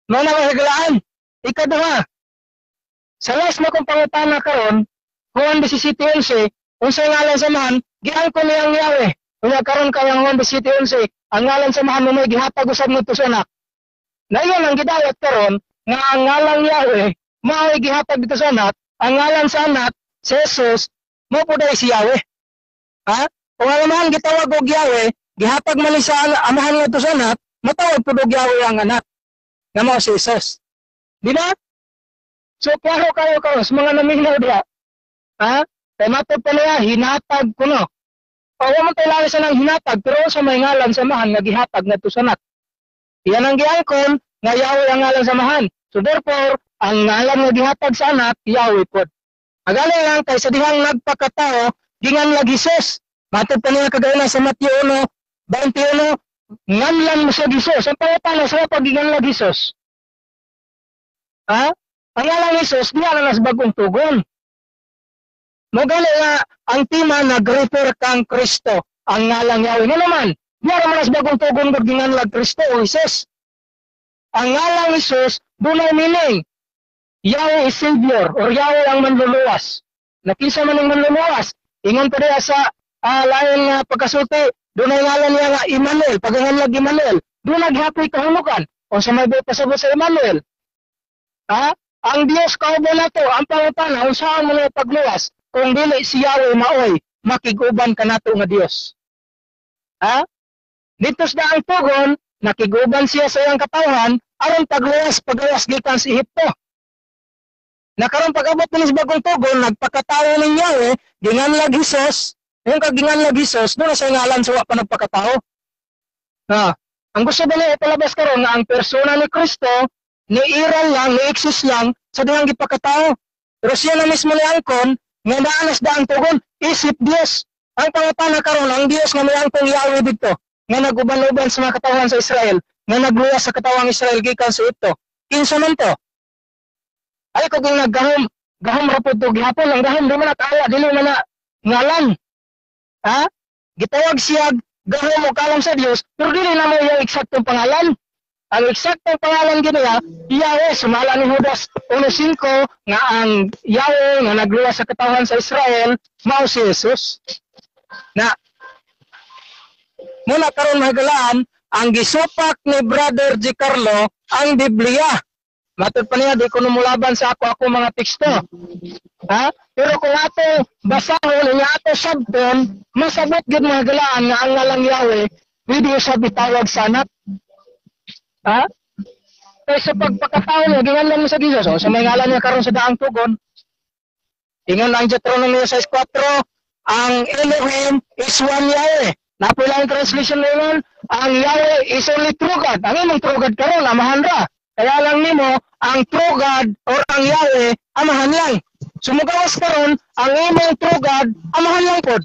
Mga kahigalaan. Ikaduha. Sa last na kong pangutana karon, Juan 17:11, unsay ngalan samahan, giangkon niyang Yahweh. Unya karon kayang Juan 17:11, ang ngalan samahan mo gihatag usab ngadto sa anak. Nayon ang gidayat karon nga ang ngalan Yahweh mao gihatag dito sa anak, ang ngalan sa anak si Jesus mo po dai si Yahweh. Kung ang amahan gitawag og Yahweh, gihatag man sa amahan ngadto sa anak, matawag pud og Yahweh ang anak. Nga mao si Jesus. Di ba? So klaro kayo sa mga naminaw diha. Kay matod pa niya, hinatag ko no. Pawa man tayo lang sa nang hinatag, pero sa may ngalan samahan nga gihatag na to sa anak. Iyan ang giangkon, nga Yahweh ang ngalan samahan. So therefore, ang ngalan nga gihatag sa anak, Yahweh po. Agali lang, kay sa dihang nagpakatao, gingan lag Jesus. Matod pa niya kagaya sa Mateo 1:21, nganlan mo sa Jesus. Ang pangutana sa pagingan lag Jesus. Ang ngalan ni Jesus, diya na nas bagong tugon. Magali nga, ang tima nag-refer kang Kristo, ang ngalang Yahweh. Nga naman, diya naman nas bagong tugon gingan lag Kristo o Jesus. Ang ngalang Jesus, dunay meaning. Yahweh is Savior, or Yahweh ang manluluwas. Nakisa man ang manluluwas. Ingon pa rin sa lain nga pagkasulti, dunay ngalan niya nga Emmanuel, paganganlag Emmanuel. Doon naghapoy kahulukan. O sa may pasabot sa Emmanuel. Ang Diyos kauban na to, ang pangutana, kung saan mo na pagluwas, kung dili si Yahweh maoy, makiguban ka na to nga Diyos. Dito sa ang tugon, nakiguban siya sa iyang katawan, aron pagluwas gikan sa Ehipto. Nakaroon pag-abot ng bagong tugon, nagpakatao ng Yahweh, ginganlag Jesus, yung kaginganlag Jesus, doon na sa ngalan sa pa nagpakatao. Ang gusto ba niya ipalabas karon nga ang persona ni Kristo, ni iral lang, ni exist lang, sa dihang gipakatao. Pero siya na mismo ni angkon, nga naanas da ang tugon, isip Diyos. Ang pangutana karon ang Diyos nga may angkong Yahweh dito, nga naguban-uban sa mga katawan sa Israel, nga nagluwas sa katawang Israel gikan sa ito. Kinsa man to? Ay kung naggahom rapod to gihapon ang gahom di man nakaya dili man na ngalan. Gitawag siya gahom o kalam sa Dios, pero dili na mo yung eksaktong pangalan. Ang eksaktong pangalan giniya, Yahweh, sumala ni Judas 1:5 nga ang Yahweh nga nagluwas sa katawan sa Israel, mao si Jesus. Na muna karon mahagalaan ang gisupak ni Brother G. Carlo ang Biblia. Matod pa niya, di ko numulaban sa ako mga teksto. Pero kung ato basahon, nga ato sabton, masabot gud mga galaan nga ang ngalang Yahweh, pwede siya bitawag sa anak. Kaya sa pagpakatao niya, gingalan mo sa Jesus. So, sa may ngalan niya karon sa daang tugon. Ingon ang Deuteronomy 6:4, ang Elohim is one Yahweh. Napila ang translation ngayon, ang Yahweh is only true God. Ang imong true God karon, amahan ra. Kaya lang nimo, ang true God or ang Yahweh, amahan lang. Sumugawas karon, ang imong true God, amahan lang pod.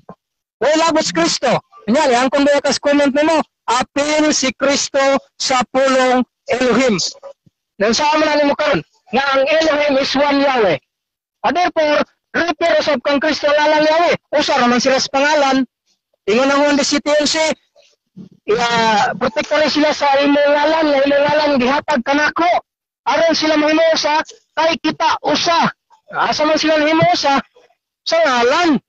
Wala labos Kristo. Kunyari, ang kung bayakas comment nimo, apil si Kristo sa pulong Elohim. Nang saan mo na nimo karon, nga ang Elohim is one Yahweh. Therefore, refer usab kang Kristo lalang Yahweh. Usa raman sila sa pangalan. Ingon ang Juan 17:11, protektor sila sa imong ngalan, nga imong ngalan gihatag kanako. aron sila mahimusa kay kita usa. Asa man sila mahimusa sa ngalan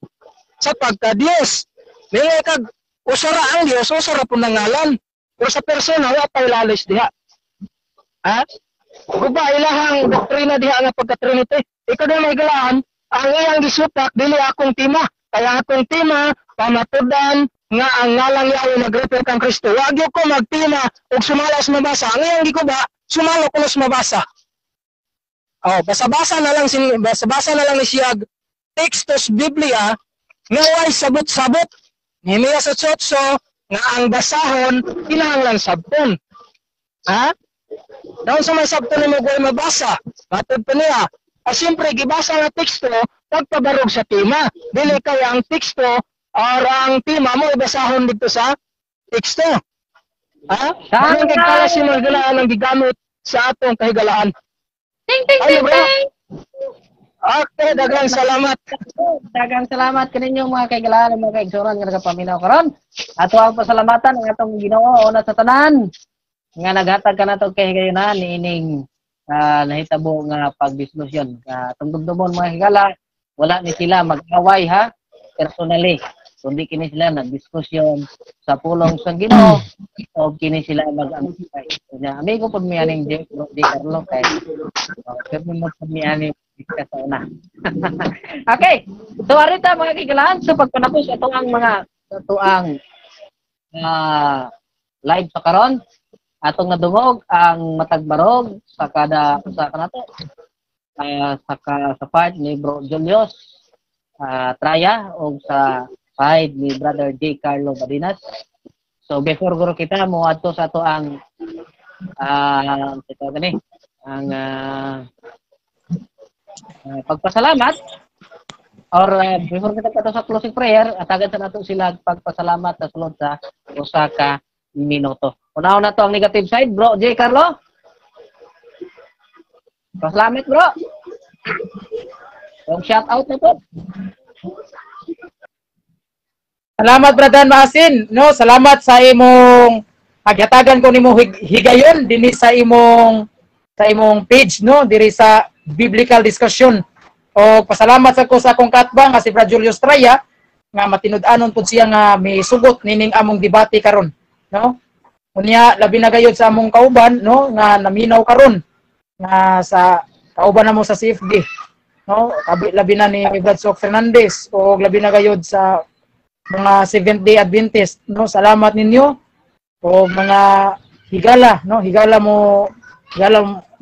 sa pagka-Diyos. May kag usara ang Dios, usara po ng ngalan. Pero sa persona, wala pa ilalis diha. Ha? Guba ilahang doktrina diha nga pagka-Trinity. Ikaw na may galaan, ang iyang gisutak, dili akong tima. Kaya akong tima, pamatudan, nga ang ngalang Yahweh nag-refer kang Kristo. Wag ko magtima o sumalas mabasa. Ang iyang gikuba, sumalo ko nas mabasa. Oh, basa-basa na lang ni siyag tekstos Biblia nga way sabot-sabot. Nimiya sa tsotso nga ang basahon kinahanglan sabton. Ha? Daw sa may sabton ni mo mabasa. Matod pa niya. Siyempre, gibasa nga teksto pagpabarog sa tema. Dili kaya ang teksto or ang tema mo ibasahon dito sa teksto. Ha? Anong kagkala si mga galaan ang gigamit sa atong kahigalaan? Ting ting Ano ting bro? ting. Okay, daghang salamat. Daghang salamat kaninyong mga kaigalaan, mga kaigsunan nga nagapaminaw karon. Ato ang pasalamatan ang atong Ginoo una sa tanan nga naghatag kanato kay higayonan niining nahitabo nga pagdiskusyon. Atong dumdumon mga higala, wala ni sila mag-away ha, personally. Kundi kini sila nagdiskusyon sa pulong sa Ginoo o kini sila mag-angkay. Kanya amigo pud mi aning Di Carlo kay kami mo pud mi aning sa una. Okay. So arita mga kigalaan sa pagpanapos ato ang live sa karon atong nadungog ang matagbarog sa kada usa kanato sa part ni Bro Julius Traya o sa side ni Brother J. Carlo Badinas. So before guro kita mo adto sa ato ang pagpasalamat or before kita kato sa closing prayer atagan sa nato sila pagpasalamat sa sulod sa usa ka minuto. Unaw na to ang negative side, Bro J. Carlo. Pasalamat, bro. Yung shout out na po. Salamat Brother Maasin, no? Salamat sa imong agyatagan ko nimo higayon dinhi sa imong page, no? Diri sa biblical discussion. O pasalamat sa ko sa akong katbang nga si Brother Julius Traya nga matinud-anon pud siya nga may sugot nining among debate karon, no? Unya labi na gayud sa among kauban, no, nga naminaw karon nga sa kauban namo sa CFD, no? Labi na ni Brad Sok Fernandez o labi na gayud sa mga Seventh-day Adventist, no? Salamat ninyo o mga higala, no? Higala mo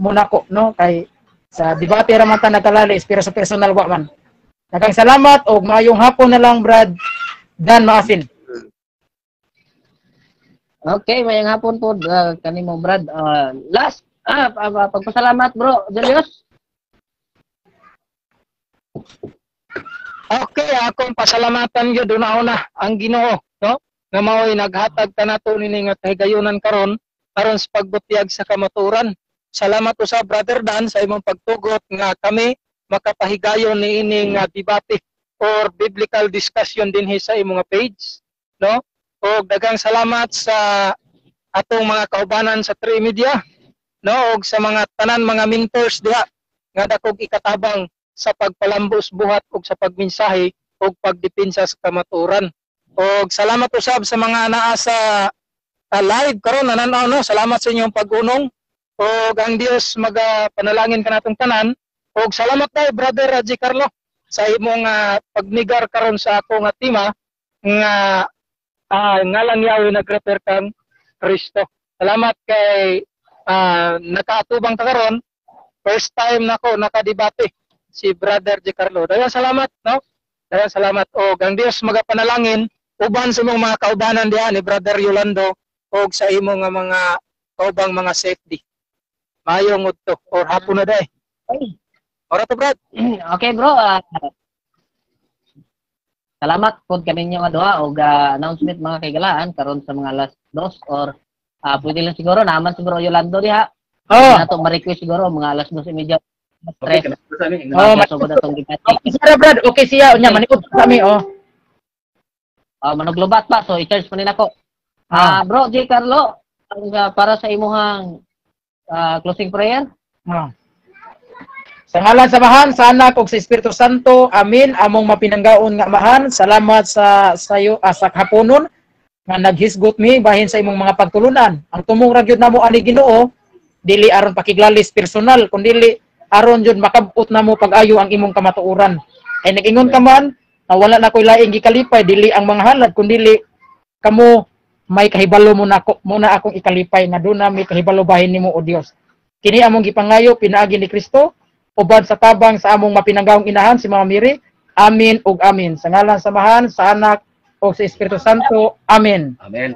nako, no? Kay sa debate ra man ta nagkalalis pero sa personal wa man. Daghang salamat o maayong hapon na lang Brad Dan Maasin. Okay, mayang hapon po kanimo Brad. Last pagpasalamat bro Julius. Okay, akong pasalamatan gyud una ang Ginoo, no? Nga mao'y naghatag kanato nini nga kahigayonan karon sa pagbutyag sa kamaturan. Salamat usab Brother Dan sa imong pagtugot nga kami makapahigayon ni ining debate or biblical discussion dinhi sa imong page, no? O daghang salamat sa atong mga kaubanan sa Trimedia, no? Og sa mga tanan mga mentors diha nga dakog ikatabang sa pagpalambos buhat ug sa pagmensahe ug pagdepensa sa kamaturan. Og salamat usab sa mga naa sa live karon nananaw, no? Salamat sa inyong pag-unong og ang Dios magapanalangin kanatong tanan. Og salamat kay Brother J. Carlo sa imong pagnigar karon sa ako nga tema nga ngalan Yahweh nag-refer kang Kristo. Salamat kay nakaatubang ta karon. First time nako nakadebate si Brother J. Carlo. Daghang salamat, no? Daghang salamat. O ang Dios magapanalangin uban sa imong mga kaubanan diha ni Brother Yolando o sa imong mga kaubang mga safety. Mayong udto or hapon na day. Okay. Ora to Brad. Okay bro. Salamat pod kaninyo nga duha og announcement mga kaigalaan karon sa mga last dos or pwede lang siguro naman si Bro Yolando diha. Nato ma-request siguro mga alas 2:30. Okay. Sira Brad, okay siya unya manikot kami manuglobat pa so i-charge pa nila ko. Bro J. Carlo, para sa imuhang closing prayer. Ah. Sa ngalan sa Amahan, sa Anak ug sa Espiritu Santo. Amin. Among mapinanggaon nga Amahan, salamat sa sayo sa haponon nga naghisgot mi bahin sa imong mga pagtulunan. Ang tumong ra gyud namo ani Ginoo, dili aron pakiglalis personal, kundi aron jud makabot namo pag-ayo ang imong kamatuoran. Ay nag-ingon ka man na wala na ko'y laing gikalipay, dili ang mga halad, kundi kamo may kahibalo muna akong ikalipay na doon na may kahibalo bahin nimo o Dios. Kini among gipangayo pinaagi ni Kristo uban sa tabang sa among mapinanggawong inahan si Mama Mary. Amin ug amin. Sa ngalan sa Amahan, sa Anak ug sa Espiritu Santo. Amen. Amen.